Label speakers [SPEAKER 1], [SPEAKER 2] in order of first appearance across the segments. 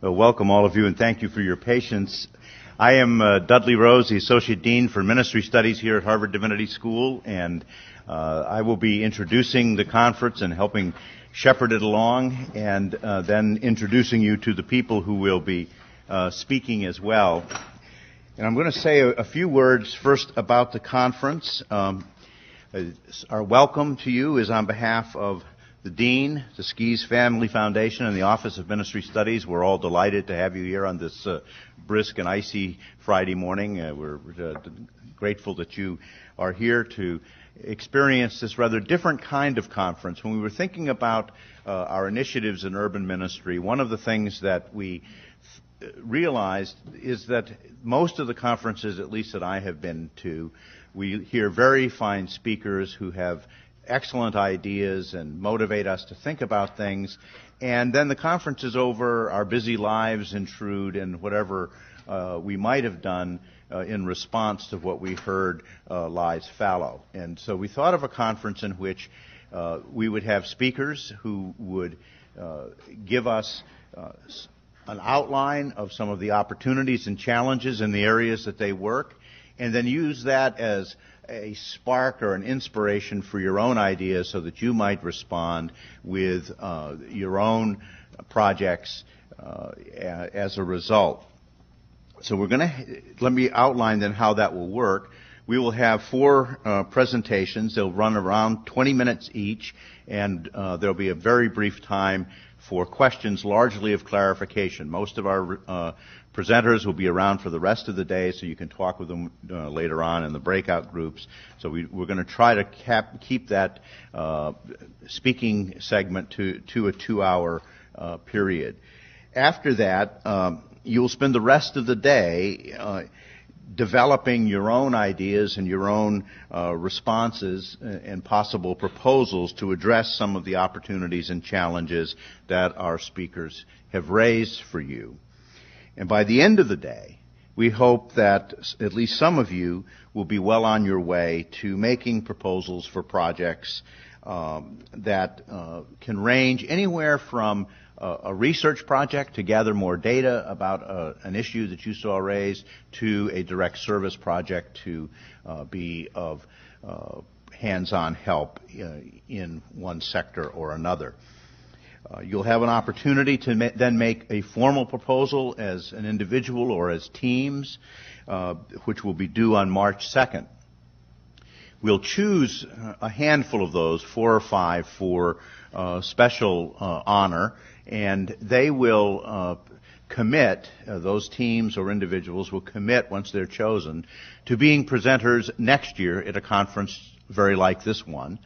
[SPEAKER 1] Well, welcome all of you, and thank you for your patience. I am Dudley Rose, the Associate Dean for Ministry Studies here at Harvard Divinity School, and I will be introducing the conference and helping shepherd it along, and then introducing you to the people who will be speaking as well. And I'm going to say a few words first about the conference. Our welcome to you is on behalf of the Dean, the Skis Family Foundation, and the Office of Ministry Studies. We're all delighted to have you here on this brisk and icy Friday morning. We're grateful that you are here to experience this rather different kind of conference. When we were thinking about our initiatives in urban ministry, one of the things that we realized is that most of the conferences, at least that I have been to, we hear very fine speakers who have excellent ideas and motivate us to think about things, and then the conference is over, our busy lives intrude, and whatever we might have done in response to what we heard lies fallow. And so we thought of a conference in which we would have speakers who would give us an outline of some of the opportunities and challenges in the areas that they work, and then use that as a spark or an inspiration for your own ideas so that you might respond with your own projects as a result. So let me outline then how that will work. We will have 4 presentations. They'll run around 20 minutes each, and there'll be a very brief time for questions, largely of clarification. Most of our presenters will be around for the rest of the day, so you can talk with them later on in the breakout groups. So we're going to try to keep that speaking segment to a 2-hour period. After that, you'll spend the rest of the day developing your own ideas and your own responses and possible proposals to address some of the opportunities and challenges that our speakers have raised for you. And by the end of the day, we hope that at least some of you will be well on your way to making proposals for projects that can range anywhere from a research project to gather more data about an issue that you saw raised to a direct service project to be of hands-on help in one sector or another. You'll have an opportunity to then make a formal proposal as an individual or as teams, which will be due on March 2nd. We'll choose a handful of those, 4 or 5, for special honor, and they will commit, those teams or individuals will commit, once they're chosen, to being presenters next year at a conference very like this one,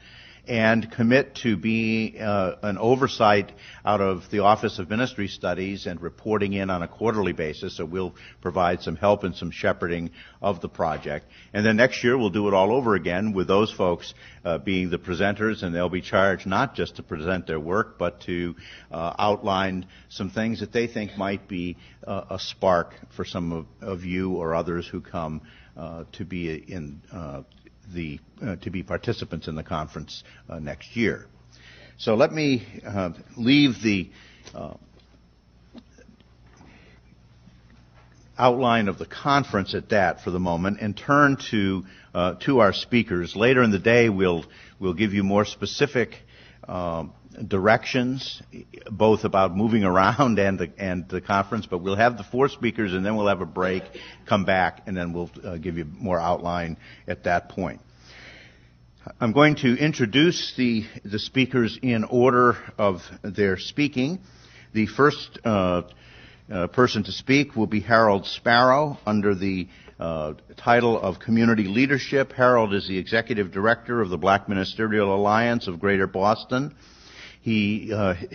[SPEAKER 1] and commit to be an oversight out of the Office of Ministry Studies and reporting in on a quarterly basis, so we'll provide some help and some shepherding of the project. And then next year we'll do it all over again with those folks being the presenters, and they'll be charged not just to present their work, but to outline some things that they think might be a spark for some of you or others who come to be to be participants in the conference next year. So let me leave the outline of the conference at that for the moment and turn to our speakers. Later in the day, we'll give you more specific directions, both about moving around and the conference, but we'll have the 4 speakers, and then we'll have a break, come back, and then we'll give you more outline at that point. I'm going to introduce the speakers in order of their speaking. The first person to speak will be Harold Sparrow under the title of Community Leadership. Harold is the Executive Director of the Black Ministerial Alliance of Greater Boston. He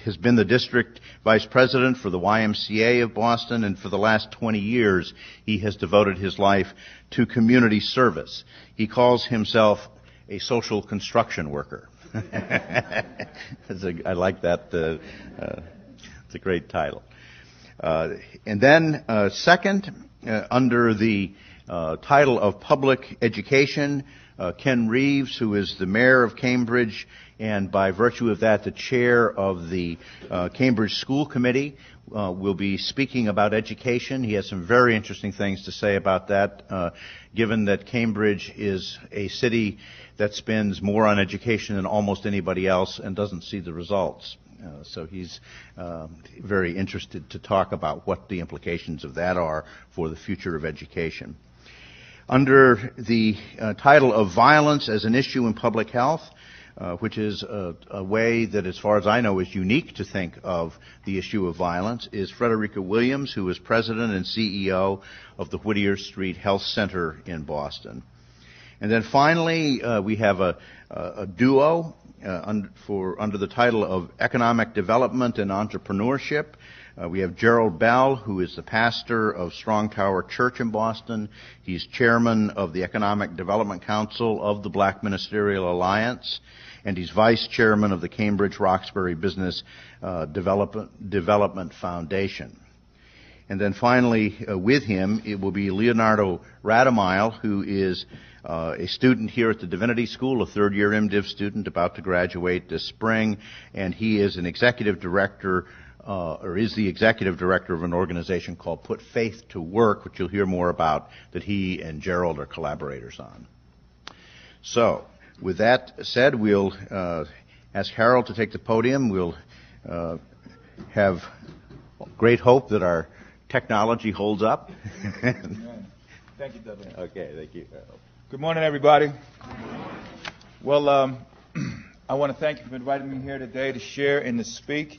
[SPEAKER 1] has been the District Vice President for the YMCA of Boston, and for the last 20 years he has devoted his life to community service. He calls himself a social construction worker. I like that. It's a great title. And then second, under the title of Public Education, Ken Reeves, who is the mayor of Cambridge and by virtue of that the chair of the Cambridge School Committee, will be speaking about education. He has some very interesting things to say about that, given that Cambridge is a city that spends more on education than almost anybody else and doesn't see the results. So he's very interested to talk about what the implications of that are for the future of education. Under the title of Violence as an Issue in Public Health, which is a way that, as far as I know, is unique to think of the issue of violence, is Frederica Williams, who is president and CEO of the Whittier Street Health Center in Boston. And then finally, we have a duo under the title of Economic Development and Entrepreneurship. We have Gerald Bell, who is the pastor of Strong Tower Church in Boston. He's chairman of the Economic Development Council of the Black Ministerial Alliance, and he's vice chairman of the Cambridge Roxbury Business Development Foundation. And then finally, with him, it will be Leonardo Radamile, who is a student here at the Divinity School, a third-year MDiv student about to graduate this spring, and he is an executive director, or is the executive director of an organization called Put Faith to Work, which you'll hear more about, that he and Gerald are collaborators on. So, with that said, we'll ask Harold to take the podium. We'll have great hope that our technology holds up.
[SPEAKER 2] Thank you, Dudley.
[SPEAKER 1] Okay, thank you, Harold.
[SPEAKER 2] Good morning, everybody. Well, I want to thank you for inviting me here today to share and to speak.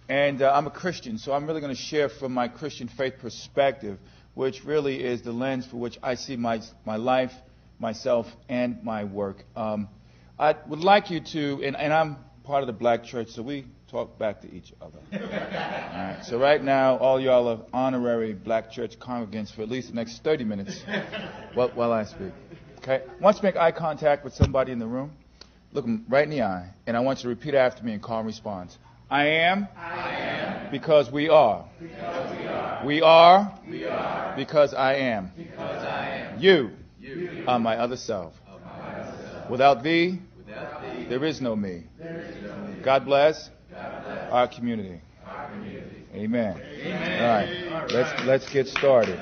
[SPEAKER 2] And I'm a Christian, so I'm really going to share from my Christian faith perspective, which really is the lens for which I see my life, myself, and my work. I would like you to, and I'm part of the black church, so we talk back to each other. All right, so right now, all y'all are honorary black church congregants for at least the next 30 minutes while I speak. Okay? Once you make eye contact with somebody in the room, look them right in the eye, and I want you to repeat after me in calm response. I am. Because we are. We are. Because I am. You are my other self. Without thee, there is no me. God bless our community. Amen. All right. Let's get started.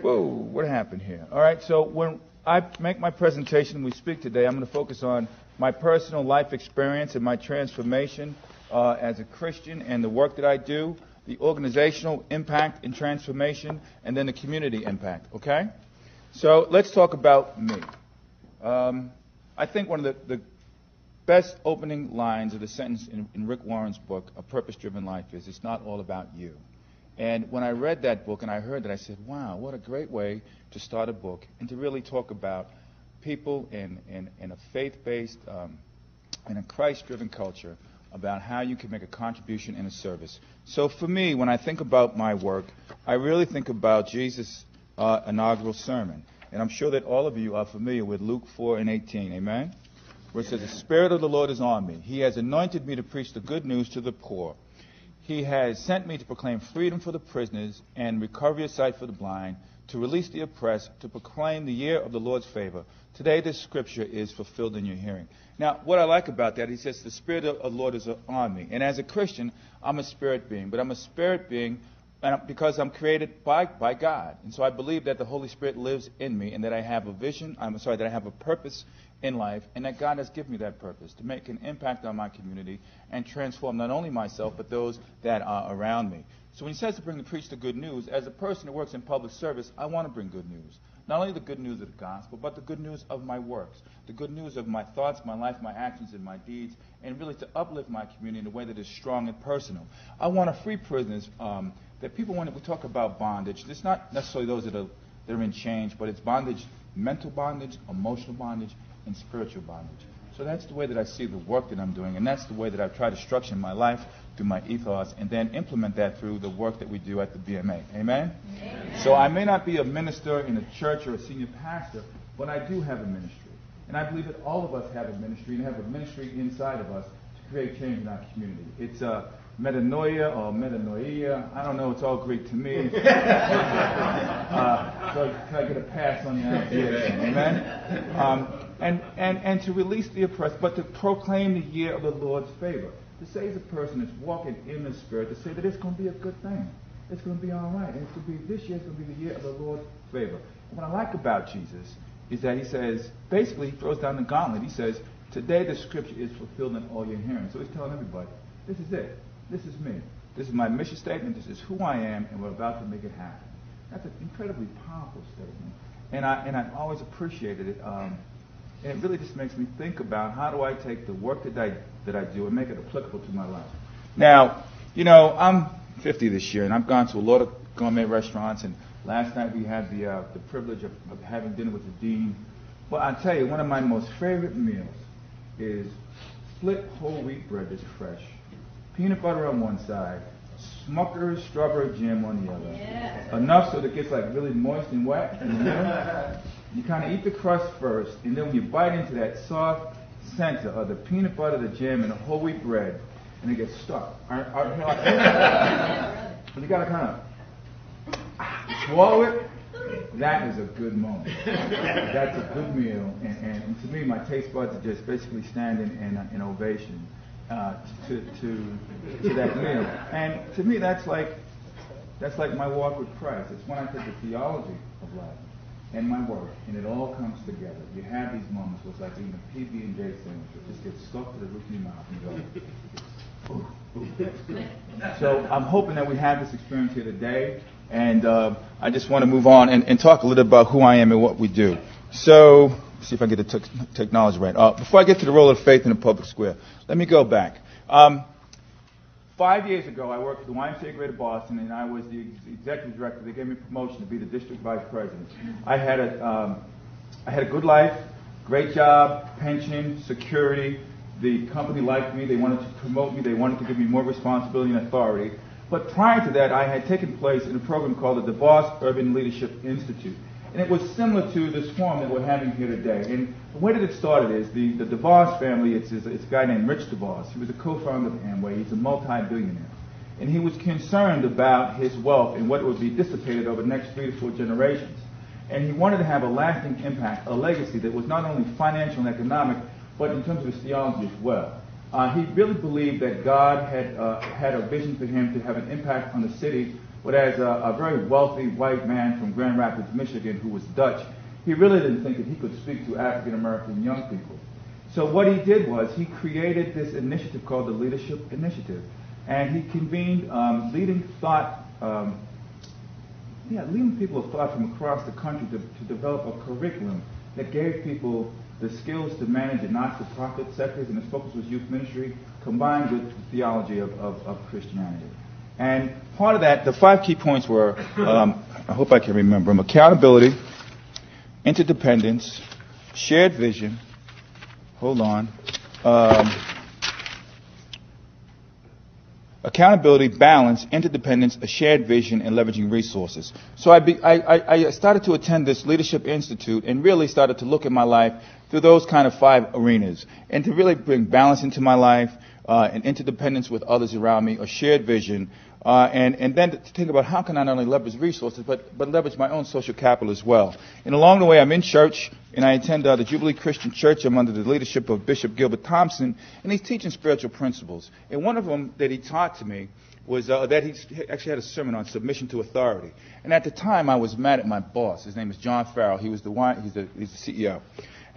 [SPEAKER 2] Whoa, what happened here? All right, so when I make my presentation and we speak today, I'm going to focus on my personal life experience and my transformation as a Christian and the work that I do, the organizational impact and transformation, and then the community impact, okay? So let's talk about me. I think one of the best opening lines of the sentence in Rick Warren's book, A Purpose-Driven Life, is it's not all about you. And when I read that book and I heard that, I said, wow, what a great way to start a book and to really talk about people in a faith-based and a Christ-driven culture about how you can make a contribution and a service. So for me, when I think about my work, I really think about Jesus' inaugural sermon. And I'm sure that all of you are familiar with Luke 4:18, amen? Where it says, the Spirit of the Lord is on me. He has anointed me to preach the good news to the poor. He has sent me to proclaim freedom for the prisoners and recovery of sight for the blind, to release the oppressed, to proclaim the year of the Lord's favor. Today, this scripture is fulfilled in your hearing. Now, what I like about that, he says, the Spirit of the Lord is on me. And as a Christian, I'm a spirit being. But I'm a spirit being because I'm created by God. And so I believe that the Holy Spirit lives in me and that I have a vision, that I have a purpose in life, and that God has given me that purpose to make an impact on my community and transform not only myself, but those that are around me. So when he says to preach the good news, as a person who works in public service, I want to bring good news. Not only the good news of the gospel, but the good news of my works, the good news of my thoughts, my life, my actions, and my deeds, and really to uplift my community in a way that is strong and personal. I want to free prisoners, that people, when we talk about bondage, it's not necessarily those that are in chains, but it's bondage, mental bondage, emotional bondage, and spiritual bondage. So that's the way that I see the work that I'm doing, and that's the way that I've tried to structure my life through my ethos, and then implement that through the work that we do at the BMA. Amen? Amen. So I may not be a minister in a church or a senior pastor, but I do have a ministry. And I believe that all of us have a ministry, and have a ministry inside of us to create change in our community. It's metanoia or metanoia. I don't know. It's all Greek to me. So can I get a pass on the pronunciation? Amen? And to release the oppressed, but to proclaim the year of the Lord's favor. To save a person that's walking in the Spirit, to say that it's going to be a good thing. It's going to be all right. And it's going to be, this year is going to be the year of the Lord's favor. And what I like about Jesus is that he says, basically, he throws down the gauntlet. He says, today the scripture is fulfilled in all your hearing. So he's telling everybody, this is it. This is me. This is my mission statement. This is who I am, and we're about to make it happen. That's an incredibly powerful statement. And I always appreciated it. And it really just makes me think about how do I take the work that I do and make it applicable to my life. Now, I'm 50 this year, and I've gone to a lot of gourmet restaurants, and last night we had the privilege of having dinner with the dean. Well, I'll tell you, one of my most favorite meals is split whole wheat bread that's fresh, peanut butter on one side, Smucker's strawberry jam on the other. Yeah. Enough so that it gets like really moist and wet in the middle. You kind of eat the crust first, and then when you bite into that soft center of the peanut butter, the jam, and the whole wheat bread, and it gets stuck. You got to kind of swallow it. That is a good moment. That's a good meal, and to me, my taste buds are just basically standing in ovation to that meal. And to me, that's like my walk with Christ. It's when I take the theology of life and my work, and it all comes together. You have these moments where it's like eating a PB&J sandwich. It just gets stuck to the roof of your mouth and go. So I'm hoping that we have this experience here today, and I just want to move on and talk a little about who I am and what we do. So, see if I get the technology right. Before I get to the role of faith in the public square, let me go back. 5 years ago, I worked for the YMCA Greater Boston, and I was the executive director. They gave me a promotion to be the district vice president. I had a good life, great job, pension, security. The company liked me. They wanted to promote me. They wanted to give me more responsibility and authority. But prior to that, I had taken place in a program called the DeVos Urban Leadership Institute. And it was similar to this forum that we're having here today. And the way that it started is the DeVos family, it's a guy named Rich DeVos. He was a co-founder of Amway. He's a multi-billionaire. And he was concerned about his wealth and what would be dissipated over the next 3 to 4 generations. And he wanted to have a lasting impact, a legacy that was not only financial and economic, but in terms of his theology as well. He really believed that God had a vision for him to have an impact on the city. But as a very wealthy white man from Grand Rapids, Michigan, who was Dutch, he really didn't think that he could speak to African-American young people. So what he did was he created this initiative called the Leadership Initiative. And he convened leading people of thought from across the country to develop a curriculum that gave people the skills to manage the not-for-profit sectors, and his focus was youth ministry, combined with the theology of Christianity. And part of that, the 5 key points were, I hope I can remember them: accountability, interdependence, shared vision, accountability, balance, interdependence, a shared vision, and leveraging resources. So I started to attend this Leadership Institute and really started to look at my life through those kind of 5 arenas, and to really bring balance into my life, an interdependence with others around me, a shared vision, and then to think about how can I not only leverage resources, but leverage my own social capital as well. And along the way, I'm in church, and I attend the Jubilee Christian Church. I'm under the leadership of Bishop Gilbert Thompson, and he's teaching spiritual principles. And one of them that he taught to me was that he actually had a sermon on submission to authority. And at the time, I was mad at my boss. His name is John Farrell. He's the CEO.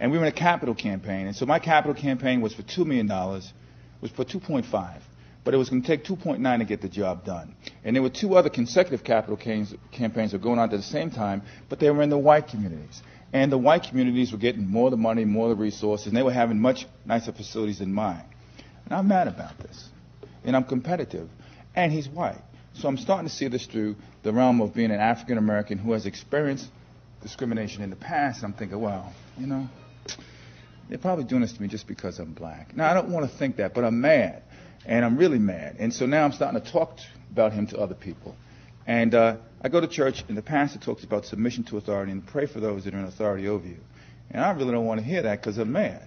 [SPEAKER 2] And we were in a capital campaign. And so my capital campaign was for $2 million, was for 2.5. But it was going to take 2.9 to get the job done. And there were 2 other consecutive capital campaigns that were going on at the same time, but they were in the white communities. And the white communities were getting more of the money, more of the resources, and they were having much nicer facilities than mine. And I'm mad about this. And I'm competitive. And he's white. So I'm starting to see this through the realm of being an African American who has experienced discrimination in the past. And I'm thinking, well, they're probably doing this to me just because I'm black. Now, I don't want to think that, but I'm mad. And I'm really mad. And so now I'm starting to talk about him to other people. And I go to church, and the pastor talks about submission to authority and pray for those that are in authority over you. And I really don't want to hear that because I'm mad.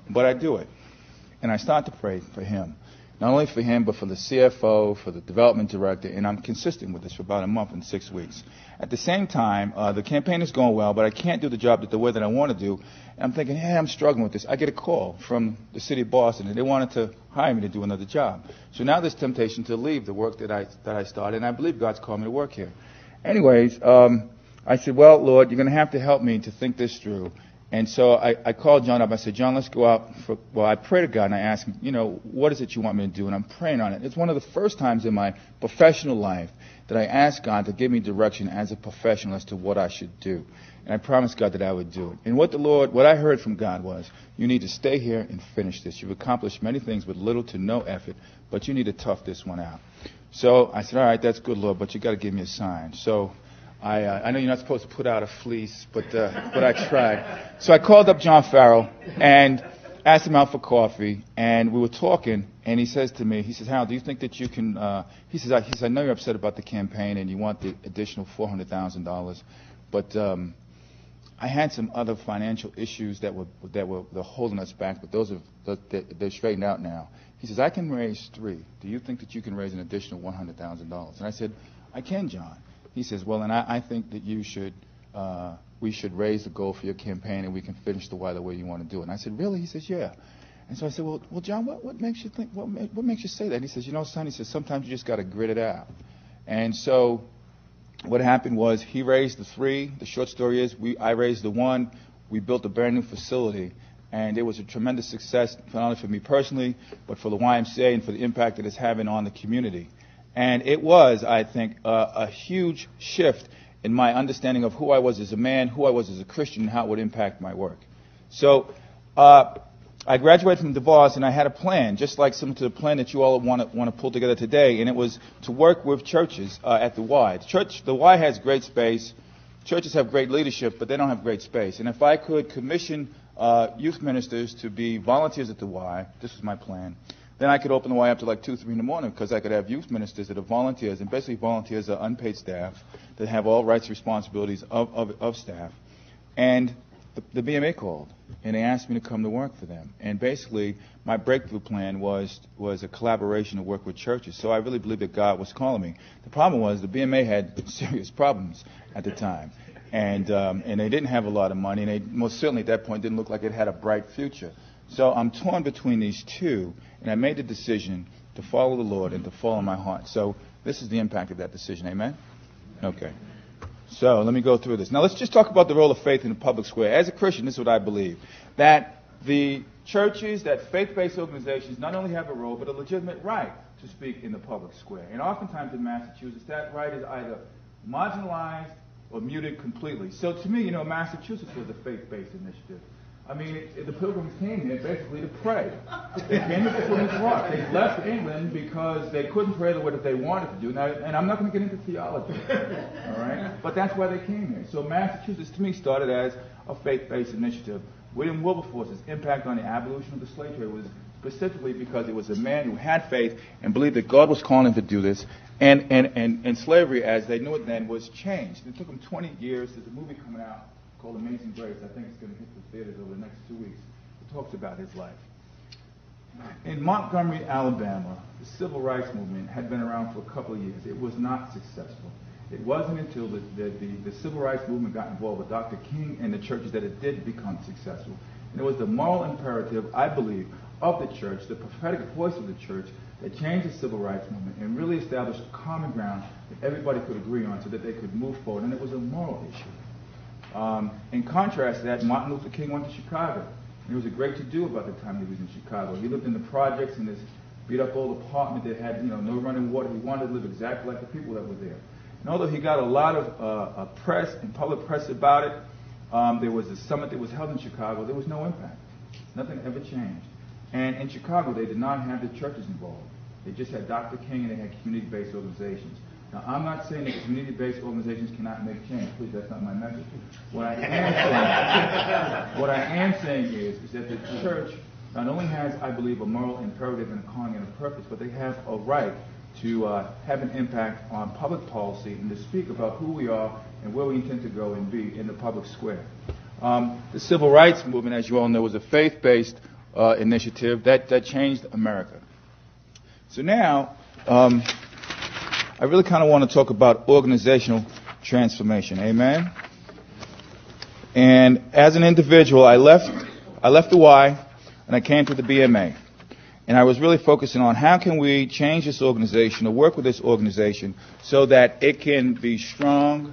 [SPEAKER 2] But I do it. And I start to pray for him. not only for him, but for the CFO, for the development director, and I'm consistent with this for about a month and 6 weeks. At the same time, the campaign is going well, but I can't do the job the way that I want to do. And I'm thinking, hey, I'm struggling with this. I get a call from the city of Boston, and they wanted to hire me to do another job. So now there's temptation to leave the work that I started, and I believe God's called me to work here. Anyways, I said, well, Lord, you're going to have to help me to think this through. And so I called John up. I said, John, let's go out I prayed to God, and I asked him, what is it you want me to do? And I'm praying on it. It's one of the first times in my professional life that I asked God to give me direction as a professional as to what I should do. And I promised God that I would do it. And what I heard from God was, you need to stay here and finish this. You've accomplished many things with little to no effort, but you need to tough this one out. So I said, all right, that's good, Lord, but you got to give me a sign. So I know you're not supposed to put out a fleece, but I tried. So I called up John Farrell and asked him out for coffee, and we were talking, and he says to me, he says, Hal, do you think that you can, he says, I know you're upset about the campaign and you want the additional $400,000, but I had some other financial issues that were holding us back, but they're straightened out now. He says, I can raise 3. Do you think that you can raise an additional $100,000? And I said, I can, John. He says, well, and I think that we should raise the goal for your campaign and we can finish the way you want to do it. And I said, really? He says, yeah. And so I said, well, John, what makes you think, what makes you say that? And he says, son, he says, sometimes you just got to grit it out. And so what happened was he raised the 3. The short story is I raised the 1. We built a brand new facility. And it was a tremendous success, not only for me personally, but for the YMCA and for the impact that it's having on the community. And it was, I think, a huge shift in my understanding of who I was as a man, who I was as a Christian, and how it would impact my work. So I graduated from DeVos, and I had a plan, just like similar to the plan that you all want to pull together today, and it was to work with churches at the Y. The Y has great space. Churches have great leadership, but they don't have great space. And if I could commission youth ministers to be volunteers at the Y, this was my plan, then I could open the Y up to like 2, 3 in the morning, because I could have youth ministers that are volunteers, and basically volunteers are unpaid staff that have all rights and responsibilities of staff. And the BMA called, and they asked me to come to work for them. And basically, my breakthrough plan was a collaboration to work with churches. So I really believed that God was calling me. The problem was the BMA had serious problems at the time. And they didn't have a lot of money, and they most certainly at that point didn't look like it had a bright future. So I'm torn between these two, and I made the decision to follow the Lord and to follow my heart. So this is the impact of that decision. Amen? Okay. So let me go through this. Now let's just talk about the role of faith in the public square. As a Christian, this is what I believe. That the churches, that faith-based organizations not only have a role, but a legitimate right to speak in the public square. And oftentimes in Massachusetts, that right is either marginalized or muted completely. So to me, Massachusetts was a faith-based initiative. I mean, the Pilgrims came here basically to pray. They came to Plymouth Rock. They left England because they couldn't pray the way that they wanted to do. Now, and I'm not going to get into theology, all right? But that's why they came here. So Massachusetts, to me, started as a faith-based initiative. William Wilberforce's impact on the abolition of the slave trade was specifically because it was a man who had faith and believed that God was calling him to do this. And slavery, as they knew it then, was changed. It took him 20 years. There's a movie coming out called Amazing Grace. I think it's going to hit the theaters over the next 2 weeks. It talks about his life. In Montgomery, Alabama, the civil rights movement had been around for a couple of years. It was not successful. It wasn't until the civil rights movement got involved with Dr. King and the churches that it did become successful. And it was the moral imperative, I believe, of the church, the prophetic voice of the church, that changed the civil rights movement and really established a common ground that everybody could agree on so that they could move forward. And it was a moral issue. In contrast to that, Martin Luther King went to Chicago. And there was a great to-do about the time he was in Chicago. He lived in the projects in this beat-up old apartment that had, no running water. He wanted to live exactly like the people that were there. And although he got a lot of press and public press about it, there was a summit that was held in Chicago. There was no impact. Nothing ever changed. And in Chicago, they did not have the churches involved. They just had Dr. King and they had community-based organizations. Now, I'm not saying that community-based organizations cannot make change. Please, that's not my message. What I am saying is that the church not only has, I believe, a moral imperative and a calling and a purpose, but they have a right to have an impact on public policy and to speak about who we are and where we intend to go and be in the public square. The civil rights movement, as you all know, was a faith-based initiative that changed America. So now, I really kind of want to talk about organizational transformation. Amen? And as an individual, I left the Y and I came to the BMA. And I was really focusing on how can we change this organization or work with this organization so that it can be stronger,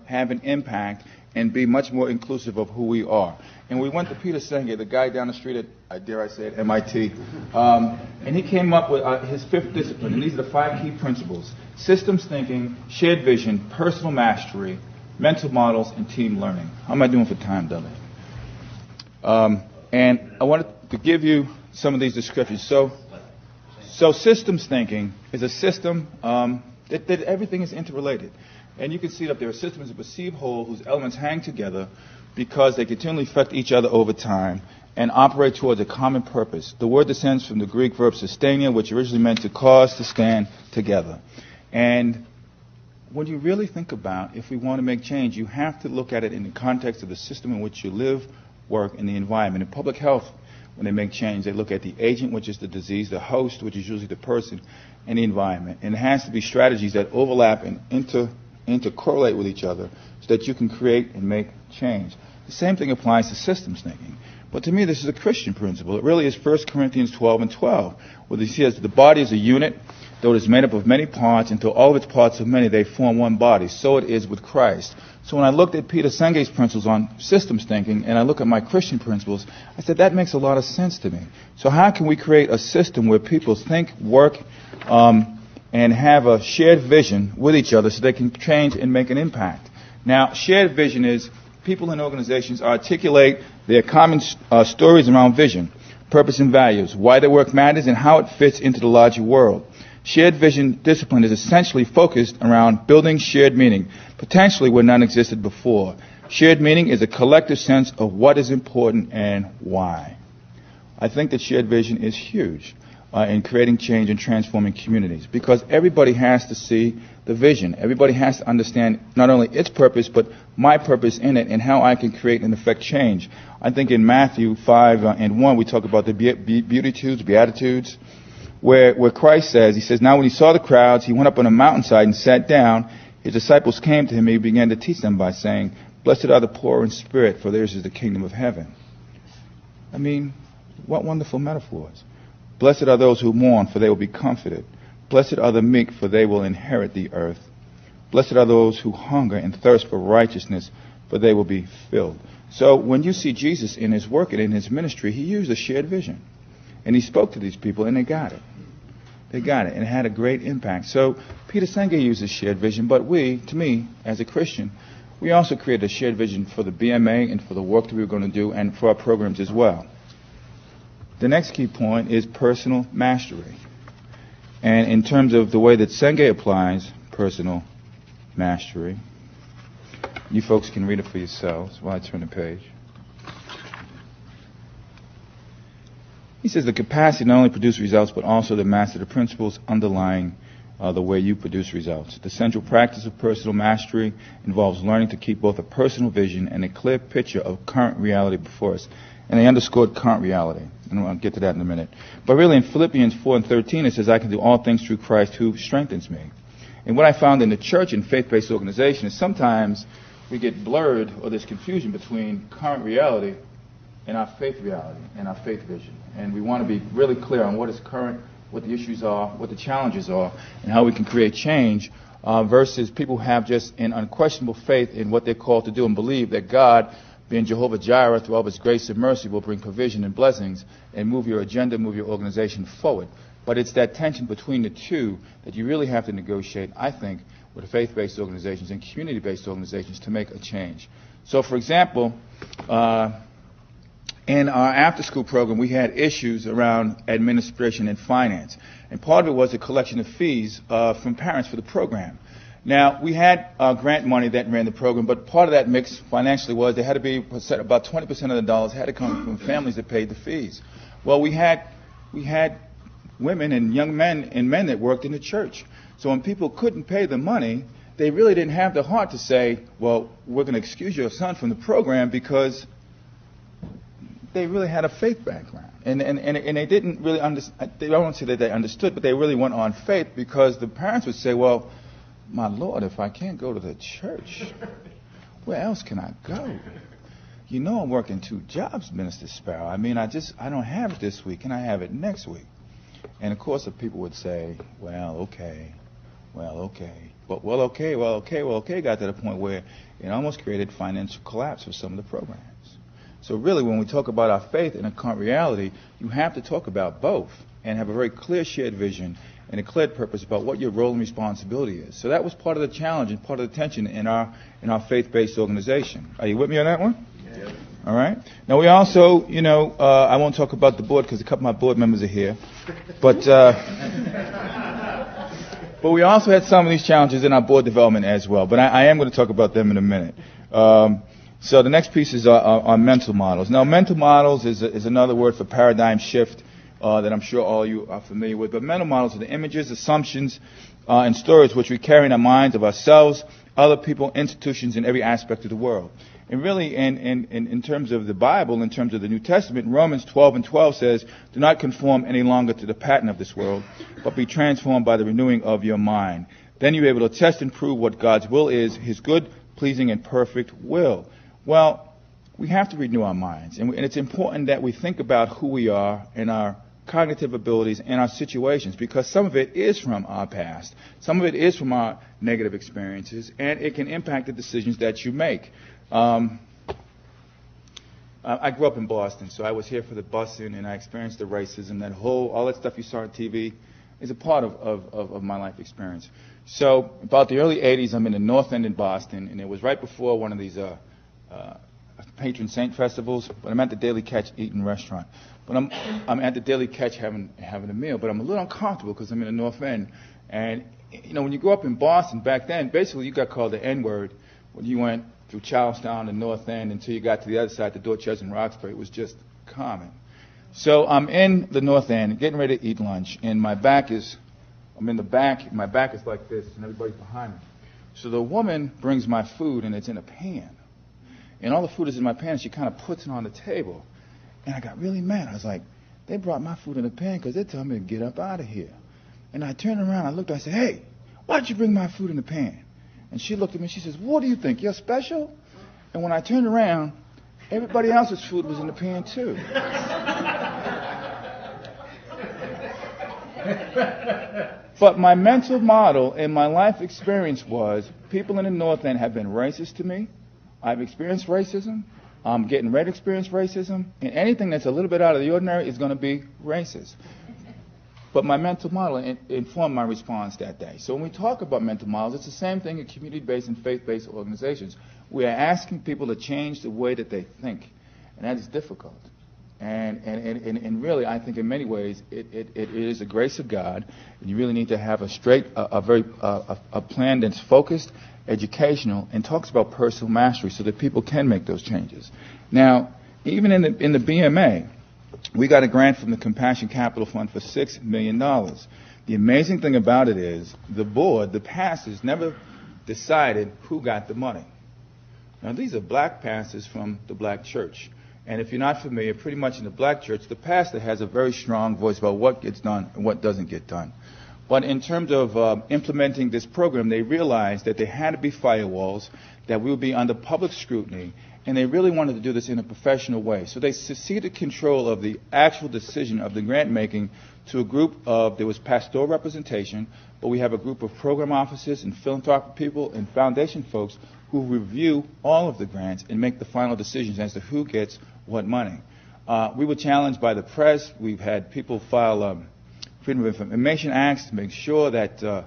[SPEAKER 2] have an impact, and be much more inclusive of who we are. And we went to Peter Senge, the guy down the street at, dare I say it, MIT, and he came up with his fifth discipline, and these are the 5 key principles: systems thinking, shared vision, personal mastery, mental models, and team learning. How am I doing for time, Dudley? And I wanted to give you some of these descriptions. So systems thinking is a system that everything is interrelated. And you can see that there are systems of perceived whole whose elements hang together because they continually affect each other over time and operate towards a common purpose. The word descends from the Greek verb sustainia, which originally meant to cause to stand together. And when you really think about if we want to make change, you have to look at it in the context of the system in which you live, work, and the environment. In public health, when they make change, they look at the agent, which is the disease, the host, which is usually the person, and the environment. And it has to be strategies that overlap and intercorrelate with each other so that you can create and make change. The same thing applies to systems thinking. But to me, this is a Christian principle. It really is 1 Corinthians 12:12, where he says the body is a unit, though it is made up of many parts, until all of its parts of many, they form one body. So it is with Christ. So when I looked at Peter Senge's principles on systems thinking, and I look at my Christian principles, I said that makes a lot of sense to me. So how can we create a system where people think, work, and have a shared vision with each other so they can change and make an impact? Now, shared vision is people in organizations articulate their common stories around vision, purpose, and values, why their work matters, and how it fits into the larger world. Shared vision discipline is essentially focused around building shared meaning, potentially where none existed before. Shared meaning is a collective sense of what is important and why. I think that shared vision is huge in creating change and transforming communities because everybody has to see the vision. Everybody has to understand not only its purpose, but my purpose in it and how I can create and affect change. I think in Matthew 5:1, we talk about the Beatitudes, where Christ says, he says, now when he saw the crowds, he went up on a mountainside and sat down. His disciples came to him and he began to teach them by saying, blessed are the poor in spirit, for theirs is the kingdom of heaven. I mean, what wonderful metaphors. Blessed are those who mourn, for they will be comforted. Blessed are the meek, for they will inherit the earth. Blessed are those who hunger and thirst for righteousness, for they will be filled. So when you see Jesus in his work and in his ministry, he used a shared vision. And he spoke to these people, and they got it. They got it, and it had a great impact. So Peter Senge uses shared vision, but we, to me, as a Christian, we also created a shared vision for the BMA and for the work that we were going to do and for our programs as well. The next key point is personal mastery. And in terms of the way that Senge applies personal mastery, you folks can read it for yourselves while I turn the page. He says the capacity not only to produce results, but also to master the principles underlying the way you produce results. The central practice of personal mastery involves learning to keep both a personal vision and a clear picture of current reality before us. And they underscored current reality. And I'll get to that in a minute. But really in Philippians 4:13, it says, I can do all things through Christ who strengthens me. And what I found in the church and faith-based organization is sometimes we get blurred or there's confusion between current reality and our faith reality and our faith vision. And we want to be really clear on what is current, what the issues are, what the challenges are, and how we can create change versus people who have just an unquestionable faith in what they're called to do and believe that God, being Jehovah Jireh, through all of his grace and mercy, will bring provision and blessings and move your agenda, move your organization forward. But it's that tension between the two that you really have to negotiate, I think, with faith-based organizations and community-based organizations to make a change. So, for example, in our after-school program, we had issues around administration and finance. And part of it was the collection of fees from parents for the program. Now, we had grant money that ran the program, but part of that mix financially was there had to be about 20% of the dollars had to come from families that paid the fees. Well, we had women and young men and men that worked in the church. So when people couldn't pay the money, they really didn't have the heart to say, well, we're going to excuse your son from the program because they really had a faith background. And they didn't really understand. I don't want to say that they understood, but they really went on faith because the parents would say, well, my Lord, if I can't go to the church, where else can I go? You know I'm working 2 jobs, Minister Sparrow. I mean, I don't have it this week. Can I have it next week? And, of course, the people would say, well, okay. But, well, okay, got to the point where it almost created financial collapse for some of the programs. So really, when we talk about our faith in a current reality, you have to talk about both and have a very clear shared vision and a clear purpose about what your role and responsibility is. So that was part of the challenge and part of the tension in our faith-based organization. Are you with me on that one? Yeah. All right. Now we also, I won't talk about the board because a couple of my board members are here, but we also had some of these challenges in our board development as well. But I am going to talk about them in a minute. So the next piece is on mental models. Now, mental models is another word for paradigm shift that I'm sure all of you are familiar with. But mental models are the images, assumptions, and stories which we carry in our minds of ourselves, other people, institutions, in every aspect of the world. And really, in terms of the Bible, in terms of the New Testament, Romans 12:12 says, do not conform any longer to the pattern of this world, but be transformed by the renewing of your mind. Then you'll be able to test and prove what God's will is, his good, pleasing, and perfect will. Well, we have to renew our minds, and it's important that we think about who we are and our cognitive abilities and our situations, because some of it is from our past, some of it is from our negative experiences, and it can impact the decisions that you make. I grew up in Boston, so I was here for the busing, and I experienced the racism, all that stuff you saw on TV is a part of my life experience. So about the early 80s, I'm in the North End in Boston, and it was right before one of these patron saint festivals, but I'm at the Daily Catch eating restaurant. But I'm at the Daily Catch having a meal, but I'm a little uncomfortable because I'm in the North End. And, when you grew up in Boston back then, basically you got called the N-word when you went through Charlestown and North End until you got to the other side, the Dorchester and Roxbury. It was just common. So I'm in the North End getting ready to eat lunch, and I'm in the back, my back is like this, and everybody's behind me. So the woman brings my food, and it's in a pan. And all the food is in my pan, and she kind of puts it on the table. And I got really mad. I was like, they brought my food in a pan because they're telling me to get up out of here. And I turned around, I looked, I said, hey, why'd you bring my food in a pan? And she looked at me, she says, what do you think, you're special? And when I turned around, everybody else's food was in the pan too. But my mental model and my life experience was people in the North End have been racist to me. I've experienced racism. I'm getting ready to experience racism. And anything that's a little bit out of the ordinary is going to be racist. But my mental model informed my response that day. So when we talk about mental models, it's the same thing in community-based and faith-based organizations. We are asking people to change the way that they think. And that is difficult. And really, I think in many ways, it is a grace of God. And you really need to have a plan that's focused, educational, and talks about personal mastery so that people can make those changes. Now, even in the BMA, we got a grant from the Compassion Capital Fund for $6 million. The amazing thing about it is the board, the pastors, never decided who got the money. Now, these are black pastors from the black church. And if you're not familiar, pretty much in the black church, the pastor has a very strong voice about what gets done and what doesn't get done. But in terms of implementing this program, they realized that there had to be firewalls, that we would be under public scrutiny, and they really wanted to do this in a professional way. So they ceded control of the actual decision of the grant making to a group there was pastoral representation, but we have a group of program officers and philanthropic people and foundation folks who review all of the grants and make the final decisions as to who gets what money. We were challenged by the press. We've had people file Freedom of Information Acts to make sure that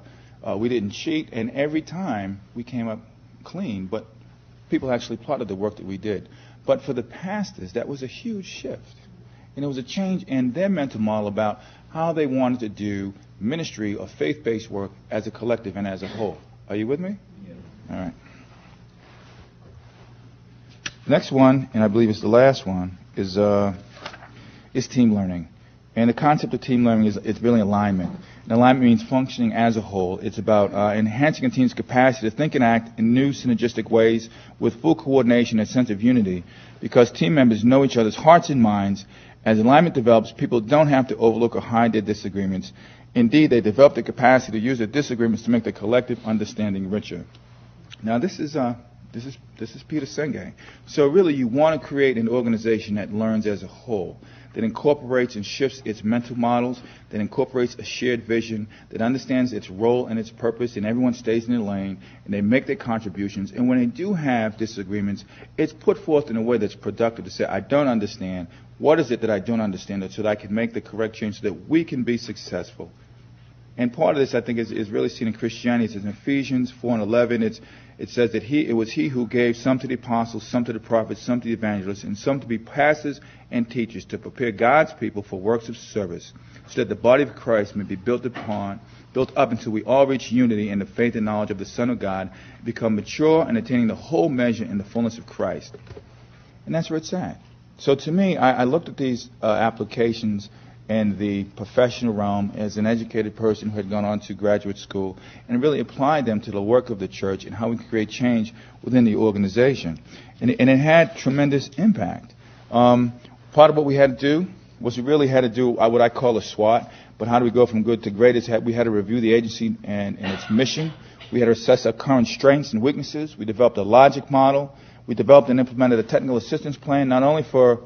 [SPEAKER 2] we didn't cheat, and every time we came up clean, but people actually plotted the work that we did. But for the pastors, that was a huge shift. And it was a change in their mental model about how they wanted to do ministry or faith-based work as a collective and as a whole. Are you with me? Yeah. All right. Next one, and I believe it's the last one, is team learning. And the concept of team learning is really alignment. And alignment means functioning as a whole. It's about enhancing a team's capacity to think and act in new synergistic ways with full coordination and sense of unity, because team members know each other's hearts and minds. As alignment develops, people don't have to overlook or hide their disagreements. Indeed, they develop the capacity to use their disagreements to make their collective understanding richer. Now, this is Peter Senge. So really, you want to create an organization that learns as a whole, that incorporates and shifts its mental models, that incorporates a shared vision, that understands its role and its purpose, and everyone stays in their lane, and they make their contributions. And when they do have disagreements, it's put forth in a way that's productive to say, I don't understand. What is it that I don't understand, so that I can make the correct change so that we can be successful? And part of this, I think, is really seen in Christianity. It says in Ephesians 4:11, it says that it was he who gave some to the apostles, some to the prophets, some to the evangelists, and some to be pastors and teachers, to prepare God's people for works of service, so that the body of Christ may be built up until we all reach unity in the faith and knowledge of the Son of God, become mature and attaining the whole measure in the fullness of Christ. And that's where it's at. So to me, I looked at these applications in the professional realm as an educated person who had gone on to graduate school, and really applied them to the work of the church and how we can create change within the organization. And it had tremendous impact. Part of what we had to do was we really had to do what I call a SWOT, but how do we go from good to great? We had to review the agency and its mission. We had to assess our current strengths and weaknesses. We developed a logic model. We developed and implemented a technical assistance plan, not only for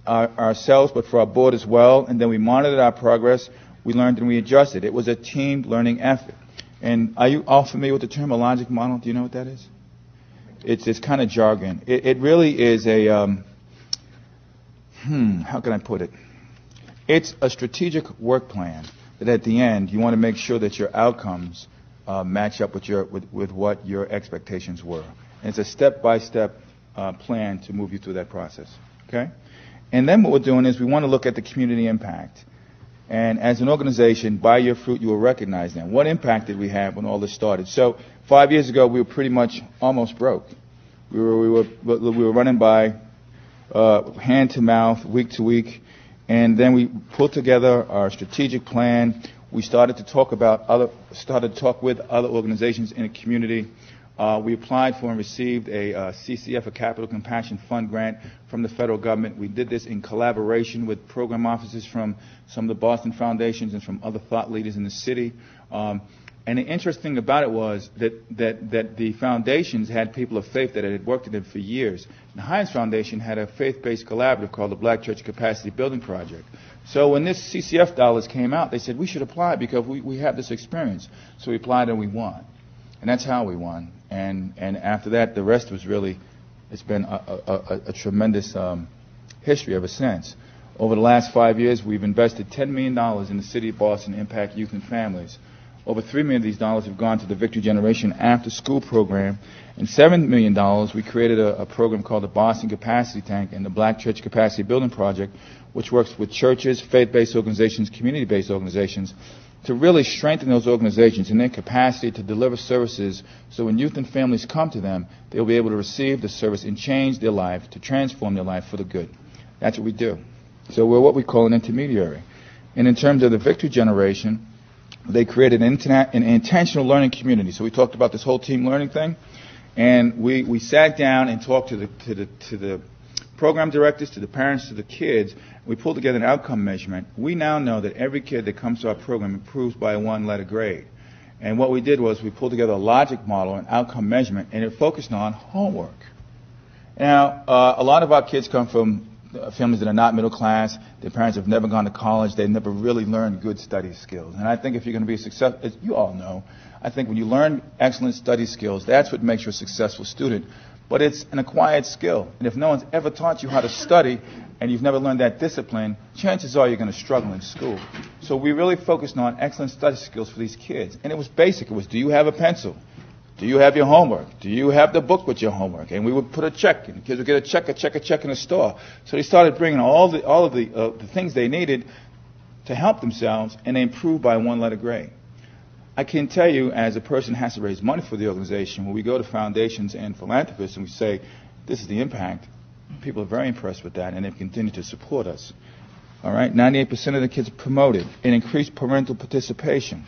[SPEAKER 2] ourselves, but for our board as well. And then we monitored our progress. We learned and we adjusted. It was a team learning effort. And are you all familiar with the term a logic model? Do you know what that is? It's kind of jargon. It really is a, how can I put it? It's a strategic work plan that at the end you want to make sure that your outcomes match up with what your expectations were. And it's a step-by-step plan to move you through that process. Okay? And then what we're doing is we want to look at the community impact. And as an organization, by your fruit, you will recognize them. What impact did we have when all this started? So 5 years ago, we were pretty much almost broke. We were running by hand to mouth, week to week. And then we put together our strategic plan. We started to talk with other organizations in the community. We applied for and received a CCF, a Capital Compassion Fund grant from the federal government. We did this in collaboration with program officers from some of the Boston foundations and from other thought leaders in the city. And the interesting about it was that the foundations had people of faith that had worked in them for years. The Heinz Foundation had a faith-based collaborative called the Black Church Capacity Building Project. So when this CCF dollars came out, they said, we should apply because we have this experience. So we applied and we won. And that's how we won. And after that, the rest was really, it's been a tremendous history ever since. Over the last 5 years, we've invested $10 million in the city of Boston to impact youth and families. Over $3 million of these dollars have gone to the Victory Generation After School program. And $7 million, we created a program called the Boston Capacity Tank and the Black Church Capacity Building Project, which works with churches, faith-based organizations, community-based organizations, to really strengthen those organizations in their capacity to deliver services so when youth and families come to them, they'll be able to receive the service and change their life, to transform their life for the good. That's what we do. So we're what we call an intermediary. And in terms of the Victory Generation, they created an intentional learning community. So we talked about this whole team learning thing, and we sat down and talked to the program directors, to the parents, to the kids. We pulled together an outcome measurement. We now know that every kid that comes to our program improves by a one-letter grade. And what we did was we pulled together a logic model, an outcome measurement, and it focused on homework. Now, a lot of our kids come from families that are not middle class. Their parents have never gone to college. They've never really learned good study skills. And I think if you're going to be successful, as you all know, I think when you learn excellent study skills, that's what makes you a successful student. But it's an acquired skill. And if no one's ever taught you how to study and you've never learned that discipline, chances are you're going to struggle in school. So we really focused on excellent study skills for these kids. And it was basic. It was, do you have a pencil? Do you have your homework? Do you have the book with your homework? And we would put a check, and the kids would get a check in the store. So they started bringing all of the things they needed to help themselves, and they improved by a one-letter grade. I can tell you, as a person who has to raise money for the organization, when we go to foundations and philanthropists and we say, this is the impact, people are very impressed with that, and they've continued to support us. All right, 98% of the kids are promoted. It increased parental participation.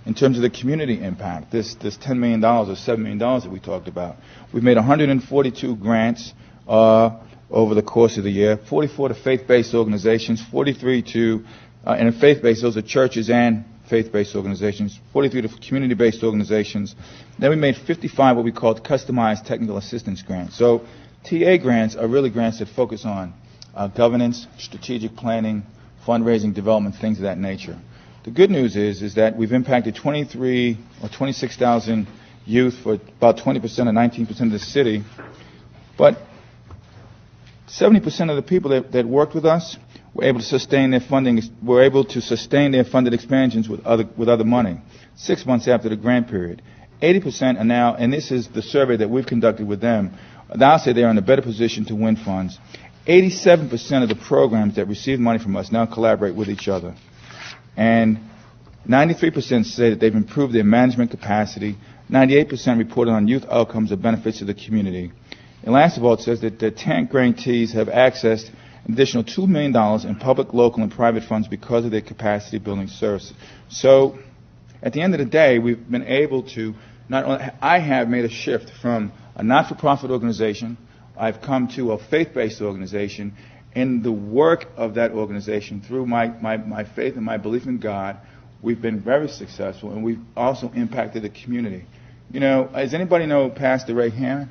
[SPEAKER 2] In terms of the community impact, this $10 million or $7 million that we talked about, we've made 142 grants over the course of the year, 44 to faith-based organizations, 43 to, and in faith-based, those are churches and faith-based organizations, 43 to community-based organizations. Then we made 55 what we called customized technical assistance grants. So TA grants are really grants that focus on governance, strategic planning, fundraising, development, things of that nature. The good news is that we've impacted 23 or 26,000 youth for about 20% or 19% of the city. But 70% of the people that worked with us were able to sustain their funding, were able to sustain their funded expansions with other money. 6 months after the grant period, 80% are now, and this is the survey that we've conducted with them, I'll say they're in a better position to win funds. 87% of the programs that receive money from us now collaborate with each other. And 93% say that they've improved their management capacity. 98% reported on youth outcomes or benefits to the community. And last of all, it says that the 10 grantees have accessed an additional $2 million in public, local, and private funds because of their capacity building services. So at the end of the day, we've been able to, not only, I have made a shift from a not-for-profit organization, I've come to a faith-based organization. In the work of that organization, through my faith and my belief in God, we've been very successful, and we've also impacted the community. You know, does anybody know Pastor Ray Hammond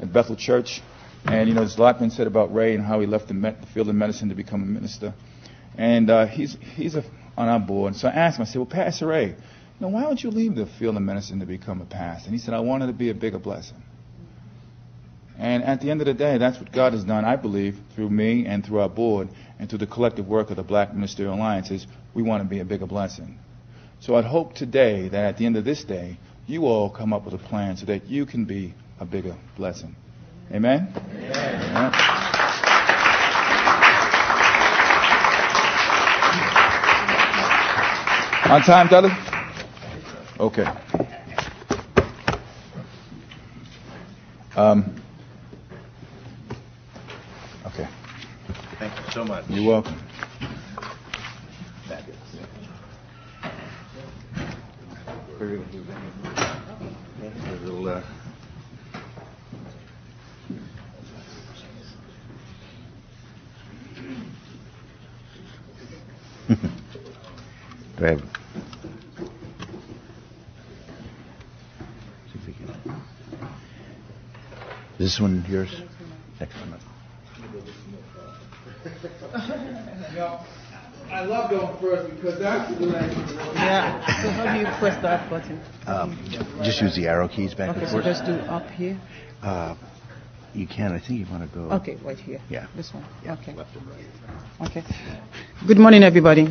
[SPEAKER 2] at Bethel Church? And, you know, there's a lot been said about Ray and how he left the field of medicine to become a minister. And he's on our board. So I asked him, I said, well, Pastor Ray, you know, why would you leave the field of medicine to become a pastor? And he said, I wanted to be a bigger blessing. And at the end of the day, that's what God has done, I believe, through me and through our board and through the collective work of the Black Ministerial Alliance, is we want to be a bigger blessing. So I'd hope today that at the end of this day, you all come up with a plan so that you can be a bigger blessing. Amen? Amen. On time, Dudley? Okay. Okay.
[SPEAKER 1] Thank you so much.
[SPEAKER 2] You're welcome.
[SPEAKER 1] Fabulous. Do I have? Is this one yours? Excellent.
[SPEAKER 2] No, I love going first because that's the language.
[SPEAKER 3] Yeah. So how do you press the up button?
[SPEAKER 1] Just use the arrow keys back
[SPEAKER 3] Okay,
[SPEAKER 1] and
[SPEAKER 3] so
[SPEAKER 1] forth.
[SPEAKER 3] just do up here.
[SPEAKER 1] You can. I think you want to go.
[SPEAKER 3] Okay, right here.
[SPEAKER 1] Yeah.
[SPEAKER 3] This one.
[SPEAKER 1] Yeah,
[SPEAKER 3] Okay.
[SPEAKER 1] left and right.
[SPEAKER 3] Okay. Good morning, everybody.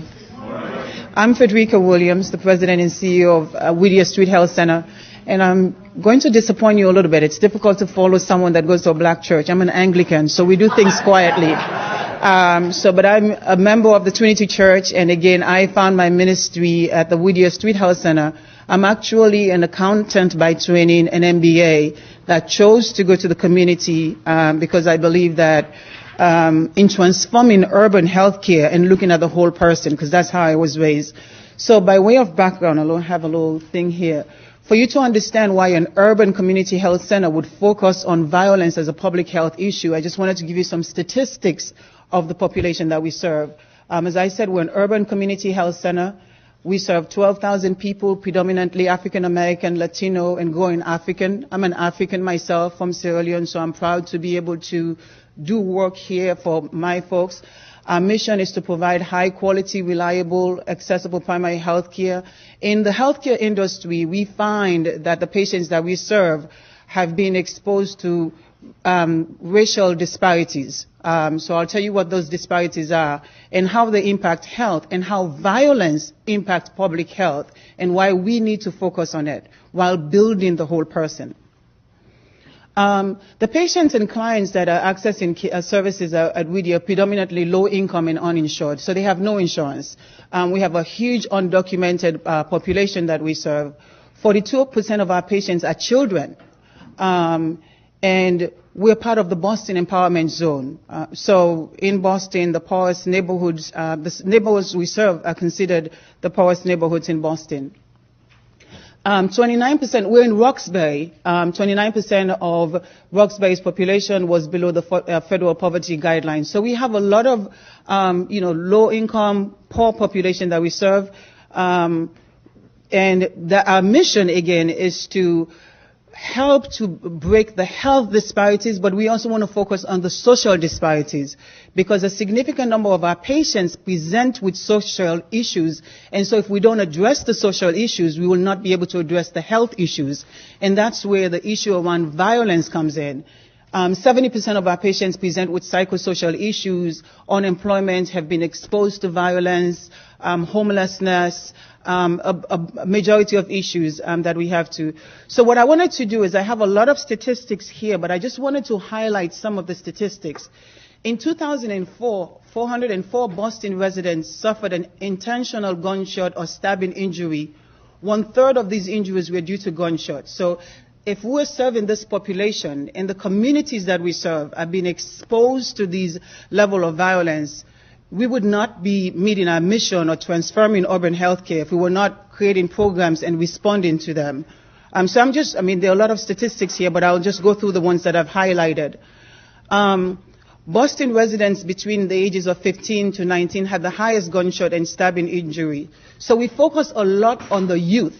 [SPEAKER 3] I'm Frederica Williams, the president and CEO of Whittier Street Health Center, and I'm going to disappoint you a little bit. It's difficult to follow someone that goes to a black church. I'm an Anglican, so we do things quietly. But I'm a member of the Trinity Church, and again, I found my ministry at the Whittier Street Health Center. I'm actually an accountant by training, an MBA, that chose to go to the community because I believe that in transforming urban healthcare and looking at the whole person, because that's how I was raised. So by way of background, I have a little thing here. For you to understand why an urban community health center would focus on violence as a public health issue, I just wanted to give you some statistics of the population that we serve. As I said, we're an urban community health center. We serve 12,000 people, predominantly African American, Latino, and growing African. I'm an African myself from Sierra Leone, so I'm proud to be able to do work here for my folks. Our mission is to provide high quality, reliable, accessible primary health care. In the healthcare industry, we find that the patients that we serve have been exposed to racial disparities. So I'll tell you what those disparities are and how they impact health and how violence impacts public health and why we need to focus on it while building the whole person. The patients and clients that are accessing services at Whittier are predominantly low income and uninsured, so they have no insurance. We have a huge undocumented population that we serve. 42% of our patients are children. And we're part of the Boston Empowerment Zone. So in Boston, the poorest neighborhoods, the neighborhoods we serve are considered the poorest neighborhoods in Boston. 29%, we're in Roxbury. 29% of Roxbury's population was below the federal poverty guidelines. So we have a lot of, low-income, poor population that we serve. And our mission, again, is to help to break the health disparities, but we also want to focus on the social disparities because a significant number of our patients present with social issues. And so if we don't address the social issues, we will not be able to address the health issues. And that's where the issue around violence comes in. 70% of our patients present with psychosocial issues, unemployment, have been exposed to violence, homelessness, a majority of issues that we have to. So what I wanted to do is I have a lot of statistics here, but I just wanted to highlight some of the statistics. In 2004, 404 Boston residents suffered an intentional gunshot or stabbing injury. 1/3 of these injuries were due to gunshots. So if we're serving this population and the communities that we serve are being exposed to these level of violence, we would not be meeting our mission or transforming urban healthcare if we were not creating programs and responding to them. So there are a lot of statistics here, but I'll just go through the ones that I've highlighted. Boston residents between the ages of 15 to 19 had the highest gunshot and stabbing injury. So we focus a lot on the youth.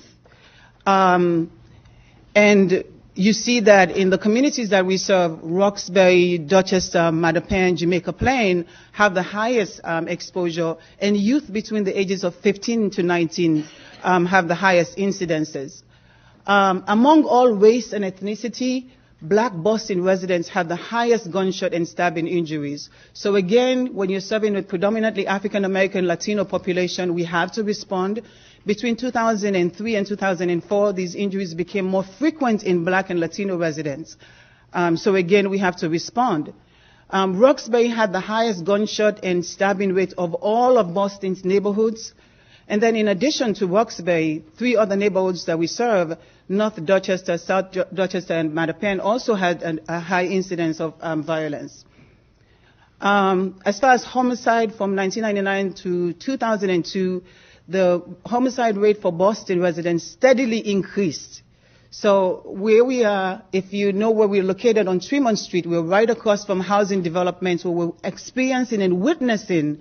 [SPEAKER 3] And you see that in the communities that we serve, Roxbury, Dorchester, Mattapan, Jamaica Plain have the highest exposure, and youth between the ages of 15 to 19 have the highest incidences. Among all race and ethnicity, Black Boston residents have the highest gunshot and stabbing injuries. So again, when you're serving with predominantly African American Latino population, we have to respond. Between 2003 and 2004, these injuries became more frequent in Black and Latino residents. So again, we have to respond. Roxbury had the highest gunshot and stabbing rate of all of Boston's neighborhoods. And then in addition to Roxbury, 3 other neighborhoods that we serve, North Dorchester, South Dorchester, and Mattapan, also had a high incidence of violence. As far as homicide, from 1999 to 2002, the homicide rate for Boston residents steadily increased. So where we are, if you know where we're located on Tremont Street, we're right across from housing developments where we're experiencing and witnessing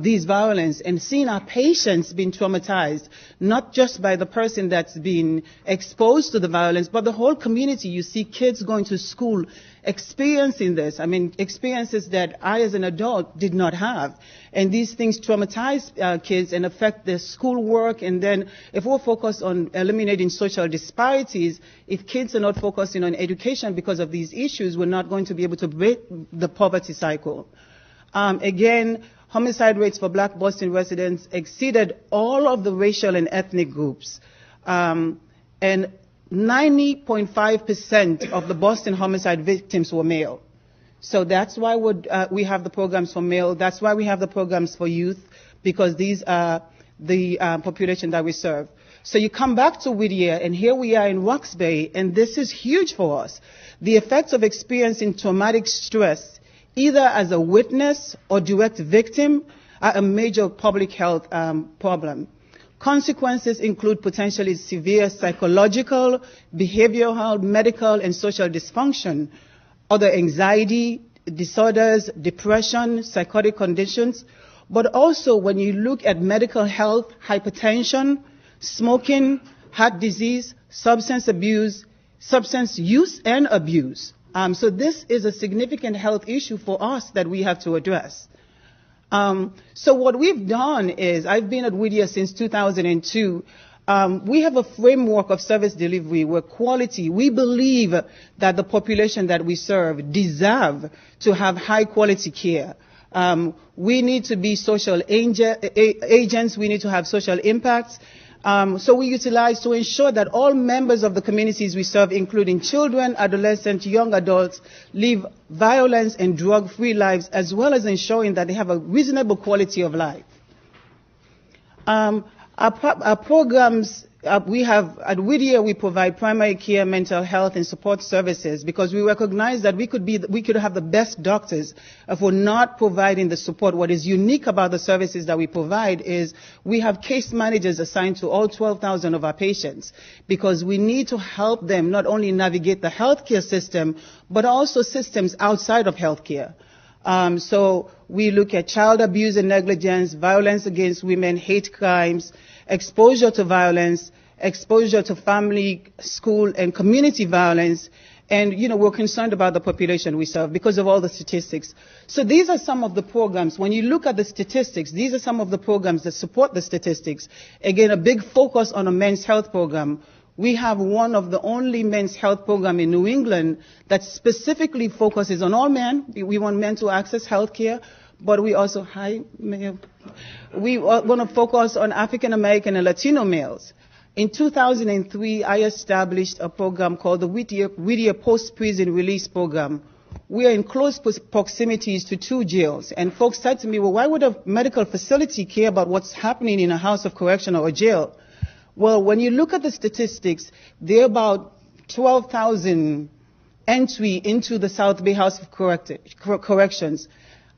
[SPEAKER 3] these violence and seeing our patients being traumatized, not just by the person that's been exposed to the violence, but the whole community. You see kids going to school experiencing this. Experiences that I as an adult did not have. And these things traumatize kids and affect their schoolwork. And then if we're focused on eliminating social disparities, if kids are not focusing on education because of these issues, we're not going to be able to break the poverty cycle. Again, homicide rates for Black Boston residents exceeded all of the racial and ethnic groups. And 90.5% of the Boston homicide victims were male. So that's why we have the programs for male. That's why we have the programs for youth, because these are the population that we serve. So you come back to Whittier, and here we are in Roxbury, and this is huge for us. The effects of experiencing traumatic stress, either as a witness or direct victim, are a major public health problem. Consequences include potentially severe psychological, behavioral, medical, and social dysfunction, other anxiety disorders, depression, psychotic conditions, but also when you look at medical health, hypertension, smoking, heart disease, substance use and abuse. So this is a significant health issue for us that we have to address. So what we've done is, I've been at Whittier since 2002. We have a framework of service delivery where quality, we believe that the population that we serve deserve to have high quality care. We need to be social agents. We need to have social impacts. So we utilize to ensure that all members of the communities we serve, including children, adolescents, young adults, live violence and drug-free lives, as well as ensuring that they have a reasonable quality of life. Our programs At Whittier, we provide primary care, mental health, and support services because we recognize that we could have the best doctors if we're not providing the support. What is unique about the services that we provide is we have case managers assigned to all 12,000 of our patients because we need to help them not only navigate the healthcare system, but also systems outside of healthcare. So we look at child abuse and negligence, violence against women, hate crimes, exposure to violence, exposure to family, school, and community violence. And, we're concerned about the population we serve because of all the statistics. So these are some of the programs. When you look at the statistics, these are some of the programs that support the statistics. Again, a big focus on a men's health program. We have one of the only men's health program in New England that specifically focuses on all men. We want men to access health care. But we also, we want to focus on African American and Latino males. In 2003, I established a program called the Whittier Post-Prison Release Program. We are in close proximities to 2 jails. And folks said to me, well, why would a medical facility care about what's happening in a house of correction or a jail? Well, when you look at the statistics, there are about 12,000 entry into the South Bay House of Corrections.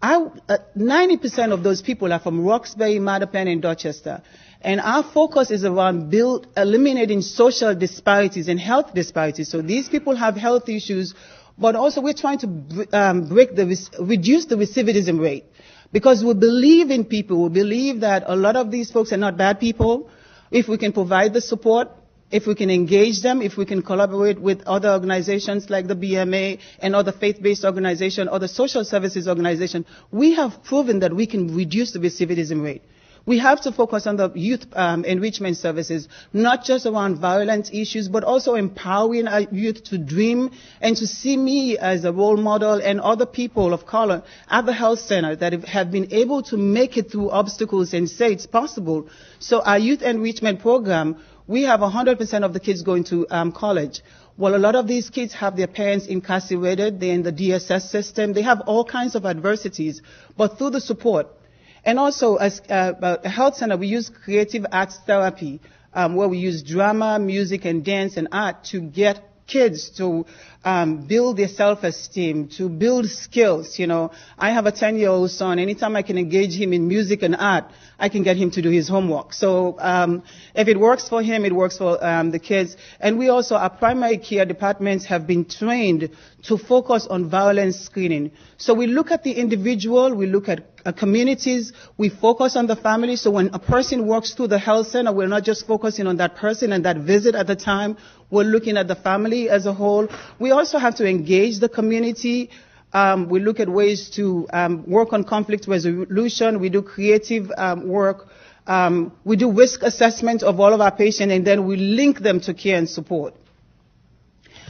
[SPEAKER 3] 90% of those people are from Roxbury, Mattapan, and Dorchester. And our focus is around eliminating social disparities and health disparities. So these people have health issues, but also we're trying to reduce the recidivism rate. Because we believe in people. We believe that a lot of these folks are not bad people. If we can provide the support, if we can engage them, if we can collaborate with other organizations like the BMA and other faith-based organizations, other social services organizations, we have proven that we can reduce the recidivism rate. We have to focus on the youth enrichment services, not just around violent issues, but also empowering our youth to dream and to see me as a role model and other people of color at the health center that have been able to make it through obstacles and say it's possible. So our youth enrichment program, we have 100% of the kids going to college. Well, a lot of these kids have their parents incarcerated. They're in the DSS system. They have all kinds of adversities. But through the support, and also as a health center, we use creative arts therapy, where we use drama, music, and dance and art to get kids to build their self-esteem, to build skills. I have a 10-year-old son. Anytime I can engage him in music and art, I can get him to do his homework. So if it works for him, it works for the kids. And we also, our primary care departments have been trained to focus on violence screening. So we look at the individual, we look at communities, we focus on the family. So when a person walks through the health center, we're not just focusing on that person and that visit at the time. We're looking at the family as a whole. We also have to engage the community. We look at ways to work on conflict resolution. We do creative work. We do risk assessment of all of our patients, and then we link them to care and support.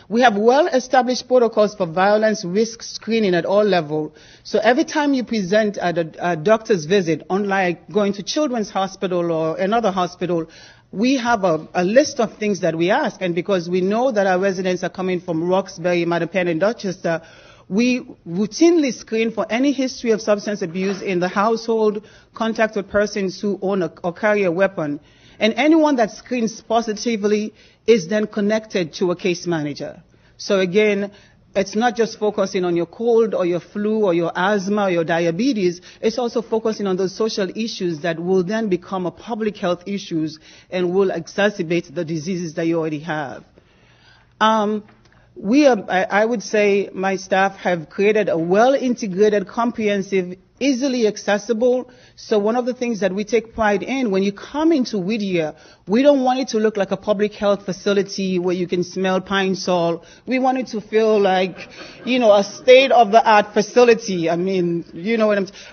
[SPEAKER 3] We have well-established protocols for violence risk screening at all levels. So every time you present at a doctor's visit, unlike going to Children's Hospital or another hospital, we have a list of things that we ask. And because we know that our residents are coming from Roxbury, Mattapan, and Dorchester, we routinely screen for any history of substance abuse in the household, contact with persons who own or carry a weapon. And anyone that screens positively is then connected to a case manager. So again, it's not just focusing on your cold or your flu or your asthma or your diabetes. It's also focusing on those social issues that will then become a public health issues and will exacerbate the diseases that you already have. I would say my staff have created a well-integrated, comprehensive, easily accessible. So one of the things that we take pride in, when you come into Whittier, we don't want it to look like a public health facility where you can smell pine sol. We want it to feel like, a state-of-the-art facility. I mean,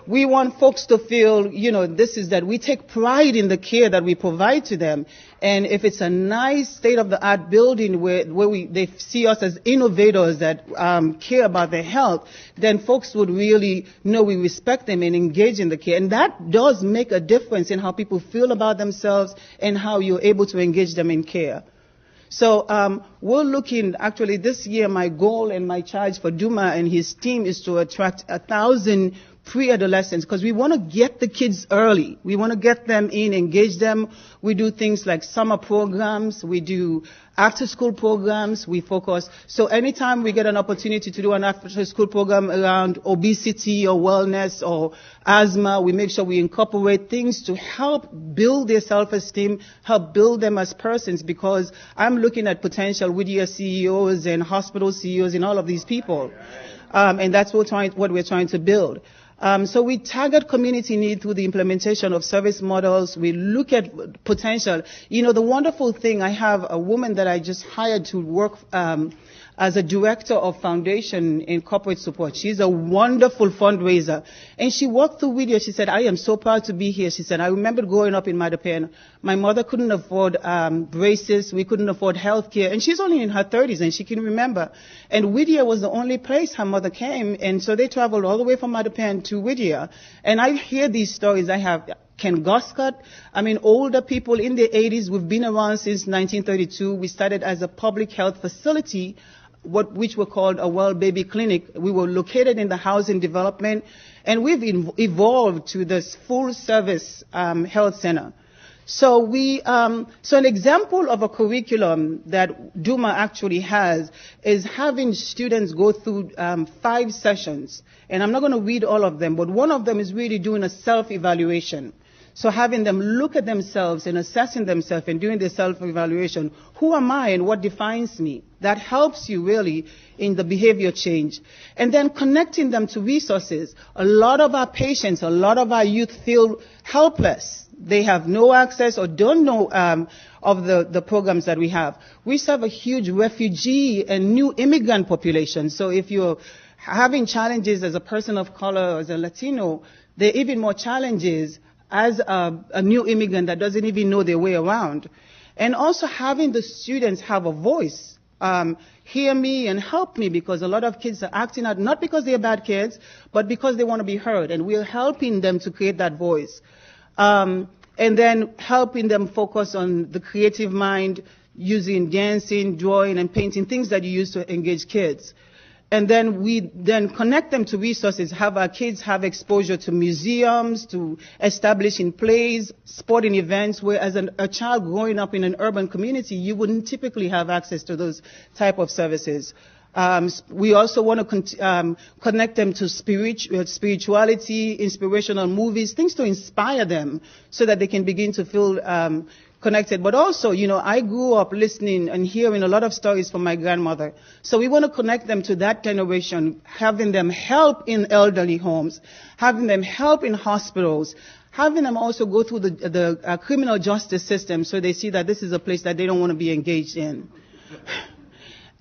[SPEAKER 3] we want folks to feel, that we take pride in the care that we provide to them. And if it's a nice state-of-the-art building where they see us as innovators that care about their health, then folks would really know we respect them and engage in the care. And that does make a difference in how people feel about themselves and how you're able to engage them in care. So we're looking, actually this year, my goal and my charge for Duma and his team is to attract 1,000 pre-adolescence, because we want to get the kids early. We want to get them in, engage them. We do things like summer programs. We do after-school programs. We focus. So anytime we get an opportunity to do an after-school program around obesity or wellness or asthma, we make sure we incorporate things to help build their self-esteem, help build them as persons, because I'm looking at potential Whittier CEOs and hospital CEOs and all of these people. And that's what we're trying to build. So we target community need through the implementation of service models. We look at potential. You know, the wonderful thing, I have a woman that I just hired to work as a director of foundation in corporate support. She's a wonderful fundraiser. And she walked through Whittier. She said, I am so proud to be here. She said, I remember growing up in Mattapan. My mother couldn't afford braces. We couldn't afford health care. And she's only in her 30s, and she can remember. And Whittier was the only place her mother came. And so they traveled all the way from Mattapan to Whittier. And I hear these stories. I have Ken Goscott. I mean, older people in the 80s. We've been around since 1932. We started as a public health facility, which were called a Well Baby Clinic. We were located in the housing development, and we've evolved to this full service health center. So so an example of a curriculum that Duma actually has is having students go through 5 sessions, and I'm not going to read all of them, but one of them is really doing a self-evaluation. So having them look at themselves and assessing themselves and doing their self-evaluation. Who am I and what defines me? That helps you really in the behavior change. And then connecting them to resources. A lot of our patients, a lot of our youth feel helpless. They have no access or don't know of the programs that we have. We serve a huge refugee and new immigrant population. So if you're having challenges as a person of color, as a Latino, there are even more challenges as a new immigrant that doesn't even know their way around. And also having the students have a voice, hear me and help me, because a lot of kids are acting out, not because they're bad kids, but because they want to be heard, and we're helping them to create that voice. And then helping them focus on the creative mind, using dancing, drawing, and painting, things that you use to engage kids. And then we then connect them to resources, have our kids have exposure to museums, to establishing plays, sporting events, where as a child growing up in an urban community, you wouldn't typically have access to those type of services. We also want to connect them to spirituality, inspirational movies, things to inspire them so that they can begin to feel connected. But also, you know, I grew up listening and hearing a lot of stories from my grandmother. So we want to connect them to that generation, having them help in elderly homes, having them help in hospitals, having them also go through the criminal justice system so they see that this is a place that they don't want to be engaged in.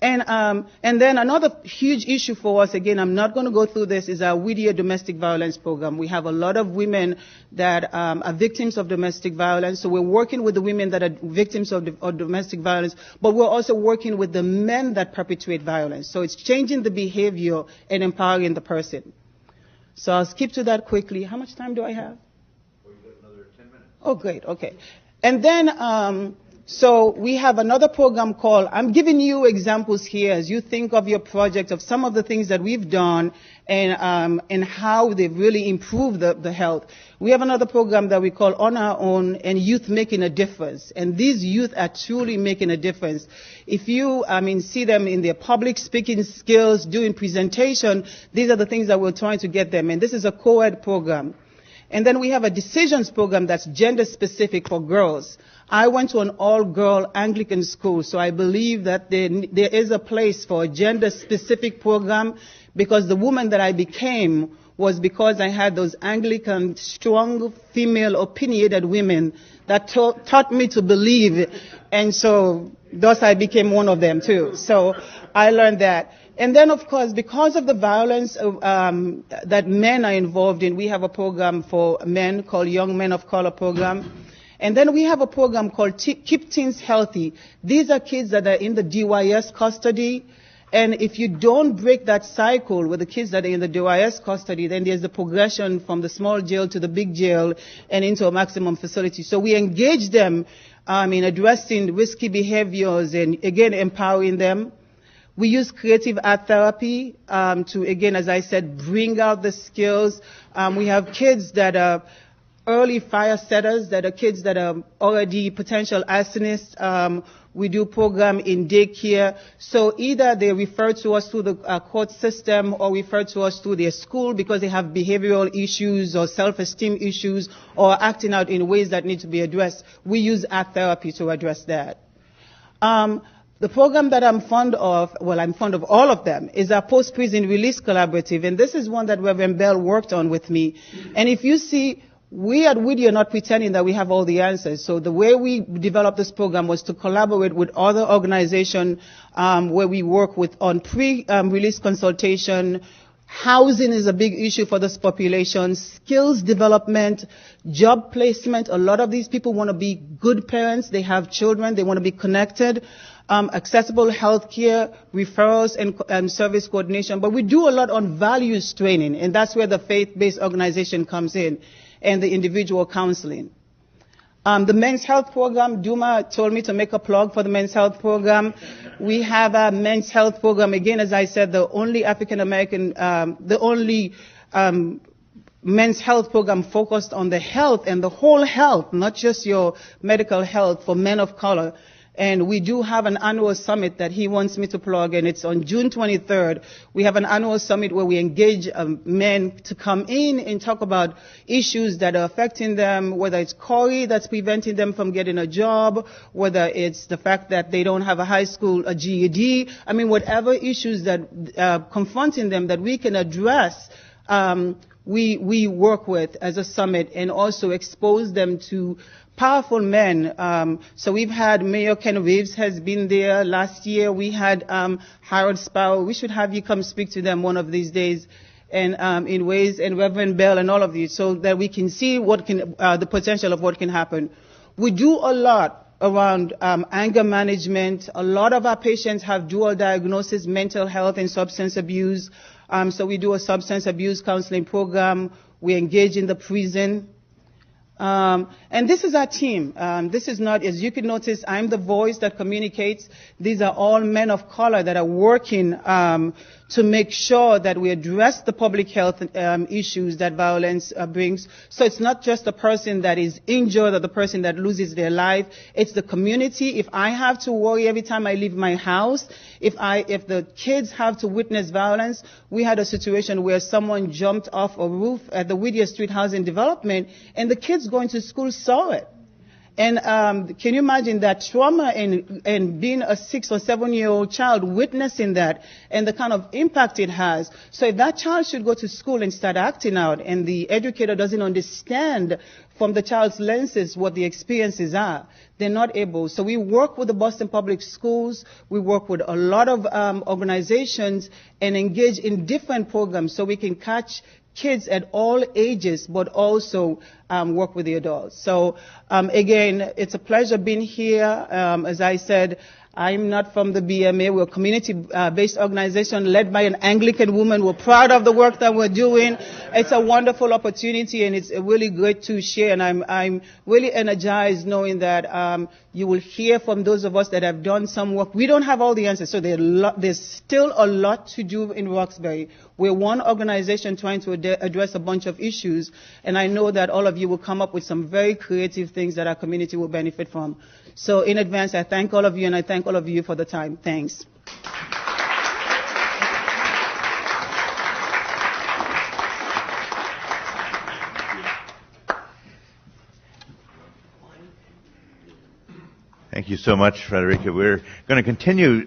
[SPEAKER 3] And then another huge issue for us, again, I'm not going to go through this, is our Whittier domestic violence program. We have a lot of women that are victims of domestic violence. So we're working with the women that are victims of domestic violence, but we're also working with the men that perpetuate violence. So it's changing the behavior and empowering the person. So I'll skip to that quickly. How much time do I have?
[SPEAKER 1] Well, you've got another 10 minutes.
[SPEAKER 3] Oh, great. Okay. And then so we have another program called, I'm giving you examples here as you think of your project, of some of the things that we've done and how they've really improved the health. We have another program that we call On Our Own, and Youth Making a Difference. And these youth are truly making a difference. If you, see them in their public speaking skills, doing presentation, these are the things that we're trying to get them. And this is a co-ed program. And then we have a decisions program that's gender specific for girls. I went to an all-girl Anglican school, so I believe that there is a place for a gender-specific program, because the woman that I became was because I had those Anglican, strong, female, opinionated women that taught me to believe, and so thus I became one of them too. So I learned that. And then, of course, because of the violence that men are involved in, we have a program for men called Young Men of Color Program. And then we have a program called Keep Teens Healthy. These are kids that are in the DYS custody. And if you don't break that cycle with the kids that are in the DYS custody, then there's the progression from the small jail to the big jail and into a maximum facility. So we engage them in addressing risky behaviors and, again, empowering them. We use creative art therapy to, again, as I said, bring out the skills. We have kids that are early fire setters, that are kids that are already potential arsonists. We do program in daycare. So either they refer to us through the court system or refer to us through their school because they have behavioral issues or self-esteem issues or acting out in ways that need to be addressed. We use art therapy to address that. The program that I'm fond of, well, I'm fond of all of them, is our Post-Prison Release Collaborative. And this is one that Reverend Bell worked on with me. And if you see, we at Whittier are not pretending that we have all the answers. So the way we developed this program was to collaborate with other organizations where we work with on pre-release consultation. Housing is a big issue for this population. Skills development, job placement. A lot of these people want to be good parents. They have children. They want to be connected. Accessible health care, referrals, and service coordination. But we do a lot on values training, and that's where the faith-based organization comes in, and the individual counseling. The men's health program, Duma told me to make a plug for the men's health program. We have a men's health program, again, as I said, the only African-American, the only men's health program focused on the health and the whole health, not just your medical health for men of color. And we do have an annual summit that he wants me to plug, and it's on June 23rd. We have an annual summit where we engage men to come in and talk about issues that are affecting them, whether it's CORI that's preventing them from getting a job, whether it's the fact that they don't have a GED. I mean, whatever issues that confronting them that we can address, we work with as a summit, and also expose them to powerful men. So we've had Mayor Ken Reeves has been there last year. We had Harold Sparrow. We should have you come speak to them one of these days, and in ways, and Reverend Bell and all of these, so that we can see what can the potential of what can happen. We do a lot around anger management. A lot of our patients have dual diagnosis, mental health and substance abuse. So we do a substance abuse counseling program. We engage in the prison. And this is our team. This is not, as you can notice, I'm the voice that communicates. These are all men of color that are working to make sure that we address the public health issues that violence brings. So it's not just the person that is injured or the person that loses their life. It's the community. If I have to worry every time I leave my house, if the kids have to witness violence, we had a situation where someone jumped off a roof at the Whittier Street Housing Development, and the kids going to school saw it. And can you imagine that trauma and being a 6 or 7 year old child witnessing that and the kind of impact it has? So if that child should go to school and start acting out, and the educator doesn't understand from the child's lenses what the experiences are, they're not able. So we work with the Boston Public Schools. We work with a lot of organizations and engage in different programs so we can catch kids at all ages, but also work with the adults. So again, it's a pleasure being here. As I said, I'm not from the BMA. We're a community-based organization led by an Anglican woman. We're proud of the work that we're doing. It's a wonderful opportunity, and it's really great to share. And I'm really energized knowing that you will hear from those of us that have done some work. We don't have all the answers, so there's still a lot to do in Roxbury. We're one organization trying to address a bunch of issues, and I know that all of you will come up with some very creative things that our community will benefit from. So in advance, I thank all of you, and I thank all of you for the time. Thanks.
[SPEAKER 1] Thank you so much, Frederica. We're going to continue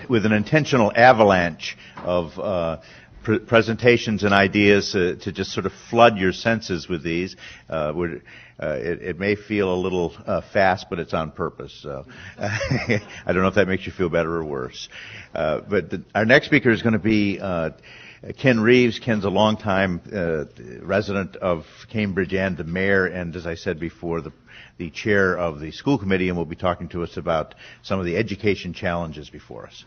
[SPEAKER 1] with an intentional avalanche of presentations and ideas to just sort of flood your senses with these. It may feel a little fast, but it's on purpose. So I don't know if that makes you feel better or worse. But our next speaker is going to be Ken Reeves. Ken's a longtime resident of Cambridge and the mayor, and as I said before, the chair of the school committee, and will be talking to us about some of the education challenges before us.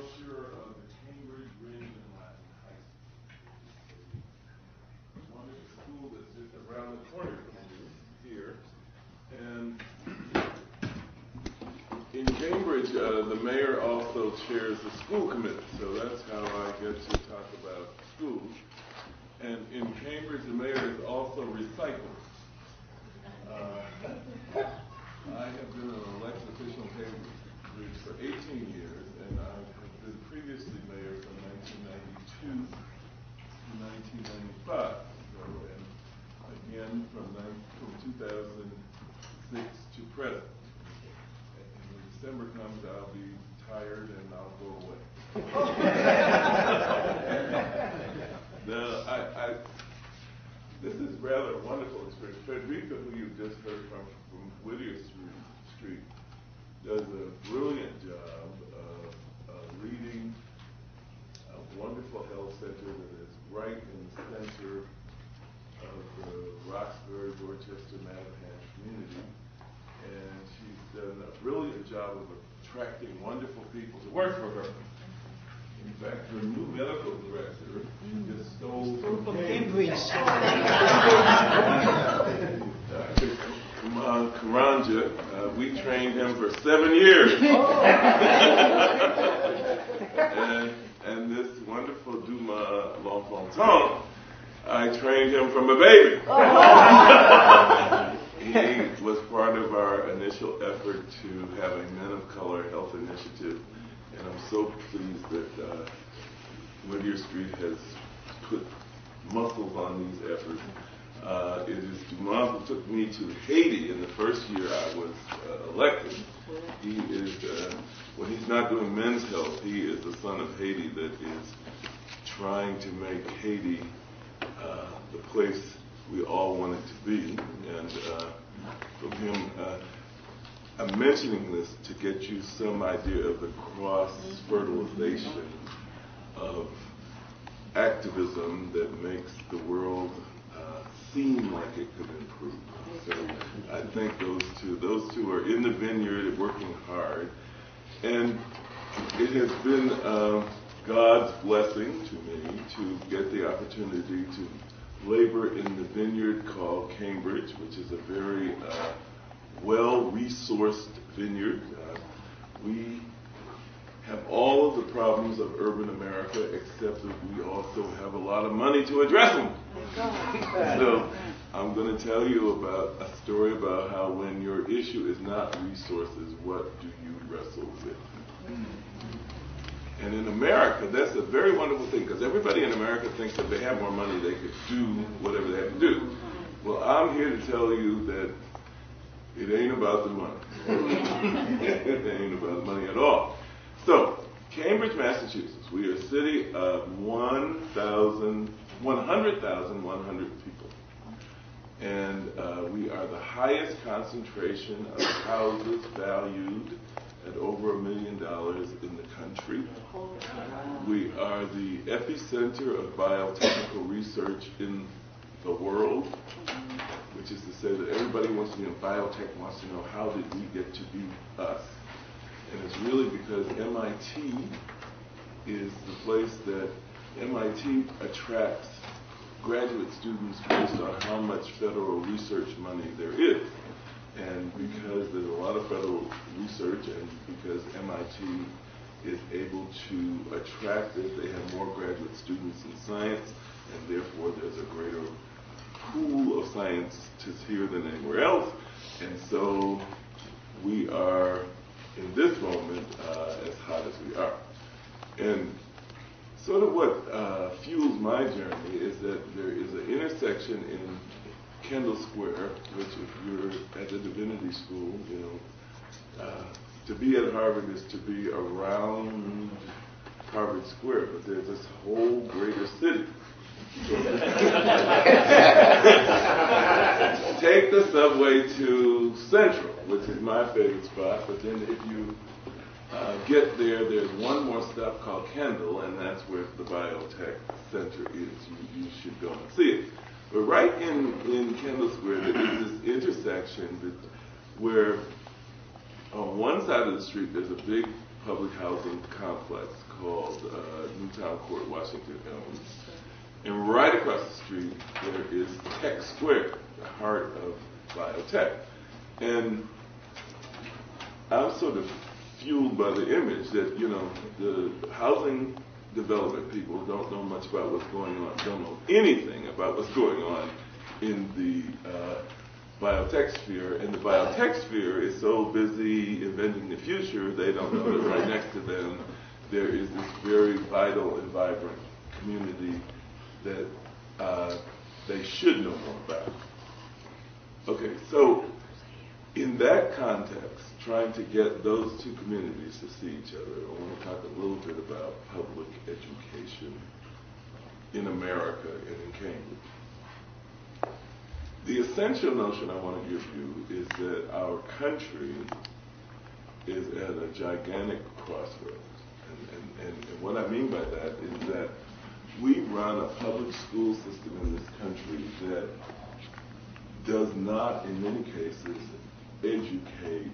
[SPEAKER 4] brochure of the Cambridge Ring and Latin High School. One is a school that's just around the corner from you here. And in Cambridge, the mayor also chairs the school committee, so that's how I get to talk about schools. And in Cambridge, the mayor is also recycling. I have been an elected official in Cambridge for 18 years, and I have been previously mayor from 1992 to 1995. So, and again from 2006 to present. And when December comes, I'll be tired and I'll go away. Now, this is rather a wonderful experience. Frederica, who you've just heard from Whittier Street, does a brilliant job of leading a wonderful health center that is right in the center of the Roxbury, Dorchester, Mattapan community. And she's done a brilliant job of attracting wonderful people to work for her. In fact, her new medical director just stole from Cambridge. Dr. Karanja, we trained him for 7 years. and this wonderful Duma L'Enfantin, I trained him from a baby. He was part of our initial effort to have a Men of Color health initiative. And I'm so pleased that Whittier Street has put muscles on these efforts. It is Dumas who took me to Haiti in the first year I was elected. He is, when he's not doing men's health, he is the son of Haiti that is trying to make Haiti the place we all want it to be. And from him, I'm mentioning this to get you some idea of the cross-fertilization of activism that makes the world seem like it could improve. So I think those two are in the vineyard working hard. And it has been God's blessing to me to get the opportunity to labor in the vineyard called Cambridge, which is a very well-resourced vineyard. We have all of the problems of urban America, except that we also have a lot of money to address them. So I'm going to tell you about a story about how when your issue is not resources, what do you wrestle with? And in America, that's a very wonderful thing, because everybody in America thinks that they have more money, they could do whatever they have to do. Well, I'm here to tell you that it ain't about the money. It ain't about the money at all. So, Cambridge, Massachusetts, we are a city of 100,100 people. And we are the highest concentration of houses valued at over $1 million in the country. We are the epicenter of biotechnical research in the world, which is to say that everybody wants to be in biotech, wants to know how did we get to be us. And it's really because MIT is the place that MIT attracts graduate students based on how much federal research money there is. And because there's a lot of federal research and because MIT is able to attract it, they have more graduate students in science, and therefore there's a greater pool of scientists here than anywhere else. And so we are, in this moment, as hot as we are. And sort of what fuels my journey is that there is an intersection in Kendall Square, which if you're at the Divinity School, to be at Harvard is to be around Harvard Square, but there's this whole greater city. Take the subway to Central, which is my favorite spot, but then if you get there, there's one more stop called Kendall, and that's where the biotech center is. You should go and see it. But right in Kendall Square, there is this intersection where on one side of the street there's a big public housing complex called Newtown Court, Washington Elm. And right across the street, there is Tech Square, the heart of biotech. And I'm sort of fueled by the image that, the housing development people don't know much about what's going on, don't know anything about what's going on in the biotech sphere. And the biotech sphere is so busy inventing the future, they don't know that right next to them there is this very vital and vibrant community that they should know more about. Okay, so in that context, trying to get those two communities to see each other, I want to talk a little bit about public education in America and in Cambridge. The essential notion I want to give you is that our country is at a gigantic crossroads. And what I mean by that is that we run a public school system in this country that does not, in many cases, educate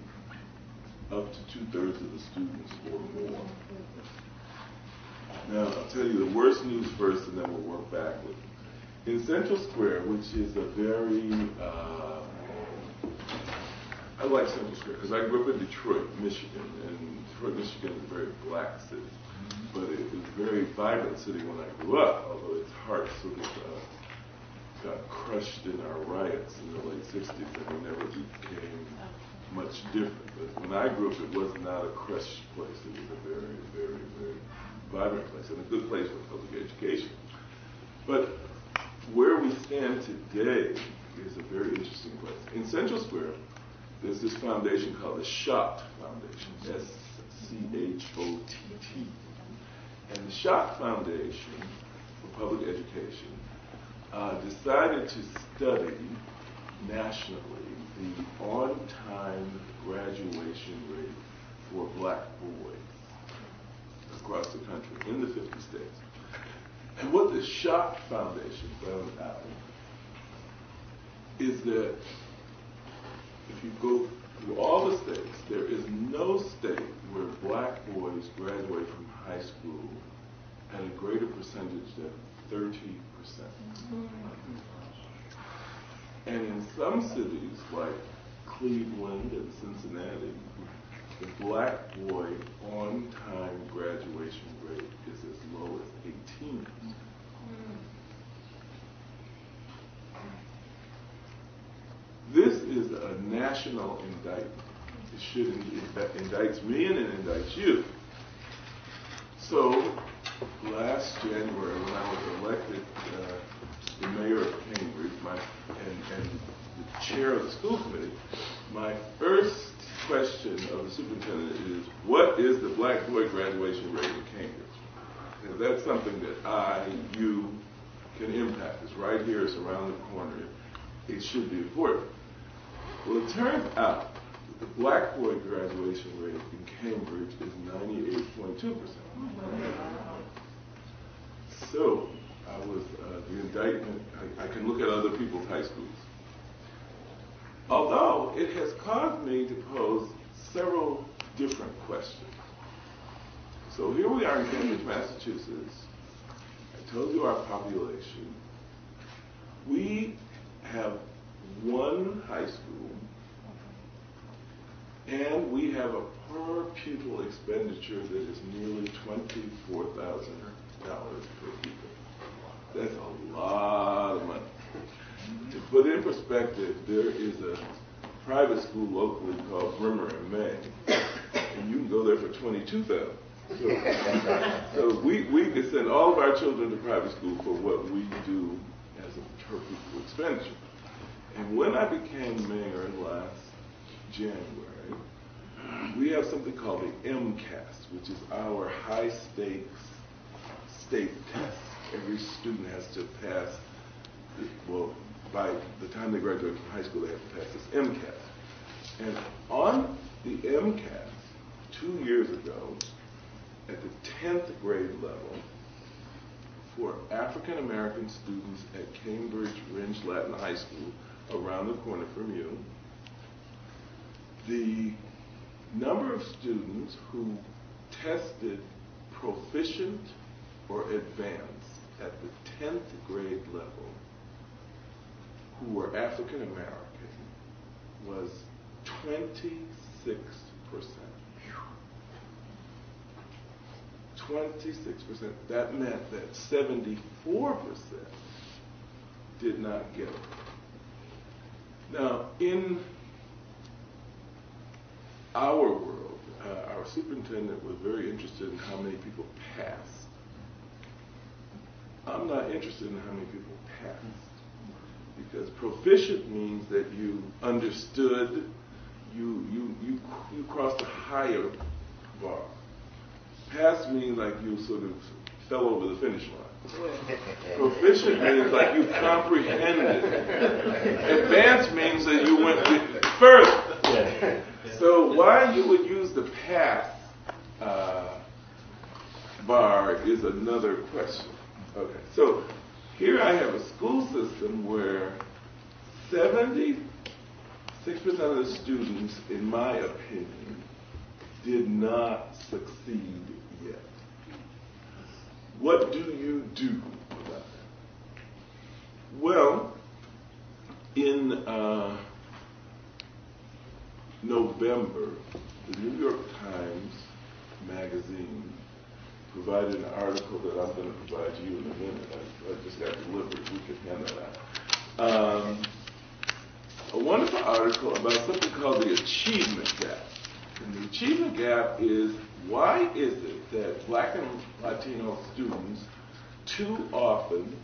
[SPEAKER 4] up to 2/3 of the students or more. Now, I'll tell you the worst news first, and then we'll work backward. In Central Square, which is a very, I like Central Square because I grew up in Detroit, Michigan, and Detroit, Michigan is a very black city. But it was a very vibrant city when I grew up, although its heart sort of got crushed in our riots in the late 60s, and it never became much different. But when I grew up, it was not a crushed place. It was a very, very, very vibrant place and a good place for public education. But where we stand today is a very interesting place. In Central Square, there's this foundation called the Schott Foundation, SCHOTT. And the Schott Foundation for Public Education decided to study nationally the on-time graduation rate for black boys across the country in the 50 states. And what the Schott Foundation found out is that if you go through all the states, there is no state where black boys graduate from high school at a greater percentage than 30%. And in some cities like Cleveland and Cincinnati, the black boy on-time graduation rate is as low as 18%. This is a national indictment. It should indicts me and it indicts you. So last January, when I was elected the mayor of Cambridge and the chair of the school committee, my first question of the superintendent is, what is the black boy graduation rate in Cambridge? Because that's something that you can impact. It's right here, it's around the corner. It should be important. Well, it turns out that the black boy graduation rate in Cambridge is 98.2%. So I was the indictment. I can look at other people's high schools. Although it has caused me to pose several different questions. So here we are in Cambridge, Massachusetts. I told you our population. We have one high school, and we have a per pupil expenditure that is nearly $24,000 per pupil. That's a lot of money. To put in perspective, there is a private school locally called Brimmer and May, and you can go there for $22,000. So we can send all of our children to private school for what we do as a per pupil expenditure. And when I became mayor last January, we have something called the MCAS, which is our high stakes state test. Every student has to pass, by the time they graduate from high school, they have to pass this MCAS. And on the MCAS, 2 years ago, at the 10th grade level, for African American students at Cambridge Rindge Latin High School, around the corner from you, the number of students who tested proficient or advanced at the 10th grade level who were African American was 26%. 26%. That meant that 74% did not get it. Now, in our world, our superintendent was very interested in how many people passed. I'm not interested in how many people passed, because proficient means that you understood, you crossed a higher bar. Pass means like you sort of fell over the finish line. Proficient means like you comprehended. Advanced means that you went further. So why you would use the pass bar is another question. Okay, so here I have a school system where 76% of the students, in my opinion, did not succeed yet. What do you do about that? Well, in November, the New York Times magazine provided an article that I'm going to provide to you in a minute. I just got delivered. We could hand that out. A wonderful article about something called the achievement gap. And the achievement gap is, why is it that Black and Latino students too often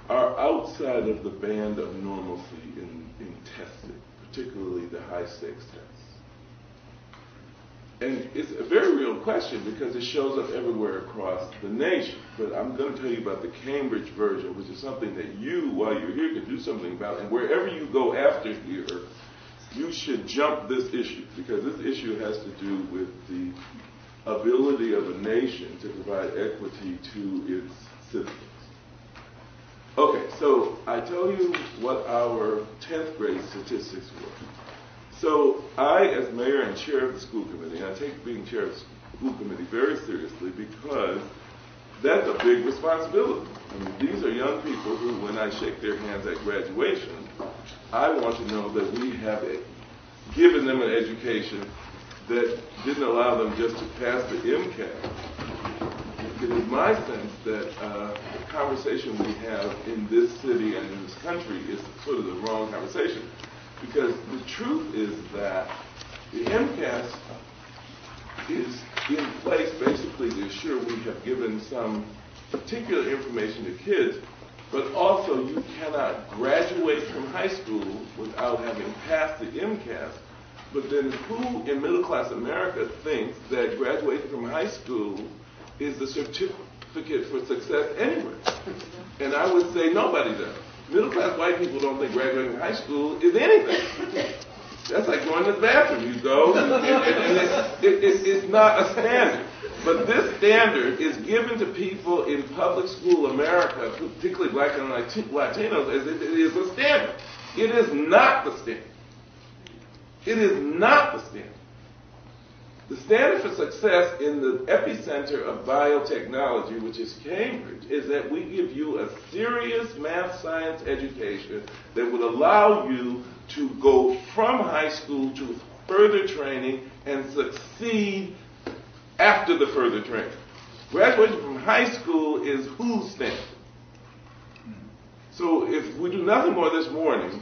[SPEAKER 4] are outside of the band of normalcy in testing, particularly the high-stakes tests? And it's a very real question because it shows up everywhere across the nation. But I'm going to tell you about the Cambridge version, which is something that you, while you're here, can do something about. And wherever you go after here, you should jump this issue, because this issue has to do with the ability of a nation to provide equity to its citizens. Okay, so I tell you what our 10th grade statistics were. So I, as mayor and chair of the school committee, I take being chair of the school committee very seriously because that's a big responsibility. I mean, these are young people who, when I shake their hands at graduation, I want to know that we have given them an education that didn't allow them just to pass the MCAT. It is my sense that the conversation we have in this city and in this country is sort of the wrong conversation. Because the truth is that the MCAS is in place basically to ensure we have given some particular information to kids, but also you cannot graduate from high school without having passed the MCAS. But then who in middle-class America thinks that graduating from high school is the certificate for success anywhere? And I would say nobody does. Middle-class white people don't think graduating from high school is anything. That's like going to the bathroom. You go, and it's not a standard. But this standard is given to people in public school America, particularly Black and Latinos, as it is a standard. It is not the standard. It is not the standard. The standard for success in the epicenter of biotechnology, which is Cambridge, is that we give you a serious math science education that would allow you to go from high school to further training and succeed after the further training. Graduation from high school is whose standard? So if we do nothing more this morning,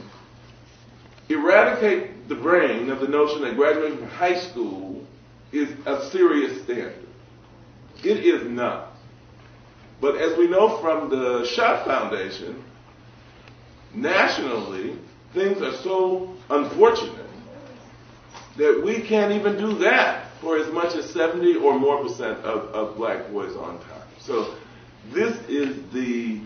[SPEAKER 4] eradicate the brain of the notion that graduating from high school is a serious standard. It is not. But as we know from the Schott Foundation, nationally, things are so unfortunate that we can't even do that for as much as 70 or more % of Black boys on time. So this is the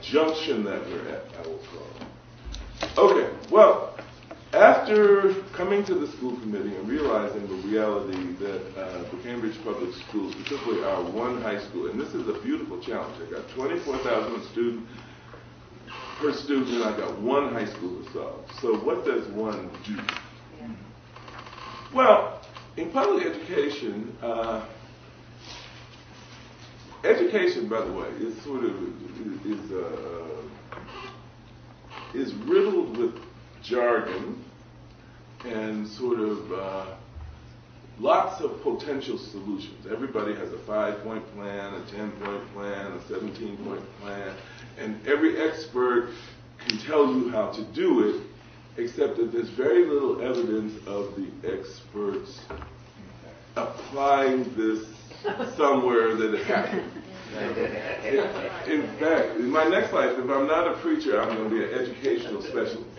[SPEAKER 4] junction that we're at, I will call it. Okay, well, after coming to the school committee and realizing the reality that the Cambridge Public Schools, particularly our one high school, and this is a beautiful challenge. I got 24,000 students per student, and I got one high school to solve. So what does one do? Well, in public education, education, by the way, is sort of is riddled with jargon and sort of lots of potential solutions. Everybody has a 5-point plan, a 10-point plan, a 17-point plan, and every expert can tell you how to do it, except that there's very little evidence of the experts applying this somewhere that it happened. In fact, in my next life, if I'm not a preacher, I'm going to be an educational specialist.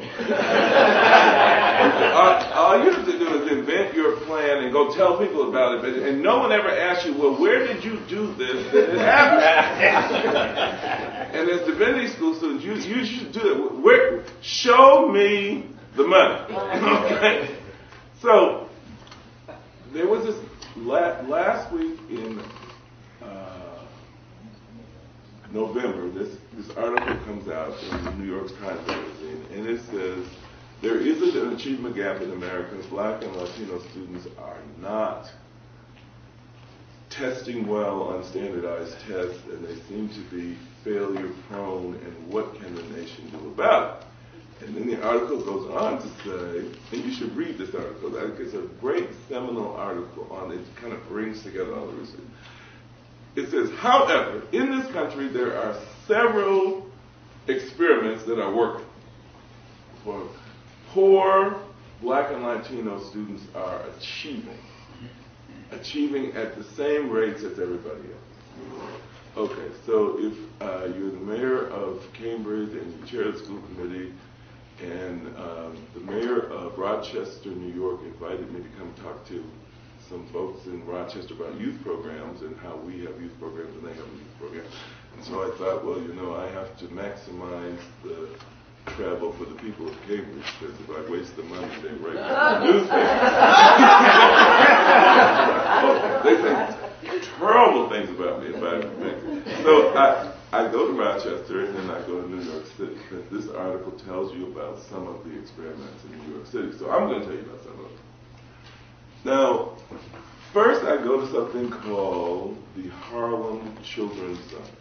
[SPEAKER 4] All you have to do is invent your plan and go tell people about it, and no one ever asks you, well, where did you do this that it happened? And as Divinity School students, you should do that. Show me the money. Okay? So, there was this last week in November, this article comes out in the New York Times magazine, and it says, there is an achievement gap in America. Black and Latino students are not testing well on standardized tests, and they seem to be failure prone, and what can the nation do about it? And then the article goes on to say, and you should read this article, I think it's a great seminal article on it, kind of brings together all the research. It says, however, in this country there are several experiments that are working. For poor Black and Latino students are achieving at the same rates as everybody else. Okay, so if you're the mayor of Cambridge and you chair the school committee, and the mayor of Rochester, New York, invited me to come talk to some folks in Rochester about youth programs and how we have youth programs and they have a youth program. And so I thought, well, I have to maximize the travel for the people of Cambridge, because if I waste the money, they write in the newspaper. They think terrible things about me if I make it. So I go to Rochester and then I go to New York City, because this article tells you about some of the experiments in New York City. So I'm going to tell you about some of them. Now, first I go to something called the Harlem Children's Zone.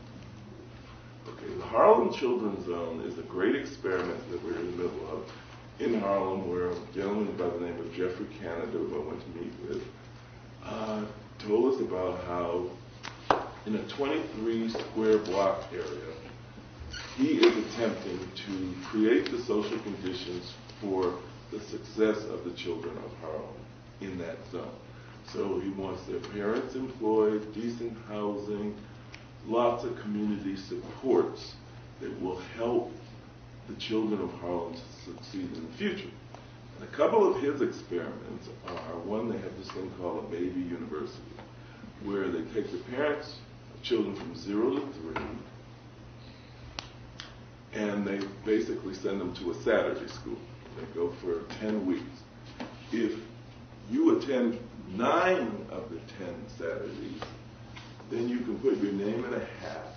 [SPEAKER 4] Okay, the Harlem Children's Zone is a great experiment that we're in the middle of in Harlem, where a gentleman by the name of Jeffrey Canada, who I went to meet with, told us about how in a 23 square block area, he is attempting to create the social conditions for the success of the children of Harlem in that zone. So he wants their parents employed, decent housing, lots of community supports that will help the children of Harlem to succeed in the future. And a couple of his experiments are, one, they have this thing called a baby university, where they take the parents of children from 0 to 3, and they basically send them to a Saturday school. They go for 10 weeks. If you attend 9 of the 10 Saturdays, then you can put your name in a hat,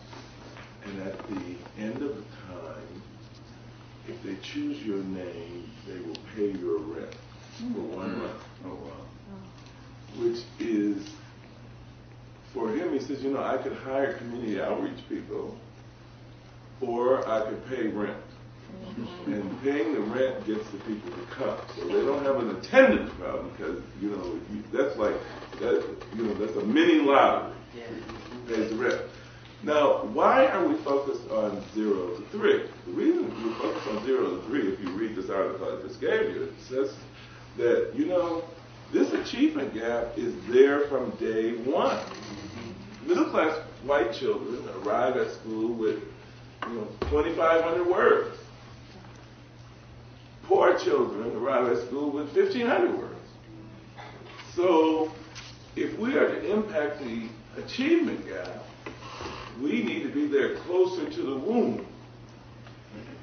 [SPEAKER 4] and at the end of the time, if they choose your name, they will pay your rent for 1 month. Oh, wow. Which is, for him, he says, I could hire community outreach people, or I could pay rent. And paying the rent gets the people to come, so they don't have an attendance problem, because that's like that's a mini lottery. Pays the rent. Now, why are we focused on 0 to 3? The reason we focus on 0 to 3, if you read this article I just gave you, it says that this achievement gap is there from day one. Middle-class white children arrive at school with 2,500 words. Poor children arrive at school with 1,500 words. So, if we are to impact the achievement gap, we need to be there closer to the womb.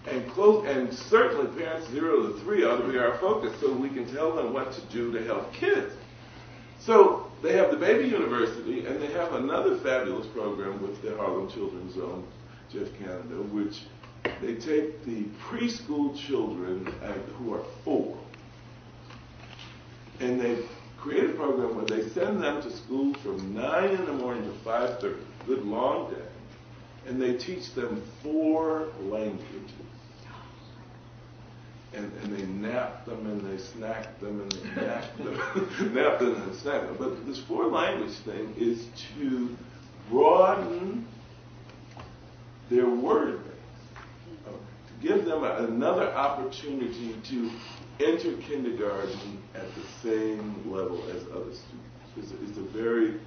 [SPEAKER 4] And certainly parents 0 to 3 ought to be our focus, so we can tell them what to do to help kids. So they have the Baby University, and they have another fabulous program with the Harlem Children's Zone, Jeff Canada, which they take the preschool children who are 4, and they create a program where they send them to school from 9 in the morning to 5:30, good long day, and they teach them 4 languages. And they nap them and they snack them and they nap them, nap them and snack them. But this 4 language thing is to broaden their word base, to give them another opportunity to enter kindergarten at the same level as other students. It's a very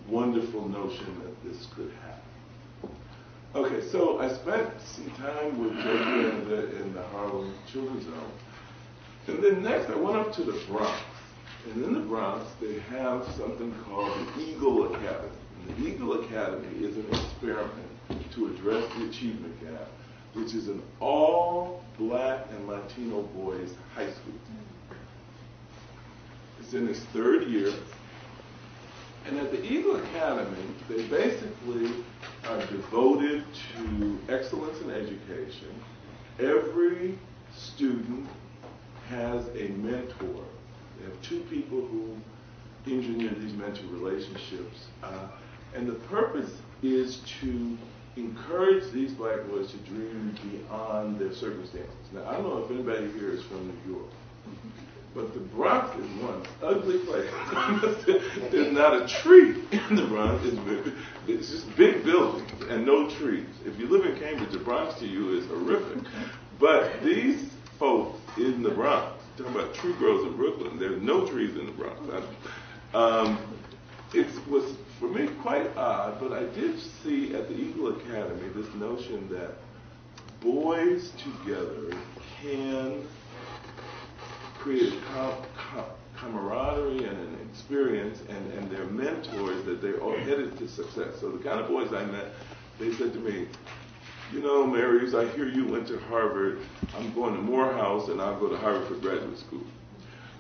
[SPEAKER 4] wonderful notion that this could happen. Okay, so I spent some time with Jake in the Harlem Children's Zone. And then next I went up to the Bronx. And in the Bronx they have something called the Eagle Academy. And the Eagle Academy is an experiment to address the achievement gap, which is an all-black and Latino boys high school. It's in its 3rd year. And at the Eagle Academy, they basically are devoted to excellence in education. Every student has a mentor. They have 2 people who engineer these mentor relationships. And the purpose is to encourage these black boys to dream beyond their circumstances. Now, I don't know if anybody here is from New York, but the Bronx is one ugly place. There's not a tree in the Bronx. It's just big buildings and no trees. If you live in Cambridge, the Bronx to you is horrific. But these folks in the Bronx, talking about tree grows in Brooklyn, there's no trees in the Bronx. It was, for me, quite odd, but I did see at the Eagle Academy this notion that boys together can create camaraderie and an experience, and their mentors that they're all headed to success. So the kind of boys I met, they said to me, you know, Marius, I hear you went to Harvard. I'm going to Morehouse, and I'll go to Harvard for graduate school.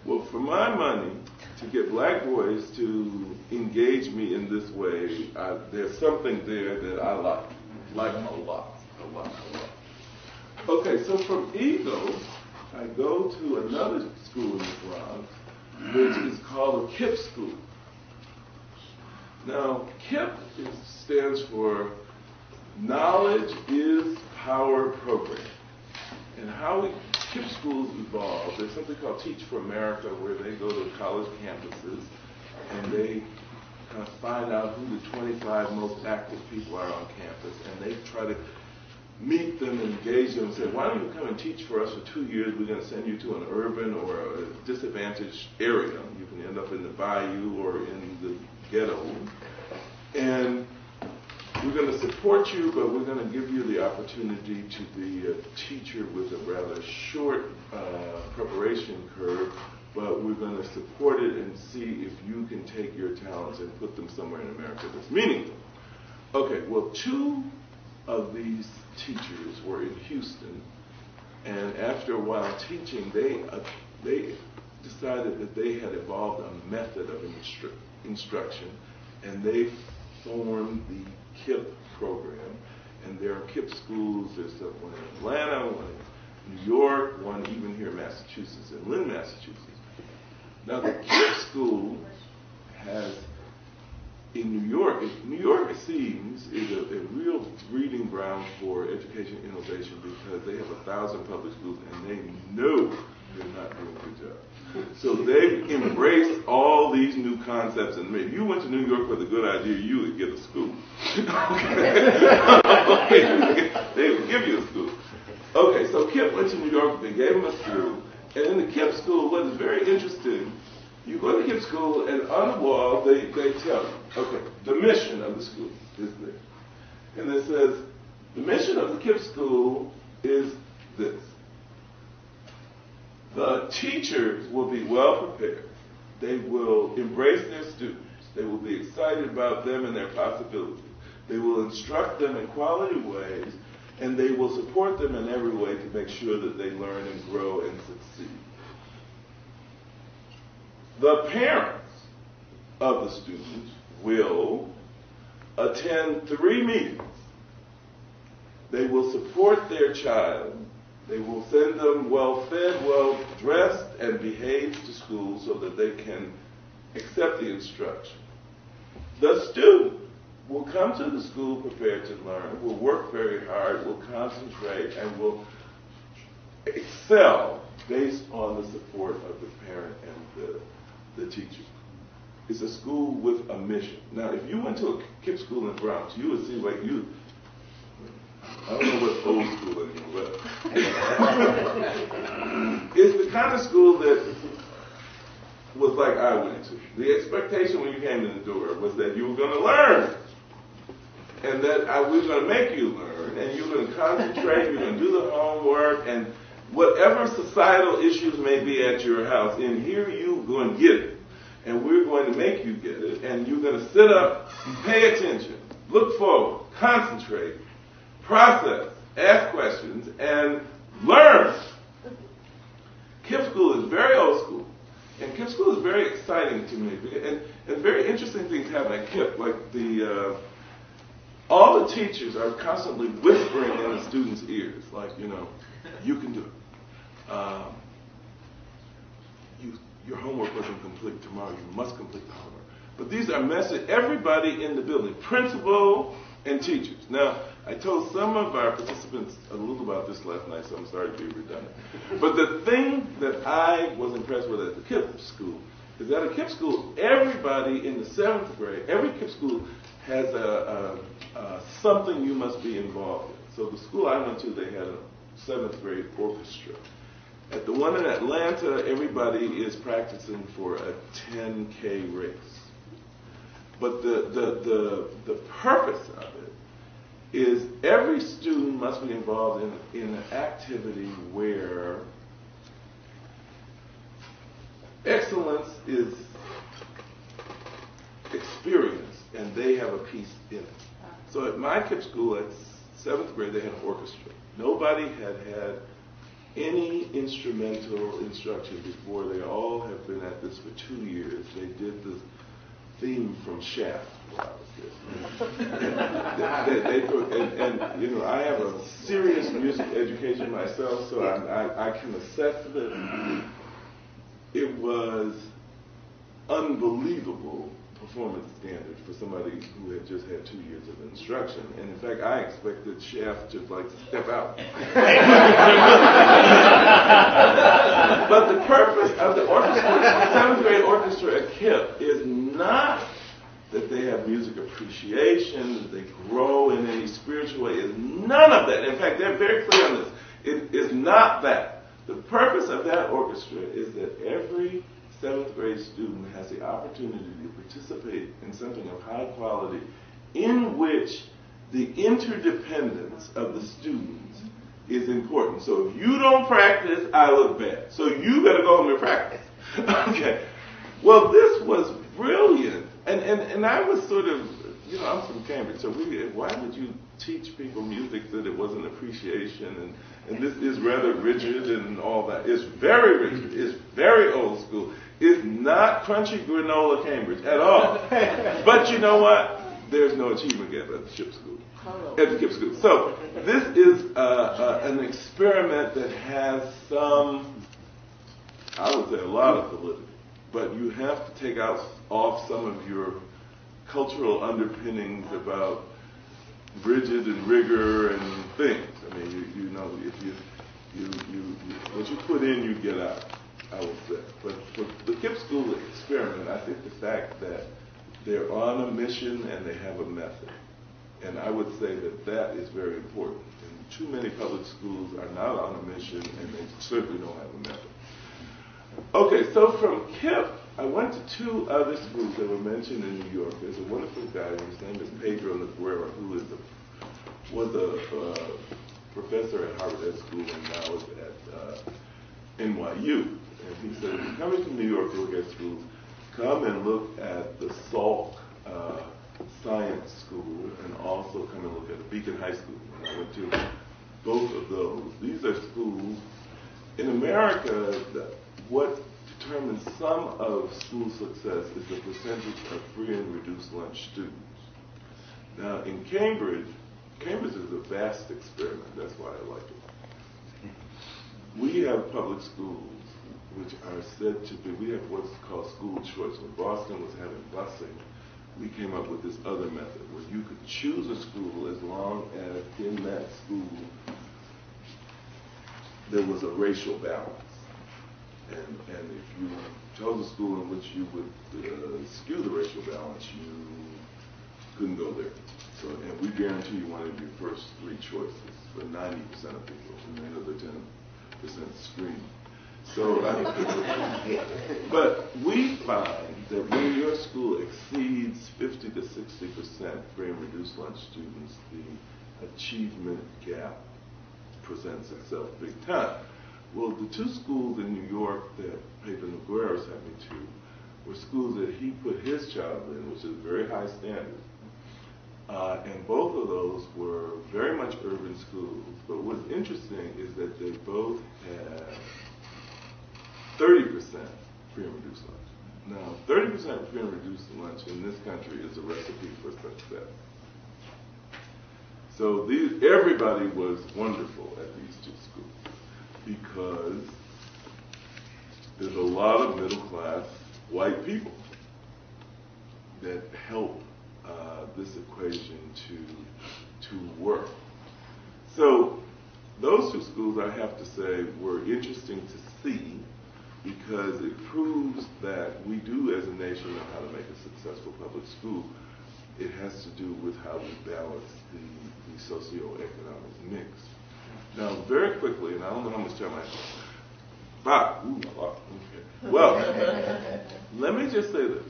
[SPEAKER 4] Well, for my money, to get black boys to engage me in this way, there's something there that I like a lot. Okay, so from Eagle, I go to another school in the Bronx, which is called a KIPP school. Now, KIPP stands for Knowledge is Power Program. And how KIPP schools evolve, there's something called Teach for America, where they go to college campuses and they kind of find out who the 25 most active people are on campus, and they try to meet them, engage them, and say, why don't you come and teach for us for 2 years? We're going to send you to an urban or a disadvantaged area. You can end up in the bayou or in the ghetto. And we're going to support you, but we're going to give you the opportunity to be a teacher with a rather short preparation curve, but we're going to support it and see if you can take your talents and put them somewhere in America that's meaningful. Okay, well, 2 of these teachers were in Houston, and after a while teaching, they decided that they had evolved a method of instruction, and they formed the KIPP program. And there are KIPP schools. There's one in Atlanta, one in New York, one even here in Massachusetts, in Lynn, Massachusetts. Now, the KIPP school has, in New York, it seems, is a real breeding ground for education innovation, because they have 1,000 public schools and they know they're not doing a good job. So they've embraced all these new concepts, and if you went to New York with a good idea, you would get a school. Okay. They would give you a school. Okay, so KIPP went to New York, they gave him a school, and in the KIPP school, what is very interesting, you go to KIPP school, and on the wall, they tell you, okay, the mission of the school is there. And it says, the mission of the KIPP school is this. The teachers will be well prepared. They will embrace their students. They will be excited about them and their possibilities. They will instruct them in quality ways, and they will support them in every way to make sure that they learn and grow and succeed. The parents of the students will attend 3 meetings. They will support their child. They will send them well-fed, well-dressed, and behaved to school so that they can accept the instruction. The student will come to the school prepared to learn, will work very hard, will concentrate, and will excel based on the support of the parent and the teacher. It's a school with a mission. Now, if you went to a KIPP school in the Bronx, you would see like I don't know what's old school anymore, but it's the kind of school that was like I went to. The expectation when you came in the door was that you were going to learn. And that we were going to make you learn, and you were going to concentrate, you were going to do the homework, and whatever societal issues may be at your house, in here you're going to get it. And we're going to make you get it, and you're going to sit up, pay attention, look forward, concentrate, process, ask questions, and learn. KIPP school is very old school, and KIPP school is very exciting to me, and very interesting things happen at KIPP, like all the teachers are constantly whispering in the students' ears, like, you can do it. Your homework wasn't complete tomorrow. You must complete the homework. But these are messages, everybody in the building, principal and teachers. Now, I told some of our participants a little about this last night, so I'm sorry to be redundant. But the thing that I was impressed with at the KIPP school is that at KIPP school, everybody in the 7th grade, every KIPP school has something you must be involved in. So the school I went to, they had a 7th grade orchestra. At the one in Atlanta, everybody is practicing for a 10K race. But the purpose of it is every student must be involved in an activity where excellence is experienced and they have a piece in it. So at my KIPP school, at 7th grade, they had an orchestra. Nobody had any instrumental instruction before. They all have been at this for 2 years. They did the theme from Shaft while I was there. And I have a serious music education myself, so I can assess that it was unbelievable performance standard for somebody who had just had 2 years of instruction. And in fact, I expected Shaft to step out. But the purpose of the orchestra, 7th grade orchestra at KIPP, is not that they have music appreciation, that they grow in any spiritual way. It's none of that. In fact, they're very clear on this. It is not that. The purpose of that orchestra is that every 7th grade student has the opportunity to participate in something of high quality in which the interdependence of the students is important. So if you don't practice, I look bad. So you better go home and practice. Okay. Well, this was brilliant. And I was sort of, I'm from Cambridge, so why would you teach people music that it wasn't appreciation? And this is rather rigid and all that. It's very rigid. It's very old school. It's not crunchy granola Cambridge at all. But you know what? There's no achievement gap at the KIPP school. At the KIPP school. So this is an experiment that has some, I would say a lot of validity. But you have to take off some of your cultural underpinnings about rigid and rigor and things. I mean, if what you put in, you get out, I would say. But for the KIPP school experiment, I think the fact that they're on a mission and they have a method. And I would say that is very important. And too many public schools are not on a mission and they certainly don't have a method. Okay, so from KIPP, I went to 2 other schools that were mentioned in New York. There's a wonderful guy whose name is Pedro Noguera, who was a professor at Harvard Ed School and now is at NYU. And he said, if you're coming to New York to look at schools, come and look at the Salk Science School and also come and look at the Beacon High School. And I went to both of those. These are schools in America what determines some of school success is the percentage of free and reduced lunch students. Now, in Cambridge is a vast experiment. That's why I like it. We have public schools which are said to be, we have what's called school choice. When Boston was having busing, we came up with this other method where you could choose a school as long as in that school there was a racial balance. And if you chose a school in which you would skew the racial balance, you couldn't go there. So, and we guarantee you one of your first three choices for 90% of people, and the other 10% screen. So, but we find that when your school exceeds 50 to 60% free and reduced lunch students, the achievement gap presents itself big time. Well, the two schools in New York that Pepe Noguera sent me to were schools that he put his child in, which is very high standard. And both of those were very much urban schools. But what's interesting is that they both had 30% free and reduced lunch. Now, 30% free and reduced lunch in this country is a recipe for success. So everybody was wonderful at these two schools because there's a lot of middle-class white people that help this equation to work. So those two schools, I have to say, were interesting to see because it proves that we do as a nation know how to make a successful public school. It has to do with how we balance the socioeconomic mix. Now, very quickly, and I don't know how much time I have. Okay. Well, let me just say this.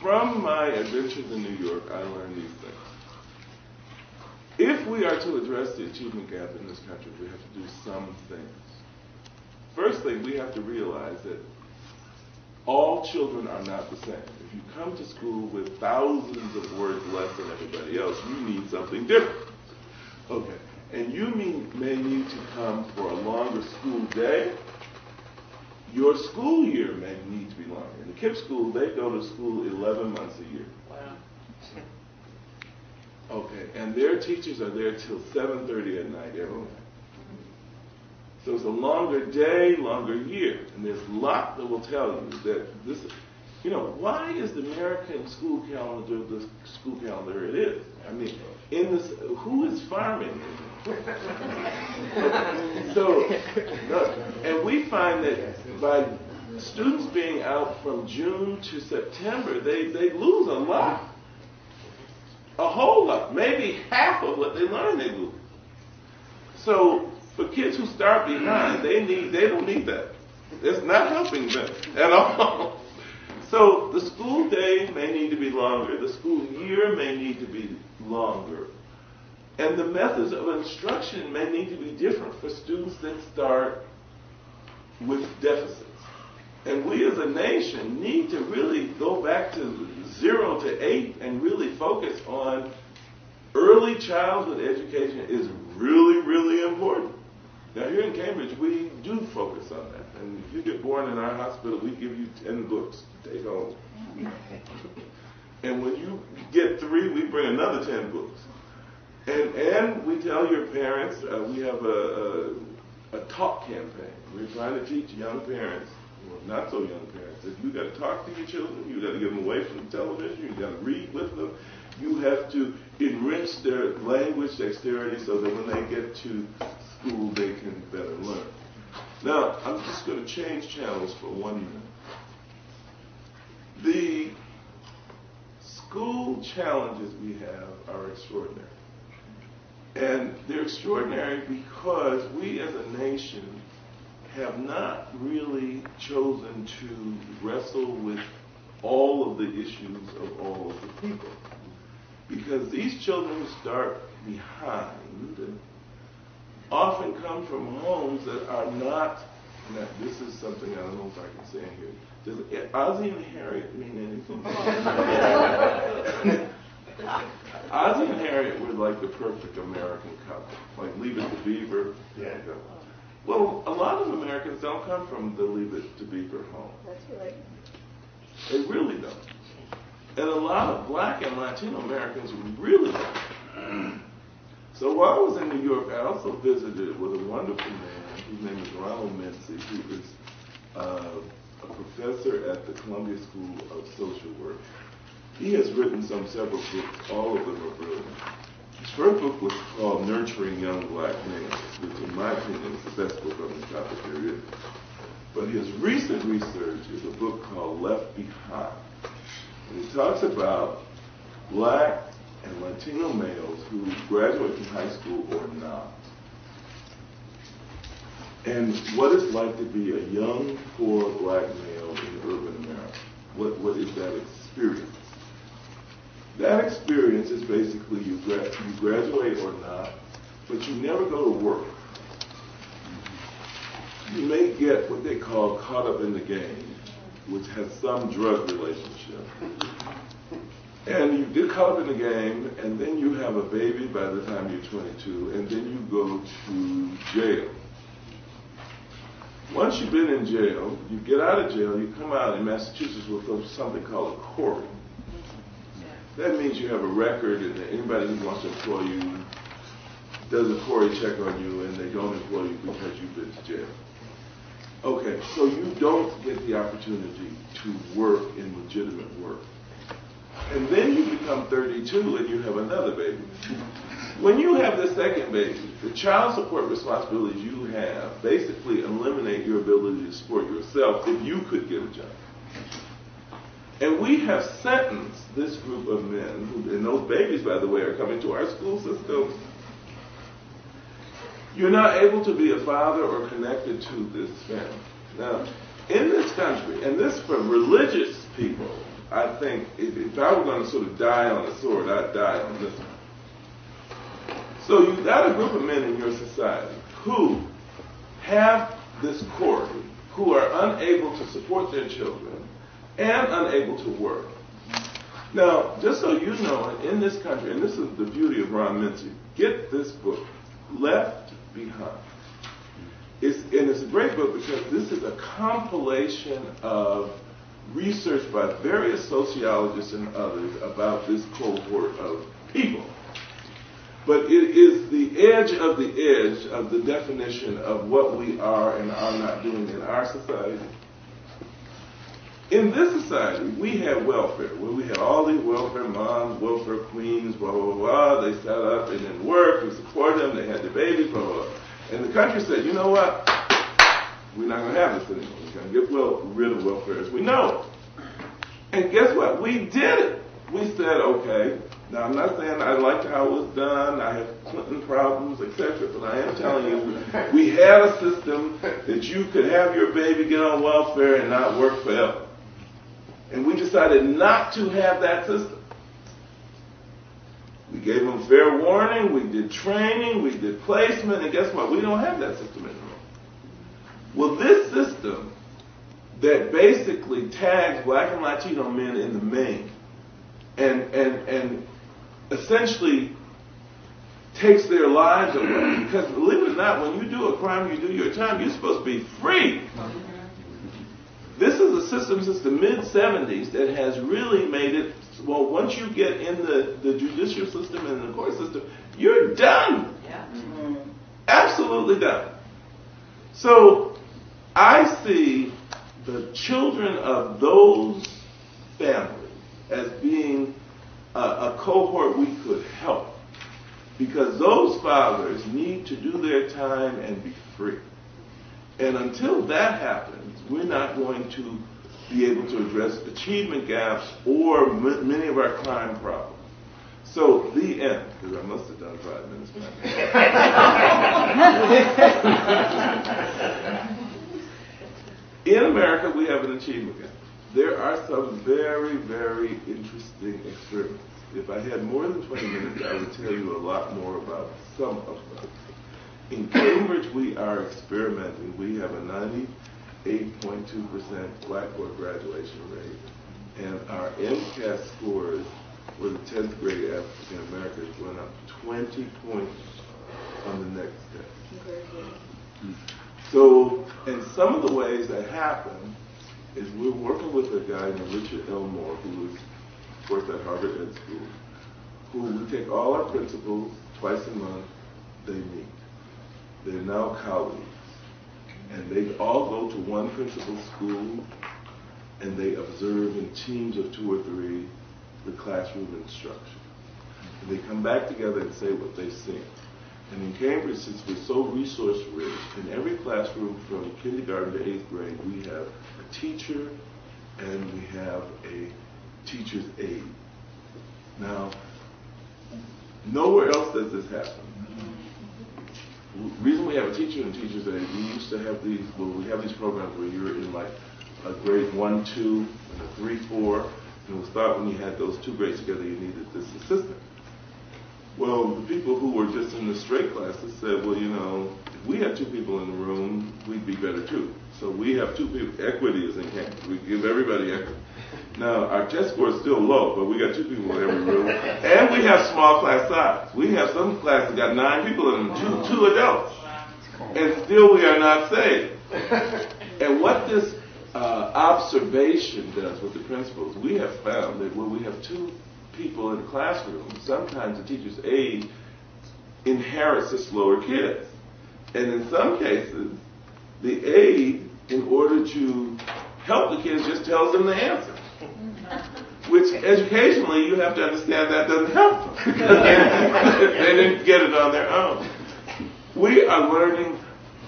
[SPEAKER 4] From my adventures in New York, I learned these things. If we are to address the achievement gap in this country, we have to do some things. First thing, we have to realize that all children are not the same. If you come to school with thousands of words less than everybody else, you need something different. Okay, and you may need to come for a longer school day. Your school year may need to be longer. In the KIPP school, they go to school 11 months a year.
[SPEAKER 5] Wow.
[SPEAKER 4] Okay, and their teachers are there till 7:30 at night every night. So it's a longer day, longer year. And there's a lot that will tell you that this, why is the American school calendar the school calendar it is? I mean, who is farming? And we find that by students being out from June to September, they lose a lot. A whole lot. Maybe half of what they learn they lose. So for kids who start behind, they don't need that. It's not helping them at all. So the school day may need to be longer. The school year may need to be longer. And the methods of instruction may need to be different for students that start with deficits. And we as a nation need to really go back to 0 to 8 and really focus on early childhood education is really, really important. Now here in Cambridge, we do focus on that. And if you get born in our hospital, we give you 10 books to take home. And when you get 3, we bring another 10 books. And we tell your parents, we have a talk campaign. We're trying to teach young parents, not so young parents, that you got to talk to your children, you got to get them away from television, you got to read with them, you have to enrich their language dexterity so that when they get to school they can better learn. Now, I'm just going to change channels for 1 minute. The school challenges we have are extraordinary. And they're extraordinary because we as a nation have not really chosen to wrestle with all of the issues of all of the people. Because these children who start behind often come from homes that are not, now this is something I don't know if I can say here. Does Ozzie and Harriet mean anything? Ozzie and Harriet were like the perfect American couple, like Leave It to Beaver. Yeah. Well, a lot of Americans don't come from the Leave It to Beaver home.
[SPEAKER 5] That's right.
[SPEAKER 4] They really don't. And a lot of black and Latino Americans really don't. So while I was in New York, I also visited with a wonderful man whose name is Ronald Mincy, who is a professor at the Columbia School of Social Work. He has written several books. All of them are brilliant. His first book was called Nurturing Young Black Males, which in my opinion is the best book on this topic there is. But his recent research is a book called Left Behind. And he talks about black and Latino males who graduate from high school or not. And what it's like to be a young, poor black male in urban America. What is that experience? That experience is basically you graduate or not, but you never go to work. You may get what they call caught up in the game, which has some drug relationship. And you get caught up in the game, and then you have a baby by the time you're 22, and then you go to jail. Once you've been in jail, you get out of jail, you come out in Massachusetts with something called a quarry. That means you have a record, and anybody who wants to employ you does a quarry check on you, and they don't employ you because you've been to jail. Okay, so you don't get the opportunity to work in legitimate work. And then you become 32 and you have another baby. When you have the second baby, the child support responsibilities you have basically eliminate your ability to support yourself if you could get a job. And we have sentenced this group of men, and those babies, by the way, are coming to our school systems. You're not able to be a father or connected to this family. Now, in this country, and this from religious people, I think if I were going to sort of die on a sword, I'd die on this one. So you've got a group of men in your society who have this quarry, who are unable to support their children and unable to work. Now, just so you know, in this country, and this is the beauty of Ron Mincy, get this book, Left Behind. It's a great book because this is a compilation of research by various sociologists and others about this cohort of people. But it is the edge of the definition of what we are and are not doing in our society. In this society, we have welfare, where we had all these welfare moms, welfare queens, blah, blah, blah, blah. They sat up and then worked, we support them, they had their babies, blah, blah, blah. And the country said, you know what? We're not going to have this anymore. We're going to get rid of welfare as we know it. And guess what? We did it. We said, okay, now I'm not saying I liked how it was done, I have Clinton problems, etc., but I am telling you, we had a system that you could have your baby get on welfare and not work forever. And we decided not to have that system. We gave them fair warning, we did training, we did placement, and guess what? We don't have that system anymore. Well, this system that basically tags black and Latino men in the main and essentially takes their lives away. Because believe it or not, when you do a crime, you do your time, you're supposed to be free. This is a system since the mid-'70s that has really made it, well, once you get in the judicial system and the court system, you're done. Yeah. Absolutely done. So I see the children of those families as being a cohort we could help, because those fathers need to do their time and be free. And until that happens, we're not going to be able to address achievement gaps or many of our crime problems. So, the end, because I must have done 5 minutes back. In America, we have an achievement gap. There are some very, very interesting experiments. If I had more than 20 minutes, I would tell you a lot more about some of them. In Cambridge, we are experimenting. We have a 98.2% Blackboard graduation rate. And our MCAS scores for the 10th grade African Americans went up 20 points on the next test. So, and some of the ways that happen is we're working with a guy named Richard Elmore, who is, of course, at Harvard Ed School, who we take all our principals twice a month, they meet. They're now colleagues. And they all go to one principal school, and they observe in teams of 2 or 3 the classroom instruction. And they come back together and say what they've seen. And in Cambridge, since we're so resource rich, in every classroom from kindergarten to 8th grade, we have a teacher and we have a teacher's aide. Now, nowhere else does this happen. The reason we have a teacher and teacher's aide, we used to have these, we have these programs where you're in like a grade 1, 2, and a 3, 4, and it was thought when you had those 2 grades together you needed this assistant. Well, the people who were just in the straight classes said, well, you know, if we had 2 people in the room, we'd be better too. So we have 2 people. Equity is in Cambridge. We give everybody equity. Now, our test score is still low, but we got 2 people in every room. And we have small class size. We have some classes that got 9 people in them, two adults. And still we are not saved. And what this observation does with the principals, we have found that when we have 2 people in the classroom, sometimes the teacher's aide inherits the slower kids. And in some cases, the aide, in order to help the kids, just tells them the answer. Which educationally, you have to understand that doesn't help them. They didn't get it on their own. We are learning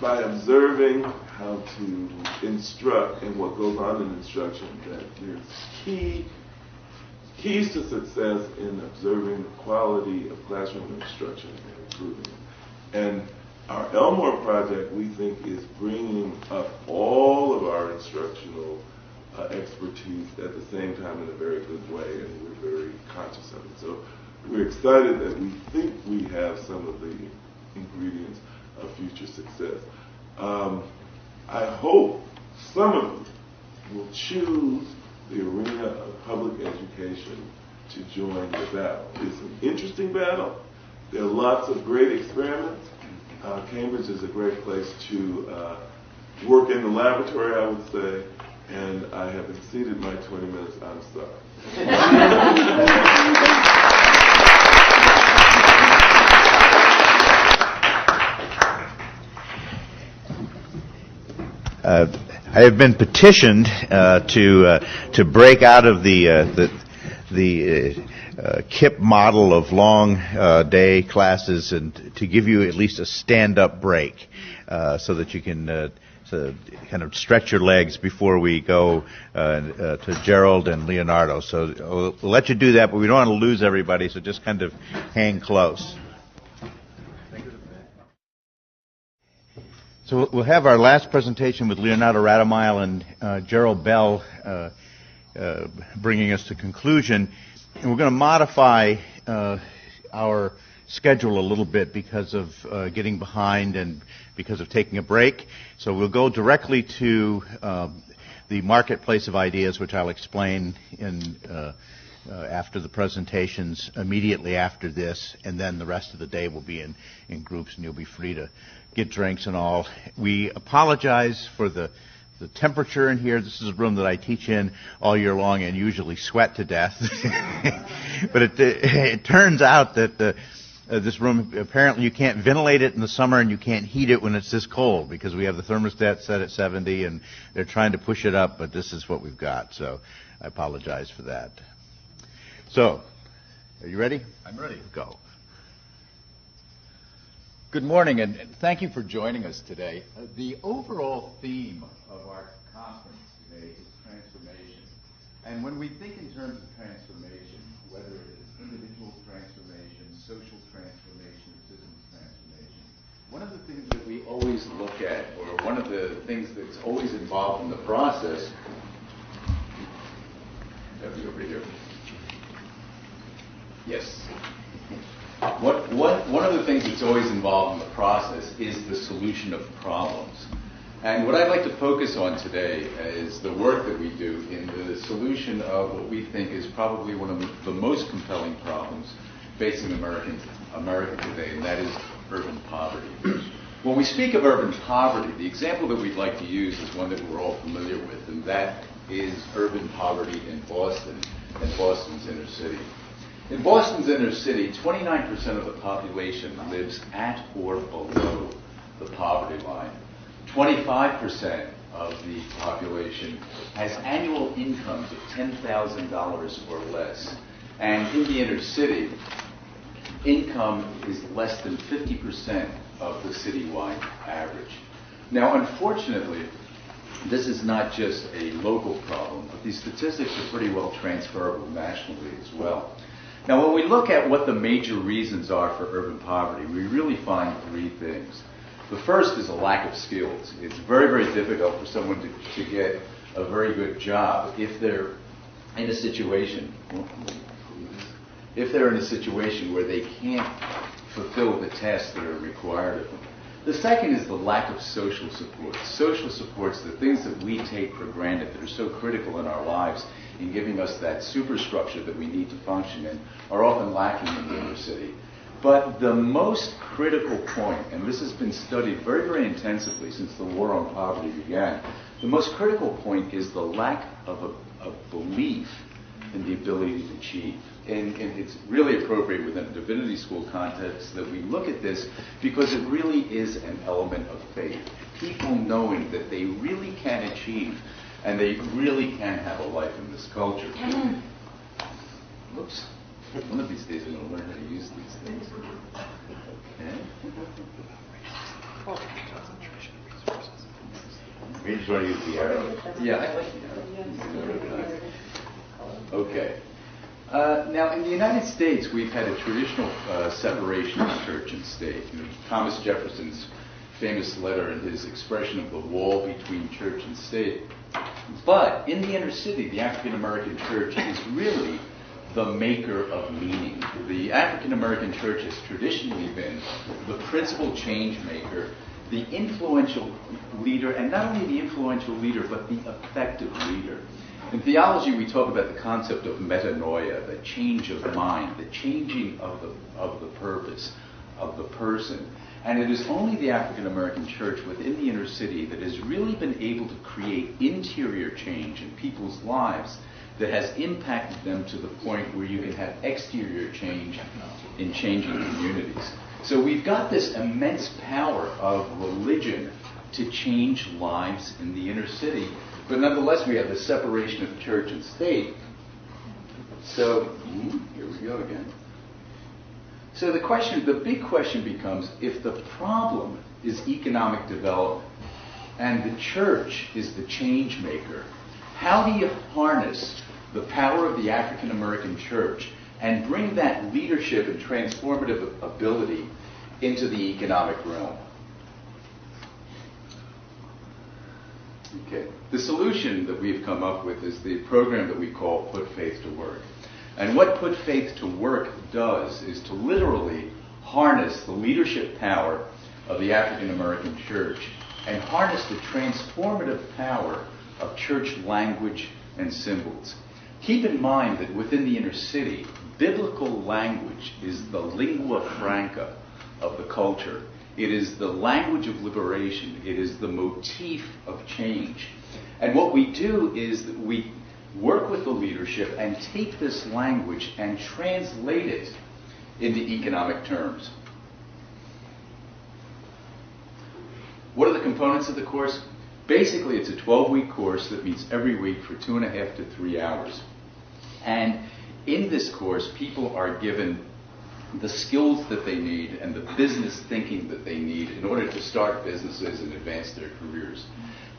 [SPEAKER 4] by observing how to instruct and what goes on in instruction, that there's keys to success in observing the quality of classroom instruction and improving it. And our Elmore project, we think, is bringing up all of our instructional expertise at the same time in a very good way, and we're very conscious of it. So we're excited that we think we have some of the ingredients of future success. I hope some of you will choose the arena of public education to join the battle. It's an interesting battle. There are lots of great experiments. Cambridge is a great place to work in the laboratory, I would say, and I have exceeded my 20 minutes. I'm sorry.
[SPEAKER 1] I have been petitioned to break out of the KIP model of long day classes and to give you at least a stand-up break so that you can kind of stretch your legs before we go to Gerald and Leonardo. So we'll let you do that, but we don't want to lose everybody, so just kind of hang close. So we'll have our last presentation with Leonardo Radomile and Gerald Bell bringing us to conclusion. And we're going to modify our schedule a little bit because of getting behind and because of taking a break. So we'll go directly to the marketplace of ideas, which I'll explain in after the presentations, immediately after this, and then the rest of the day will be in groups, and you'll be free to get drinks and all. We apologize for the temperature in here. This is a room that I teach in all year long and usually sweat to death. But it turns out that this room, apparently you can't ventilate it in the summer and you can't heat it when it's this cold because we have the thermostat set at 70 and they're trying to push it up, but this is what we've got. So I apologize for that. So, are you ready?
[SPEAKER 5] I'm ready.
[SPEAKER 1] Go.
[SPEAKER 5] Good morning, and thank you for joining us today. The overall theme of our conference today is transformation. And when we think in terms of transformation, whether it is individual transformation, social transformation, or systems transformation, one of the things that we always look at, or one of the things that's always involved in the process, over here. Yes. One of the things that's always involved in the process is the solution of problems. And what I'd like to focus on today is the work that we do in the solution of what we think is probably one of the most compelling problems facing America today, and that is urban poverty. When we speak of urban poverty, the example that we'd like to use is one that we're all familiar with, and that is urban poverty in Boston and Boston's inner city. In Boston's inner city, 29% of the population lives at or below the poverty line. 25% of the population has annual incomes of $10,000 or less. And in the inner city, income is less than 50% of the citywide average. Now, unfortunately, this is not just a local problem, but these statistics are pretty well transferable nationally as well. Now, when we look at what the major reasons are for urban poverty, we really find three things. The first is a lack of skills. It's very, very difficult for someone to get a very good job if they're in a situation where they can't fulfill the tasks that are required of them. The second is the lack of social support. Social supports, the things that we take for granted that are so critical in our lives in giving us that superstructure that we need to function in, are often lacking in the inner city. But the most critical point, and this has been studied very, very intensively since the war on poverty began, the most critical point is the lack of a belief in the ability to achieve. And it's really appropriate within a divinity school context that we look at this because it really is an element of faith. People knowing that they really can achieve and they really can have a life in this culture. Whoops. One of these days I'm going to learn how to use these things. Okay.
[SPEAKER 1] We just want to use the arrow.
[SPEAKER 5] Yeah, I like the arrow. Okay. Now, in the United States, we've had a traditional separation of church and state. You know, Thomas Jefferson's famous letter and his expression of the wall between church and state. But in the inner city, the African American church is really the maker of meaning. The African American church has traditionally been the principal change maker, the influential leader, and not only the influential leader, but the effective leader. In theology, we talk about the concept of metanoia, the change of mind, the changing of the purpose of the person. And it is only the African American church within the inner city that has really been able to create interior change in people's lives that has impacted them to the point where you can have exterior change in changing communities. So we've got this immense power of religion to change lives in the inner city. But nonetheless, we have the separation of church and state. So, here we go again. So the big question becomes, if the problem is economic development and the church is the change maker, how do you harness the power of the African American church and bring that leadership and transformative ability into the economic realm? Okay. The solution that we've come up with is the program that we call Put Faith to Work. And what Put Faith to Work does is to literally harness the leadership power of the African American church and harness the transformative power of church language and symbols. Keep in mind that within the inner city, biblical language is the lingua franca of the culture. It is the language of liberation. It is the motif of change. And what we do is that we work with the leadership and take this language and translate it into economic terms. What are the components of the course? Basically, it's a 12-week course that meets every week for 2.5 to 3 hours. And in this course, people are given the skills that they need and the business thinking that they need in order to start businesses and advance their careers.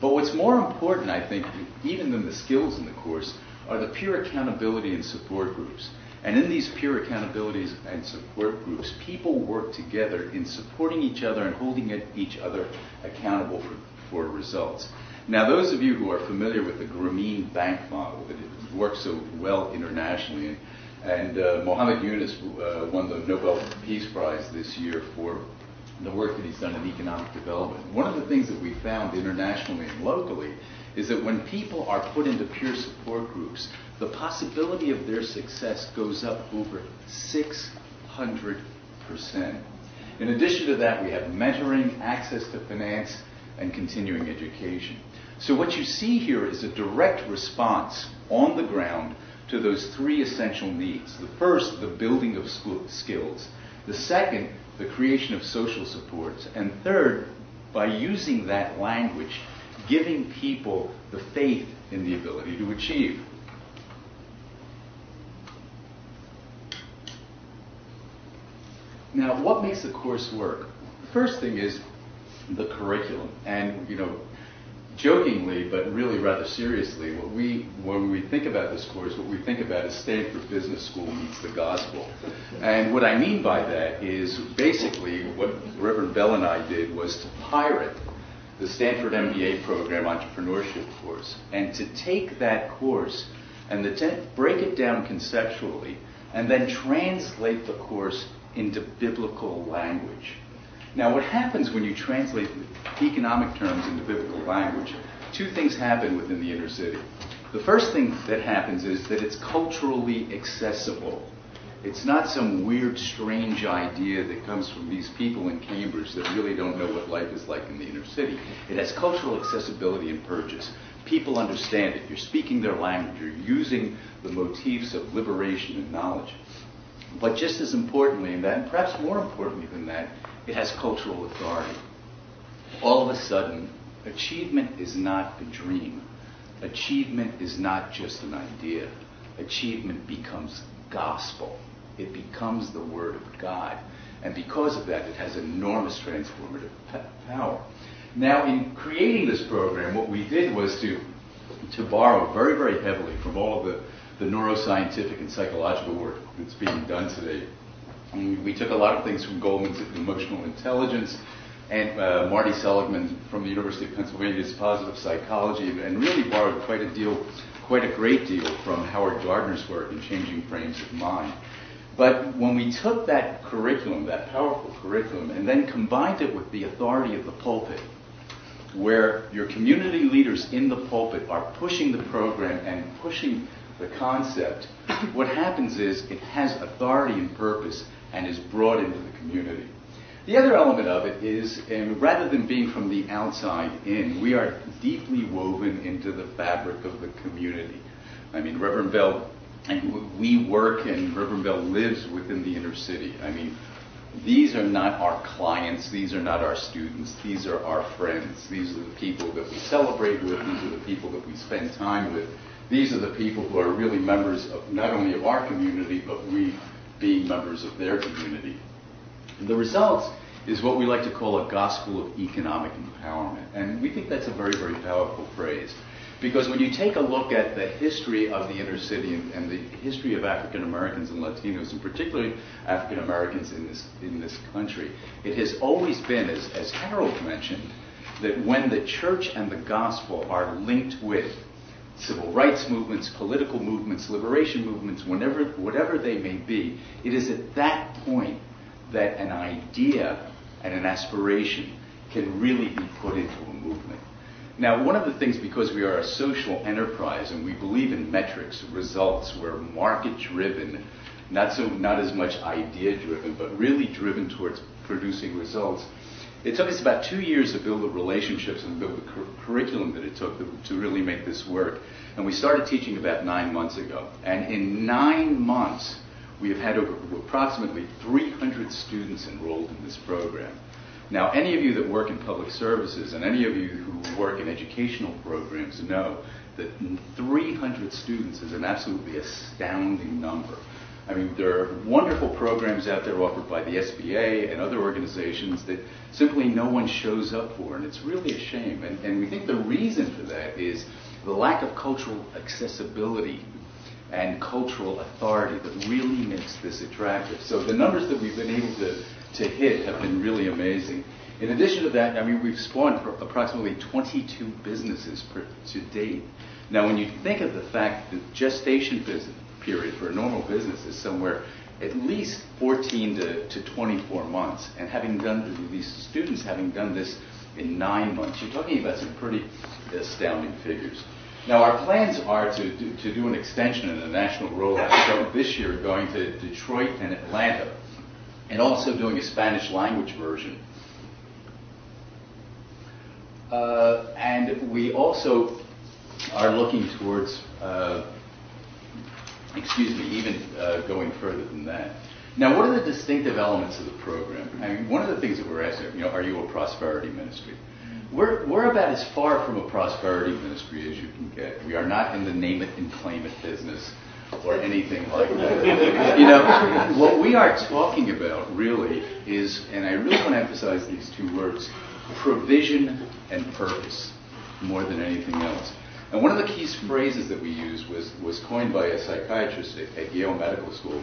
[SPEAKER 5] But what's more important, I think, even than the skills in the course, are the peer accountability and support groups. And in these peer accountabilities and support groups, people work together in supporting each other and holding each other accountable for results. Now, those of you who are familiar with the Grameen Bank model that works so well internationally, and Mohammed Yunus won the Nobel Peace Prize this year for the work that he's done in economic development. One of the things that we found internationally and locally is that when people are put into peer support groups, the possibility of their success goes up over 600%. In addition to that, we have mentoring, access to finance, and continuing education. So what you see here is a direct response on the ground to those three essential needs. The first, the building of skills. The second, the creation of social supports. And third, by using that language, giving people the faith in the ability to achieve. Now, what makes the course work? The first thing is the curriculum. And, jokingly, but really rather seriously, when we think about this course, what we think about is Stanford Business School meets the gospel. And what I mean by that is basically what Reverend Bell and I did was to pirate the Stanford MBA program entrepreneurship course, and to take that course and break it down conceptually, and then translate the course into biblical language. Now, what happens when you translate economic terms into biblical language? Two things happen within the inner city. The first thing that happens is that it's culturally accessible. It's not some weird, strange idea that comes from these people in Cambridge that really don't know what life is like in the inner city. It has cultural accessibility and purchase. People understand it. You're speaking their language. You're using the motifs of liberation and knowledge. But just as importantly in that, and perhaps more importantly than that, it has cultural authority. All of a sudden, achievement is not a dream. Achievement is not just an idea. Achievement becomes gospel. It becomes the Word of God. And because of that, it has enormous transformative power. Now, in creating this program, what we did was to borrow very, very heavily from all of the neuroscientific and psychological work that's being done today. And we took a lot of things from Goldman's emotional intelligence and Marty Seligman from the University of Pennsylvania's positive psychology, and really borrowed quite a great deal from Howard Gardner's work in changing frames of mind. But when we took that curriculum, that powerful curriculum, and then combined it with the authority of the pulpit, where your community leaders in the pulpit are pushing the program and pushing the concept, what happens is it has authority and purpose and is brought into the community. The other element of it is, rather than being from the outside in, we are deeply woven into the fabric of the community. I mean, Reverend Bell, and we work, and Reverend Bell lives within the inner city. I mean, these are not our clients, these are not our students, these are our friends. These are the people that we celebrate with, these are the people that we spend time with. These are the people who are really members of not only of our community, but we being members of their community. And the result is what we like to call a gospel of economic empowerment. And we think that's a very, very powerful phrase. Because when you take a look at the history of the inner city and the history of African Americans and Latinos, and particularly African Americans in this country, it has always been, as Harold mentioned, that when the church and the gospel are linked with civil rights movements, political movements, liberation movements, whatever they may be, it is at that point that an idea and an aspiration can really be put into a movement. Now, one of the things, because we are a social enterprise and we believe in metrics, results, we're market-driven, not as much idea-driven, but really driven towards producing results. It took us about 2 years to build the relationships and build the curriculum that it took to really make this work. And we started teaching about 9 months ago. And in 9 months, we have had approximately 300 students enrolled in this program. Now, any of you that work in public services and any of you who work in educational programs know that 300 students is an absolutely astounding number. I mean, there are wonderful programs out there offered by the SBA and other organizations that simply no one shows up for, and it's really a shame. And we think the reason for that is the lack of cultural accessibility and cultural authority that really makes this attractive. So the numbers that we've been able to hit have been really amazing. In addition to that, I mean, we've spawned approximately 22 businesses to date. Now, when you think of the fact that gestation period for a normal business is somewhere at least 14 to 24 months, and having done these students having done this in 9 months, you're talking about some pretty astounding figures. Now, our plans are to do an extension and a national rollout. So this year, going to Detroit and Atlanta, and also doing a Spanish language version. And we also are looking towards, even going further than that. Now, what are the distinctive elements of the program? I mean, one of the things that we're asking, are you a prosperity ministry? We're about as far from a prosperity ministry as you can get. We are not in the name it and claim it business or anything like that. What we are talking about really is, and I really want to emphasize these two words, provision and purpose more than anything else. And one of the key phrases that we used was coined by a psychiatrist at Yale Medical School,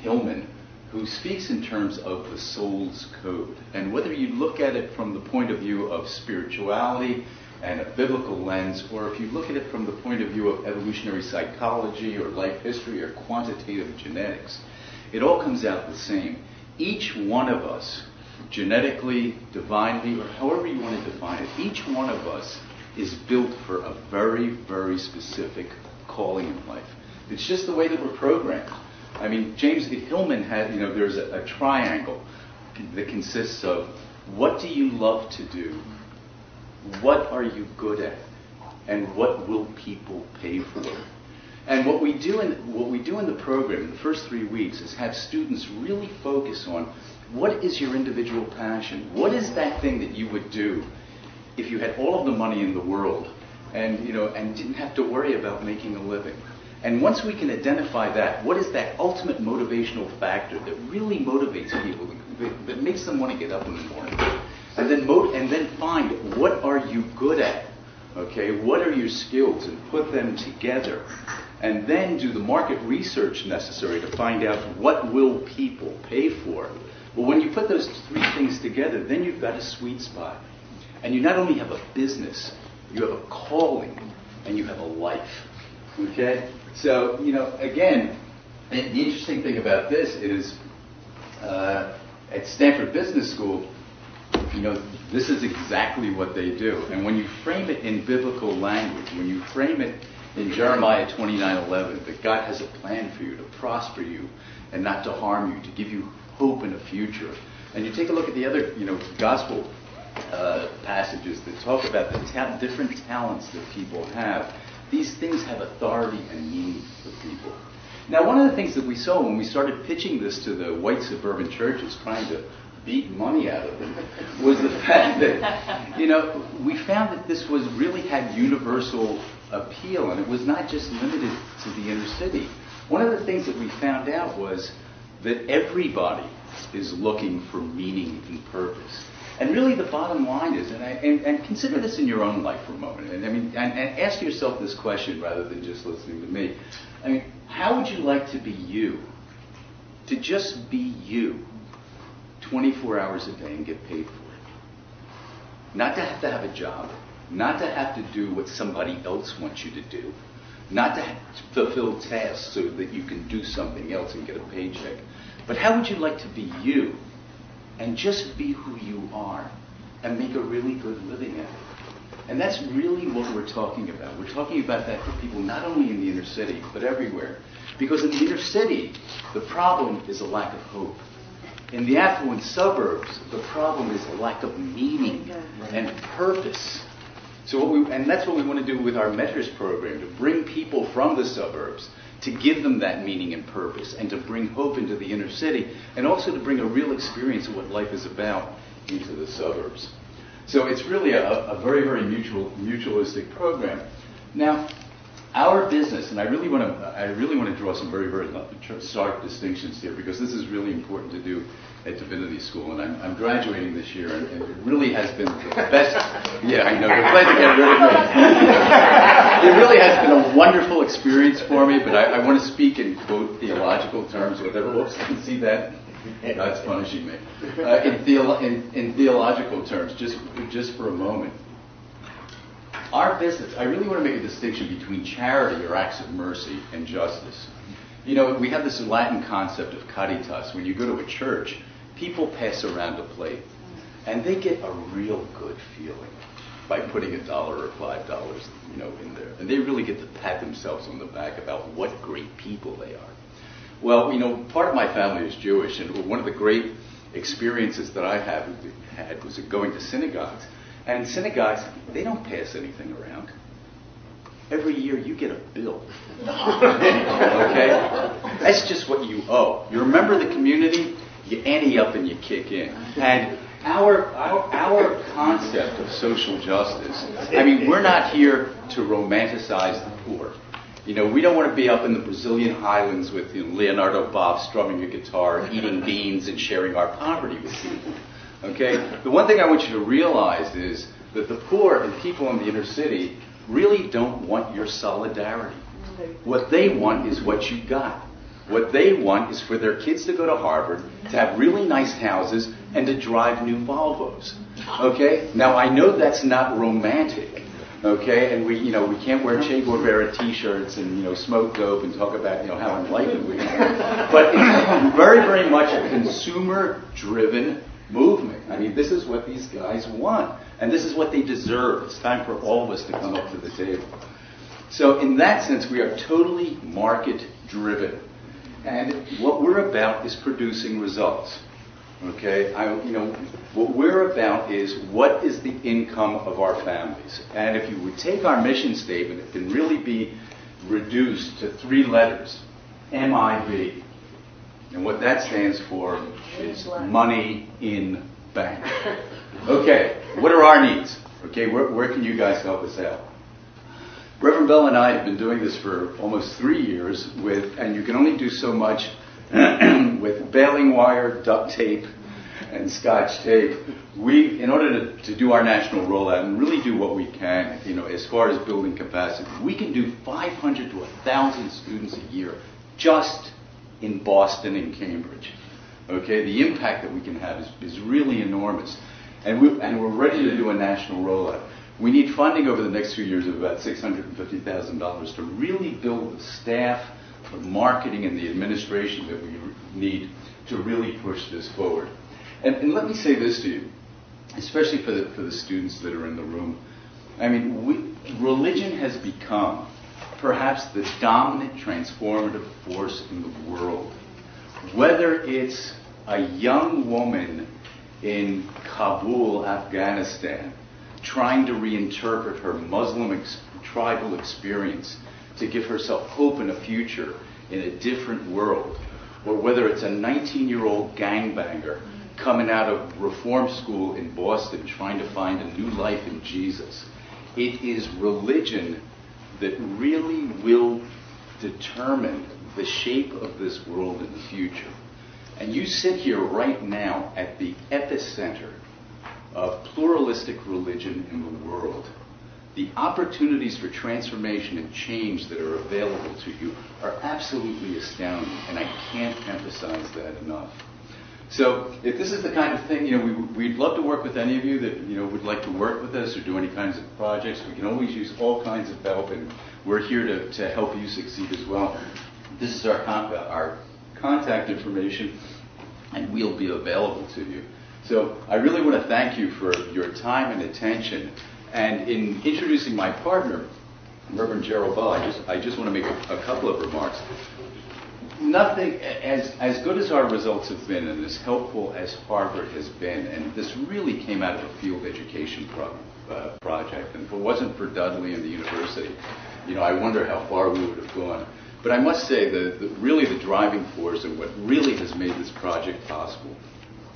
[SPEAKER 5] Hillman, who speaks in terms of the soul's code. And whether you look at it from the point of view of spirituality and a biblical lens, or if you look at it from the point of view of evolutionary psychology or life history or quantitative genetics, it all comes out the same. Each one of us, genetically, divinely, or however you want to define it, each one of us is built for a very, very specific calling in life. It's just the way that we're programmed. I mean, James Hillman had, there's a triangle that consists of what do you love to do, what are you good at, and what will people pay for. And what we do in the program in the first 3 weeks is have students really focus on what is your individual passion. What is that thing that you would do if you had all of the money in the world and didn't have to worry about making a living? And once we can identify that, what is that ultimate motivational factor that really motivates people, that makes them want to get up in the morning? And then find what are you good at? Okay, what are your skills, and put them together. And then do the market research necessary to find out what will people pay for. Well, when you put those three things together, then you've got a sweet spot. And you not only have a business, you have a calling, and you have a life. Okay? So, again, the interesting thing about this is at Stanford Business School, this is exactly what they do. And when you frame it in biblical language, when you frame it in Jeremiah 29:11, that God has a plan for you to prosper you and not to harm you, to give you hope in a future. And you take a look at the other, gospel passages that talk about the different talents that people have. These things have authority and meaning for people. Now, one of the things that we saw when we started pitching this to the white suburban churches, trying to beat money out of them, was the fact that, we found that this really had universal appeal, and it was not just limited to the inner city. One of the things that we found out was that everybody is looking for meaning and purpose. And really the bottom line is, and consider this in your own life for a moment, and ask yourself this question rather than just listening to me. How would you like to be you? To just be you 24 hours a day and get paid for it. Not to have a job. Not to have to do what somebody else wants you to do. Not to fulfill tasks so that you can do something else and get a paycheck. But how would you like to be you and just be who you are and make a really good living at it? And that's really what we're talking about. We're talking about that for people not only in the inner city, but everywhere. Because in the inner city, the problem is a lack of hope. In the affluent suburbs, the problem is a lack of meaning and purpose. And that's what we want to do with our Mentors program, to bring people from the suburbs, to give them that meaning and purpose, and to bring hope into the inner city, and also to bring a real experience of what life is about into the suburbs. So it's really a very, very mutualistic program. Now, our business, and I really want to draw some very, very stark distinctions here, because this is really important to do at Divinity School, and I'm graduating this year, and it really has been the best. Yeah, I know, they're glad to get rid of me. It really has been a wonderful experience for me, but I want to speak in, quote, theological terms, whatever. Whoops, I can see that. God's punishing me. In theological terms, just for a moment. Our business, I really want to make a distinction between charity or acts of mercy and justice. We have this Latin concept of caritas. When you go to a church, people pass around a plate, and they get a real good feeling by putting $1 or $5, in there. And they really get to pat themselves on the back about what great people they are. Well, part of my family is Jewish, and one of the great experiences that I had was going to synagogues. And in synagogues, they don't pass anything around. every year you get a bill. Okay? That's just what you owe. You remember the community, you ante up and you kick in. And our concept of social justice, I mean, we're not here to romanticize the poor. You know, we don't want to be up in the Brazilian highlands with Leonardo Boff strumming a guitar, eating beans, and sharing our poverty with people. Okay? The one thing I want you to realize is that the poor and people in the inner city really don't want your solidarity. What they want is what you got. What they want is for their kids to go to Harvard, to have really nice houses, and to drive new Volvos. Okay? Now, I know that's not romantic. Okay? And we can't wear Che Guevara t-shirts and, smoke dope and talk about, how enlightened we are. But it's very, very much a consumer-driven movement. I mean, this is what these guys want. And this is what they deserve. It's time for all of us to come up to the table. So in that sense, we are totally market-driven. And what we're about is producing results. Okay? What we're about is what is the income of our families. And if you would take our mission statement, it can really be reduced to 3 letters. MIB. And what that stands for is money in bank. Okay, what are our needs? Okay, where can you guys help us out? Reverend Bell and I have been doing this for almost 3 years and you can only do so much with baling wire, duct tape, and scotch tape. In order to do our national rollout and really do what we can, as far as building capacity, we can do 500 to 1,000 students a year just in Boston and Cambridge. Okay, the impact that we can have is really enormous. And we're ready to do a national rollout. We need funding over the next few years of about $650,000 to really build the staff, the marketing, and the administration that we need to really push this forward. And let me say this to you, especially for the students that are in the room. I mean, religion has become perhaps the dominant transformative force in the world. Whether it's a young woman in Kabul, Afghanistan, trying to reinterpret her Muslim tribal experience to give herself hope and a future in a different world, or whether it's a 19-year-old gangbanger coming out of reform school in Boston trying to find a new life in Jesus. It is religion that really will determine the shape of this world in the future. And you sit here right now at the epicenter of pluralistic religion in the world. The opportunities for transformation and change that are available to you are absolutely astounding, and I can't emphasize that enough. So if this is the kind of thing, we'd love to work with any of you that, would like to work with us or do any kinds of projects. We can always use all kinds of help, and we're here to help you succeed as well. This is our contact information, and we'll be available to you. So I really want to thank you for your time and attention. And in introducing my partner, Reverend Gerald Bell, I just want to make a couple of remarks. Nothing, as good as our results have been and as helpful as Harvard has been, and this really came out of a field education project, and if it wasn't for Dudley and the university, I wonder how far we would have gone. But I must say really the driving force and what really has made this project possible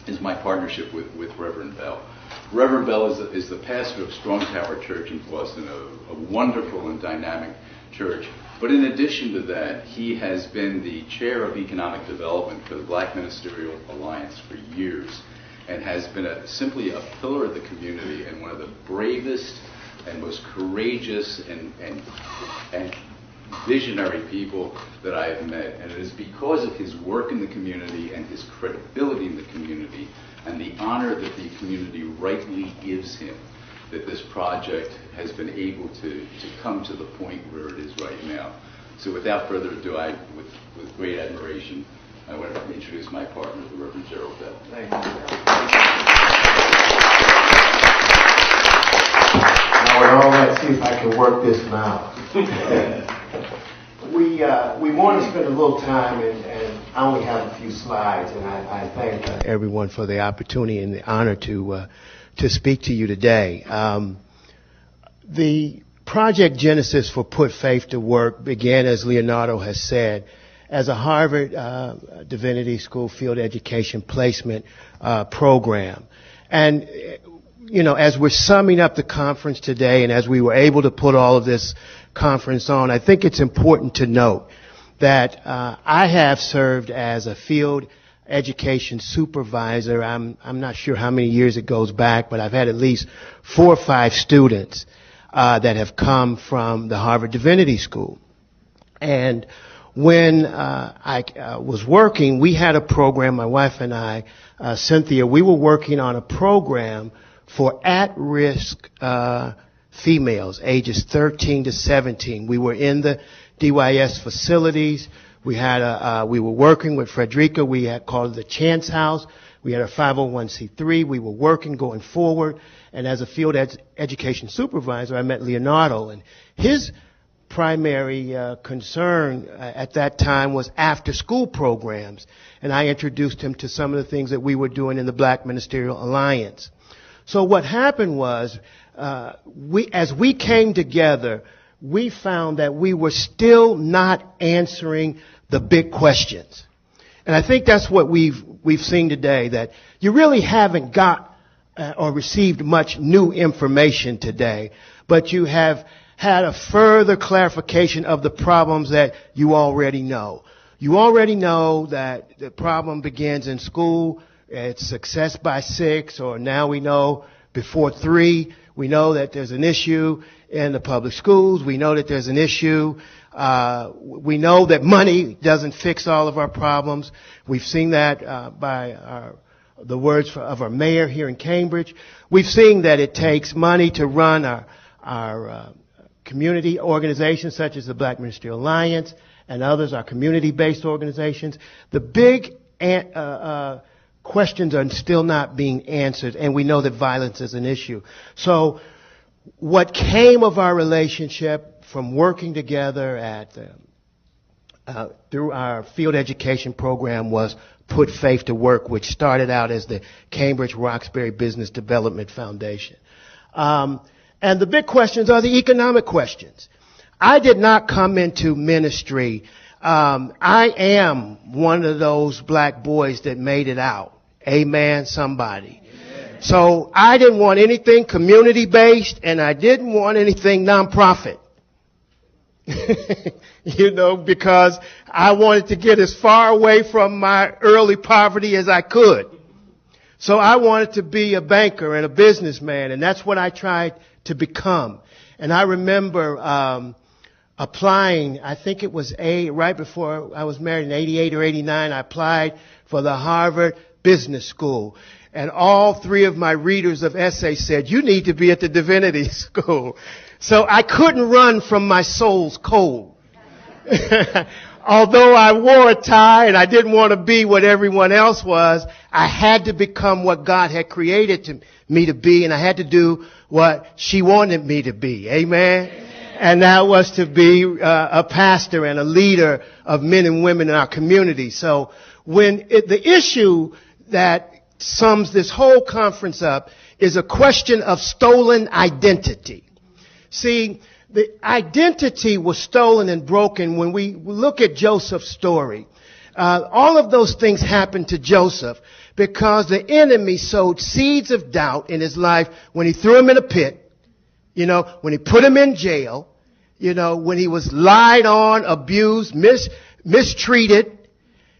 [SPEAKER 5] is my partnership with Reverend Bell. Reverend Bell is the pastor of Strong Tower Church in Boston, a wonderful and dynamic church. But in addition to that, he has been the chair of economic development for the Black Ministerial Alliance for years and has been simply a pillar of the community and one of the bravest and most courageous and visionary people that I have met. And it is because of his work in the community and his credibility in the community and the honor that the community rightly gives him that this project has been able to come to the point where it is right now. So without further ado, with great admiration, I want to introduce my partner, the Reverend Gerald Bell.
[SPEAKER 6] Thank you. Now, with all that, see if I can work this now. We want to spend a little time, and I only have a few slides, and I thank everyone for the opportunity and the honor to speak to you today. The Project Genesis for Put Faith to Work began, as Leonardo has said, as a Harvard Divinity School field education placement program. And, you know, as we're summing up the conference today and as we were able to put all of this conference on, I think it's important to note that I have served as a field education supervisor. I'm not sure how many years it goes back, but I've had at least 4 or 5 students that have come from the Harvard Divinity School. And when I was working, we had a program, my wife and I, Cynthia, we were working on a program for at-risk females, ages 13 to 17. We were in the DYS facilities. We were working with Frederica. We had called it the Chance House. We had a 501c3. We were working going forward. And as a field education supervisor, I met Leonardo. And his primary concern at that time was after-school programs. And I introduced him to some of the things that we were doing in the Black Ministerial Alliance. So what happened was, as we came together, we found that we were still not answering the big questions. And I think that's what we've seen today, that you really haven't got or received much new information today, but you have had a further clarification of the problems that you already know. You already know that the problem begins in school. It's success by 6, or now we know before 3. We know that there's an issue in the public schools. We know that there's an issue. We know that money doesn't fix all of our problems. We've seen that by the words of our mayor here in Cambridge. We've seen that it takes money to run our community organizations such as the Black Ministerial Alliance and others, our community-based organizations. The big questions are still not being answered, and we know that violence is an issue. So what came of our relationship from working together through our field education program was Put Faith to Work, which started out as the Cambridge Roxbury Business Development Foundation. And the big questions are the economic questions. I did not come into ministry. I am one of those black boys that made it out. Amen, somebody. Amen. So I didn't want anything community-based, and I didn't want anything nonprofit. You know, because I wanted to get as far away from my early poverty as I could. So I wanted to be a banker and a businessman, and that's what I tried to become. And I remember applying, I think it was right before I was married in 88 or 89, I applied for the Harvard Business School. And all 3 of my readers of essays said, you need to be at the Divinity School. So I couldn't run from my soul's cold. Although I wore a tie and I didn't want to be what everyone else was, I had to become what God had created me to be, and I had to do what she wanted me to be. Amen? And that was to be a pastor and a leader of men and women in our community. So the issue that sums this whole conference up is a question of stolen identity. See, the identity was stolen and broken when we look at Joseph's story. All of those things happened to Joseph because the enemy sowed seeds of doubt in his life when he threw him in a pit, you know, when he put him in jail, you know, when he was lied on, abused, mistreated.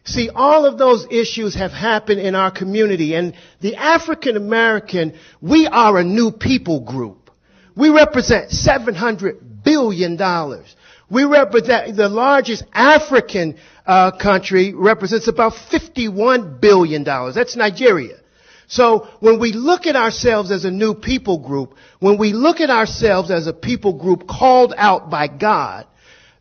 [SPEAKER 6] See, all of those issues have happened in our community, and the African American, we are a new people group. We represent $700 billion. We represent the largest African country represents about $51 billion. That's Nigeria. So when we look at ourselves as a new people group, when we look at ourselves as a people group called out by God,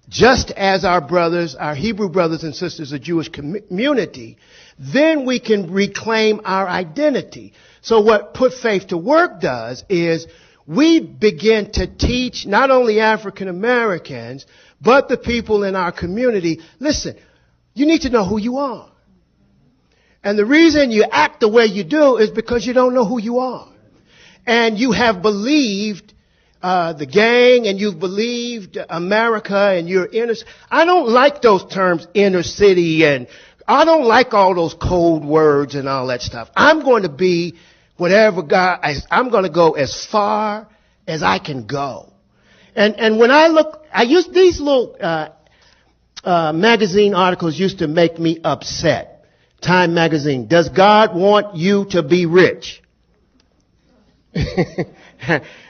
[SPEAKER 6] just as our brothers, our Hebrew brothers and sisters, the Jewish community, then we can reclaim our identity. So what Put Faith to Work does is we begin to teach not only African Americans, but the people in our community, listen, you need to know who you are. And the reason you act the way you do is because you don't know who you are. And you have believed the gang and you've believed America and you're inner. I don't like those terms, inner city, and I don't like all those code words and all that stuff. I'm going to be whatever God, I'm going to go as far as I can go. And when I look, I use these little magazine articles used to make me upset. Time magazine. Does God want you to be rich?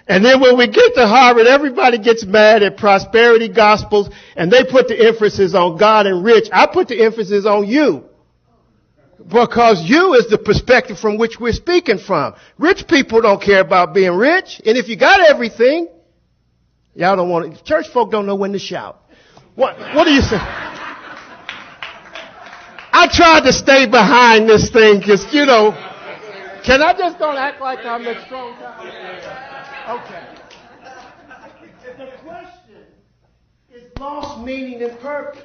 [SPEAKER 6] And then when we get to Harvard, everybody gets mad at prosperity gospels, and they put the emphasis on God and rich. I put the emphasis on you. Because you is the perspective from which we're speaking from. Rich people don't care about being rich. And if you got everything, y'all don't want it. Church folk don't know when to shout. What do you say? I tried to stay behind this thing because, you know, can I just don't act like I'm the strong guy? Okay. The question is lost meaning and purpose.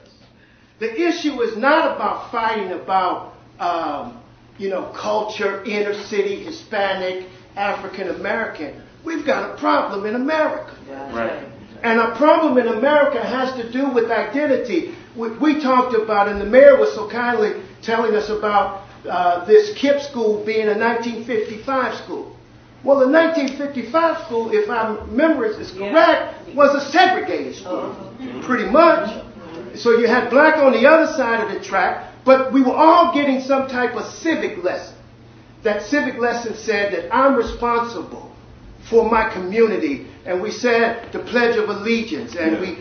[SPEAKER 6] The issue is not about fighting about, culture, inner city, Hispanic, African American. We've got a problem in America.
[SPEAKER 2] Right.
[SPEAKER 6] And our problem in America has to do with identity. We talked about, and the mayor was so kindly telling us about this KIPP school being a 1955 school. Well, the 1955 school, if my memory is correct, was a segregated school, pretty much. So you had black on the other side of the track, but we were all getting some type of civic lesson. That civic lesson said that I'm responsible for my community, and we said the Pledge of Allegiance, and we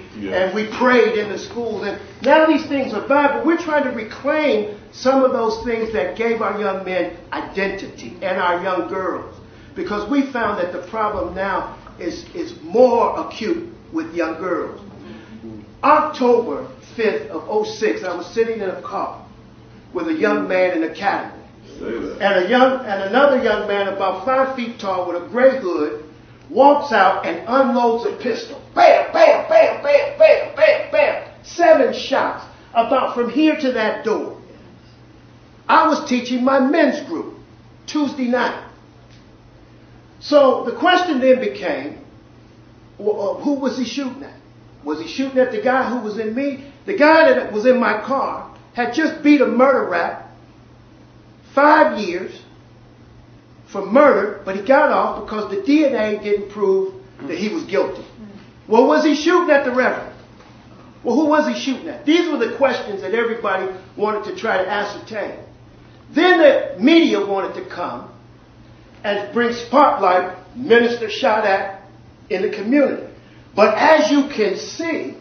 [SPEAKER 6] prayed in the schools, and now these things are bad, but we're trying to reclaim some of those things that gave our young men identity and our young girls, because we found that the problem now is more acute with young girls. October 5th of 06, I was sitting in a car with a young man in academy. And another young man about 5 feet tall with a gray hood walks out and unloads a pistol. Bam, bam, bam, bam, bam, bam, bam. 7 shots about from here to that door. I was teaching my men's group Tuesday night. So the question then became, who was he shooting at? Was he shooting at the guy who was in me? The guy that was in my car had just beat a murder rap, 5 years for murder, but he got off because the DNA didn't prove that he was guilty. Well, was he shooting at the reverend? Well, who was he shooting at? These were the questions that everybody wanted to try to ascertain. Then the media wanted to come and bring spotlight, minister shot at in the community. But as you can see,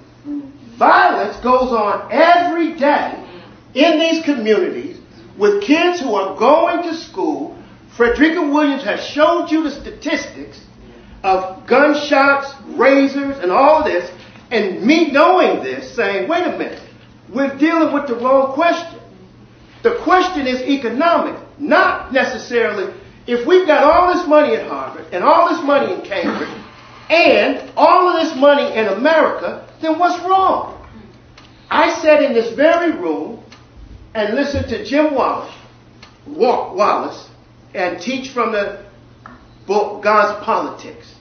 [SPEAKER 6] violence goes on every day in these communities with kids who are going to school. Frederica Williams has showed you the statistics of gunshots, razors, and all this, and me knowing this, saying, wait a minute, we're dealing with the wrong question. The question is economic, not necessarily if we've got all this money at Harvard and all this money in Cambridge and all of this money in America, then what's wrong? I sat in this very room and listened to Jim Wallace and teach from the book God's Politics.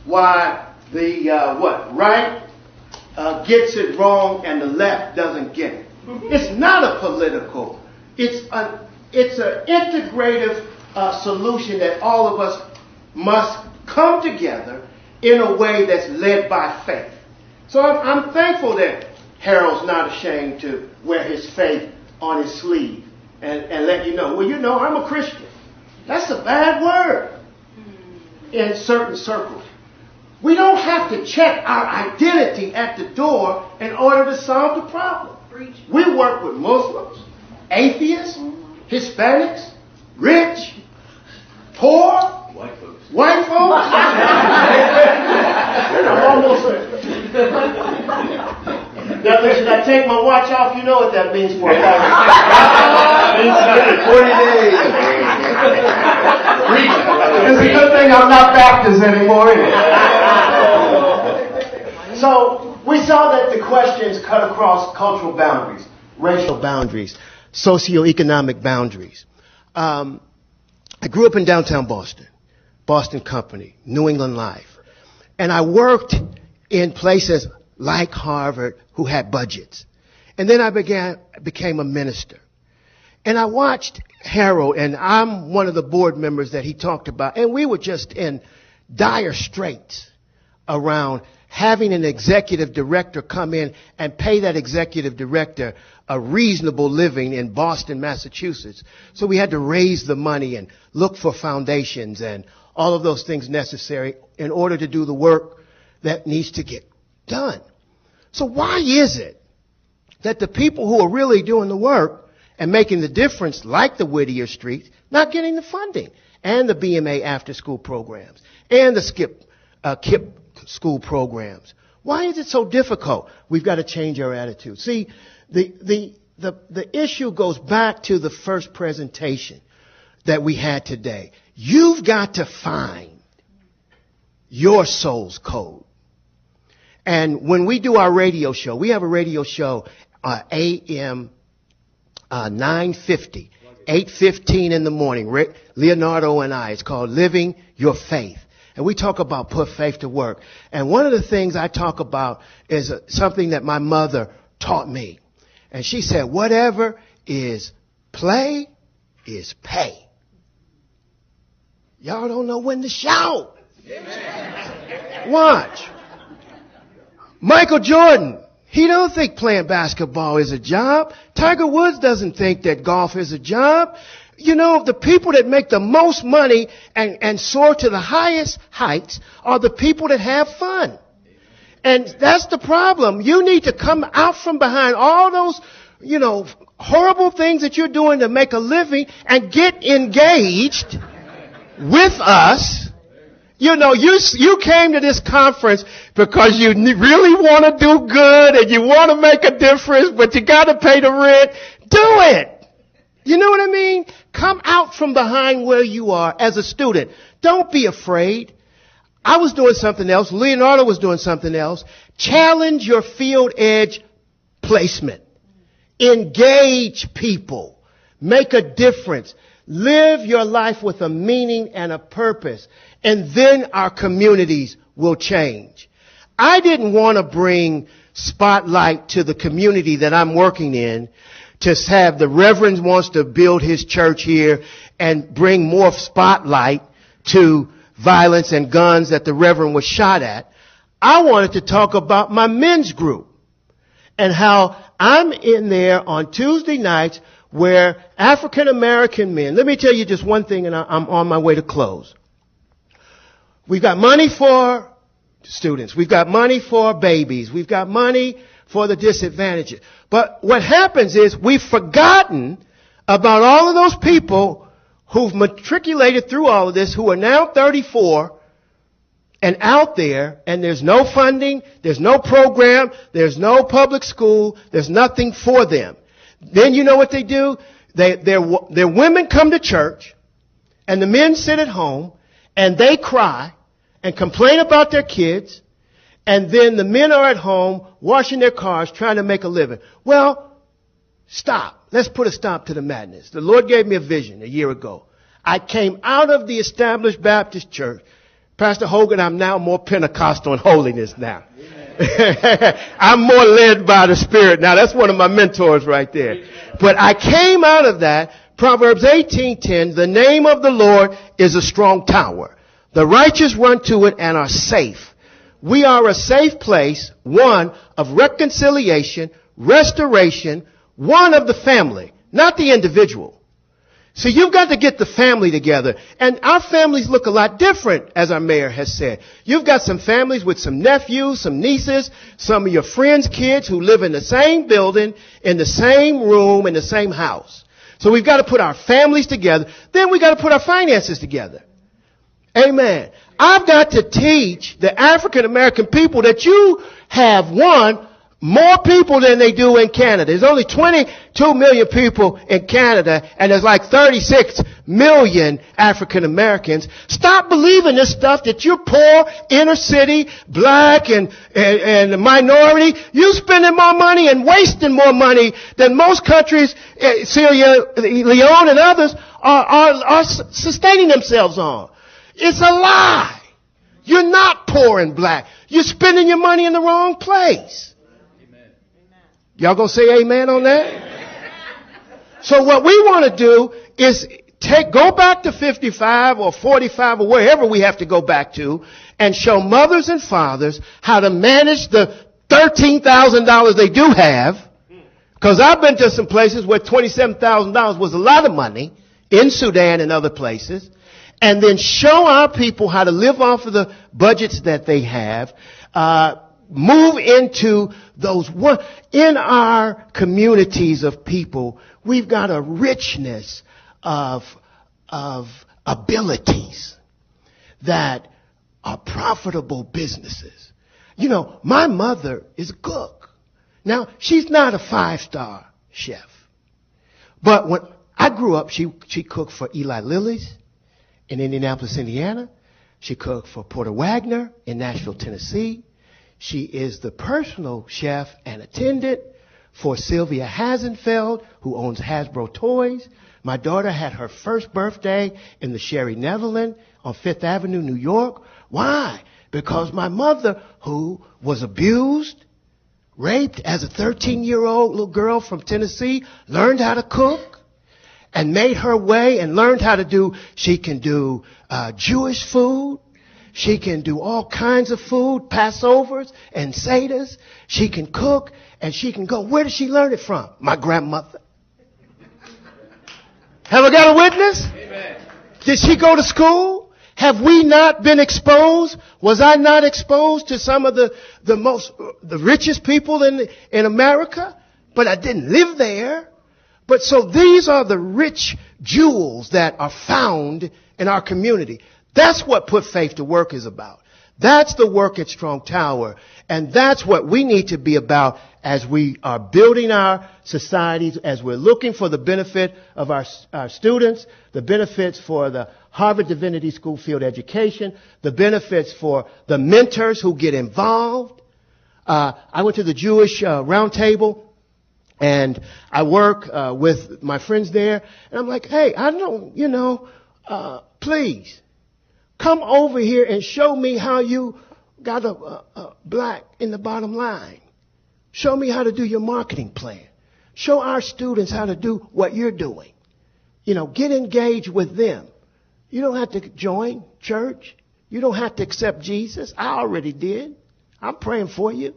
[SPEAKER 6] Why the right gets it wrong and the left doesn't get it. It's not a political. It's an integrative solution that all of us must come together in a way that's led by faith. So I'm thankful that Harold's not ashamed to wear his faith on his sleeve and let you know, well, you know, I'm a Christian. That's a bad word in certain circles. We don't have to check our identity at the door in order to solve the problem. We work with Muslims, atheists, Hispanics, rich, poor, white folks. I'm almost now, should I take my watch off? You know what that means for a fact. 40 days. It's a good thing I'm not Baptist anymore. So we saw that the questions cut across cultural boundaries, racial boundaries, socioeconomic boundaries. I grew up in downtown Boston, Boston Company, New England Life. And I worked in places like Harvard who had budgets. And then I became a minister. And I watched Harold, and I'm one of the board members that he talked about, and we were just in dire straits around having an executive director come in and pay that executive director a reasonable living in Boston, Massachusetts. So we had to raise the money and look for foundations and all of those things necessary in order to do the work that needs to get done. So why is it that the people who are really doing the work and making the difference, like the Whittier Street, not getting the funding, and the BMA after-school programs, and the KIP school programs? Why is it so difficult? We've got to change our attitude. See, the issue goes back to the first presentation that we had today. You've got to find your soul's code. And when we do our radio show, we have a radio show, AM 950, 8:15 in the morning. Leonardo and I, it's called Living Your Faith. And we talk about put faith to work. And one of the things I talk about is something that my mother taught me. And she said, whatever is play is pay. Y'all don't know when to shout. Amen. Watch. Michael Jordan, he don't think playing basketball is a job. Tiger Woods doesn't think that golf is a job. You know, the people that make the most money and soar to the highest heights are the people that have fun. And that's the problem. You need to come out from behind all those, horrible things that you're doing to make a living and get engaged with us. You came to this conference because you really want to do good and you want to make a difference, but you got to pay the rent. Do it. You know what I mean? Come out from behind where you are as a student. Don't be afraid. I was doing something else. Leonardo was doing something else. Challenge your field edge placement. Engage people. Make a difference. Live your life with a meaning and a purpose. And then our communities will change. I didn't want to bring spotlight to the community that I'm working in to have the Reverend wants to build his church here and bring more spotlight to violence and guns that the Reverend was shot at. I wanted to talk about my men's group and how I'm in there on Tuesday nights where African American men, let me tell you just one thing and I'm on my way to close. We've got money for students. We've got money for babies. We've got money for the disadvantaged. But what happens is we've forgotten about all of those people who've matriculated through all of this, who are now 34 and out there, and there's no funding, there's no program, there's no public school, there's nothing for them. Then you know what they do? Their women come to church, and the men sit at home, and they cry and complain about their kids, and then the men are at home washing their cars trying to make a living. Well, stop. Let's put a stop to the madness. The Lord gave me a vision a year ago. I came out of the established Baptist church. Pastor Hogan, I'm now more Pentecostal in holiness now. I'm more led by the Spirit now. That's one of my mentors right there. But I came out of that. Proverbs 18:10, the name of the Lord is a strong tower. The righteous run to it and are safe. We are a safe place, one of reconciliation, restoration, one of the family, not the individual. So you've got to get the family together. And our families look a lot different, as our mayor has said. You've got some families with some nephews, some nieces, some of your friends' kids who live in the same building, in the same room, in the same house. So we've got to put our families together. Then we've got to put our finances together. Amen. I've got to teach the African American people that you have, more people than they do in Canada. There's only 22 million people in Canada, and there's like 36 million African Americans. Stop believing this stuff that you're poor, inner city, black, and minority. You're spending more money and wasting more money than most countries, Sierra Leone and others, are sustaining themselves on. It's a lie. You're not poor and black. You're spending your money in the wrong place. Amen. Y'all gonna say amen on that? Amen. So what we want to do is go back to 55 or 45 or wherever we have to go back to and show mothers and fathers how to manage the $13,000 they do have. Because I've been to some places where $27,000 was a lot of money in Sudan and other places. And then show our people how to live off of the budgets that they have. Move into those in our communities of people. We've got a richness of abilities that are profitable businesses. You know, my mother is a cook. Now, she's not a 5-star chef. But when I grew up, she cooked for Eli Lilly's in Indianapolis, Indiana. She cooked for Porter Wagner in Nashville, Tennessee. She is the personal chef and attendant for Sylvia Hasenfeld, who owns Hasbro Toys. My daughter had her first birthday in the Sherry Netherland on Fifth Avenue, New York. Why? Because my mother, who was abused, raped as a 13-year-old little girl from Tennessee, learned how to cook and made her way and learned how to do, she can do Jewish food. She can do all kinds of food, Passovers and Seder's. She can cook and she can go. Where did she learn it from? My grandmother. Have I got a witness? Amen. Did she go to school? Have we not been exposed? Was I not exposed to some of the richest people in America? But I didn't live there. But so these are the rich jewels that are found in our community. That's what Put Faith to Work is about. That's the work at Strong Tower. And that's what we need to be about as we are building our societies, as we're looking for the benefit of our students, the benefits for the Harvard Divinity School field education, the benefits for the mentors who get involved. I went to the Jewish Roundtable. And I work with my friends there. And I'm like, hey, I don't, please come over here and show me how you got a black in the bottom line. Show me how to do your marketing plan. Show our students how to do what you're doing. Get engaged with them. You don't have to join church. You don't have to accept Jesus. I already did. I'm praying for you.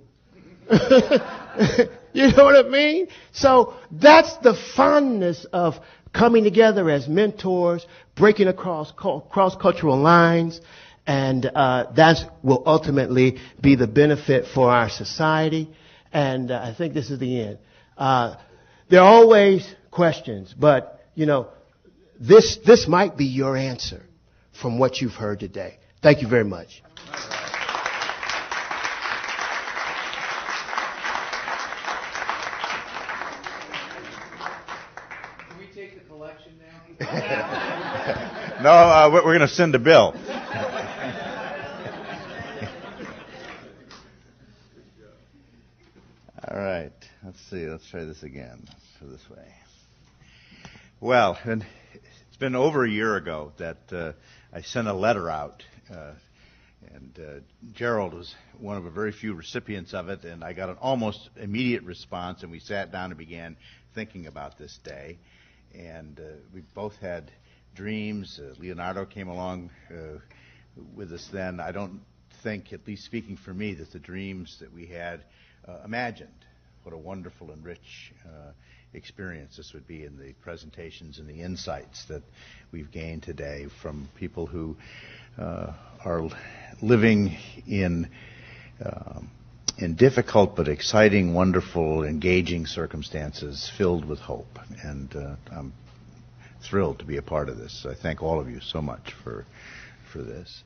[SPEAKER 6] You know what I mean? So that's the fondness of coming together as mentors, breaking across cross-cultural lines, and that will ultimately be the benefit for our society. And I think this is the end. There are always questions, but, this might be your answer from what you've heard today. Thank you very much.
[SPEAKER 1] No, we're going to send a bill. All right. Let's see. Let's try this again. Let's go this way. Well, and it's been over a year ago that I sent a letter out. And Gerald was one of a very few recipients of it, and I got an almost immediate response, and we sat down and began thinking about this day. And we both had dreams. Leonardo came along with us then. I don't think, at least speaking for me, that the dreams that we had imagined what a wonderful and rich experience this would be in the presentations and the insights that we've gained today from people who are living in difficult but exciting, wonderful, engaging circumstances filled with hope. And I'm thrilled to be a part of this. I thank all of you so much for this.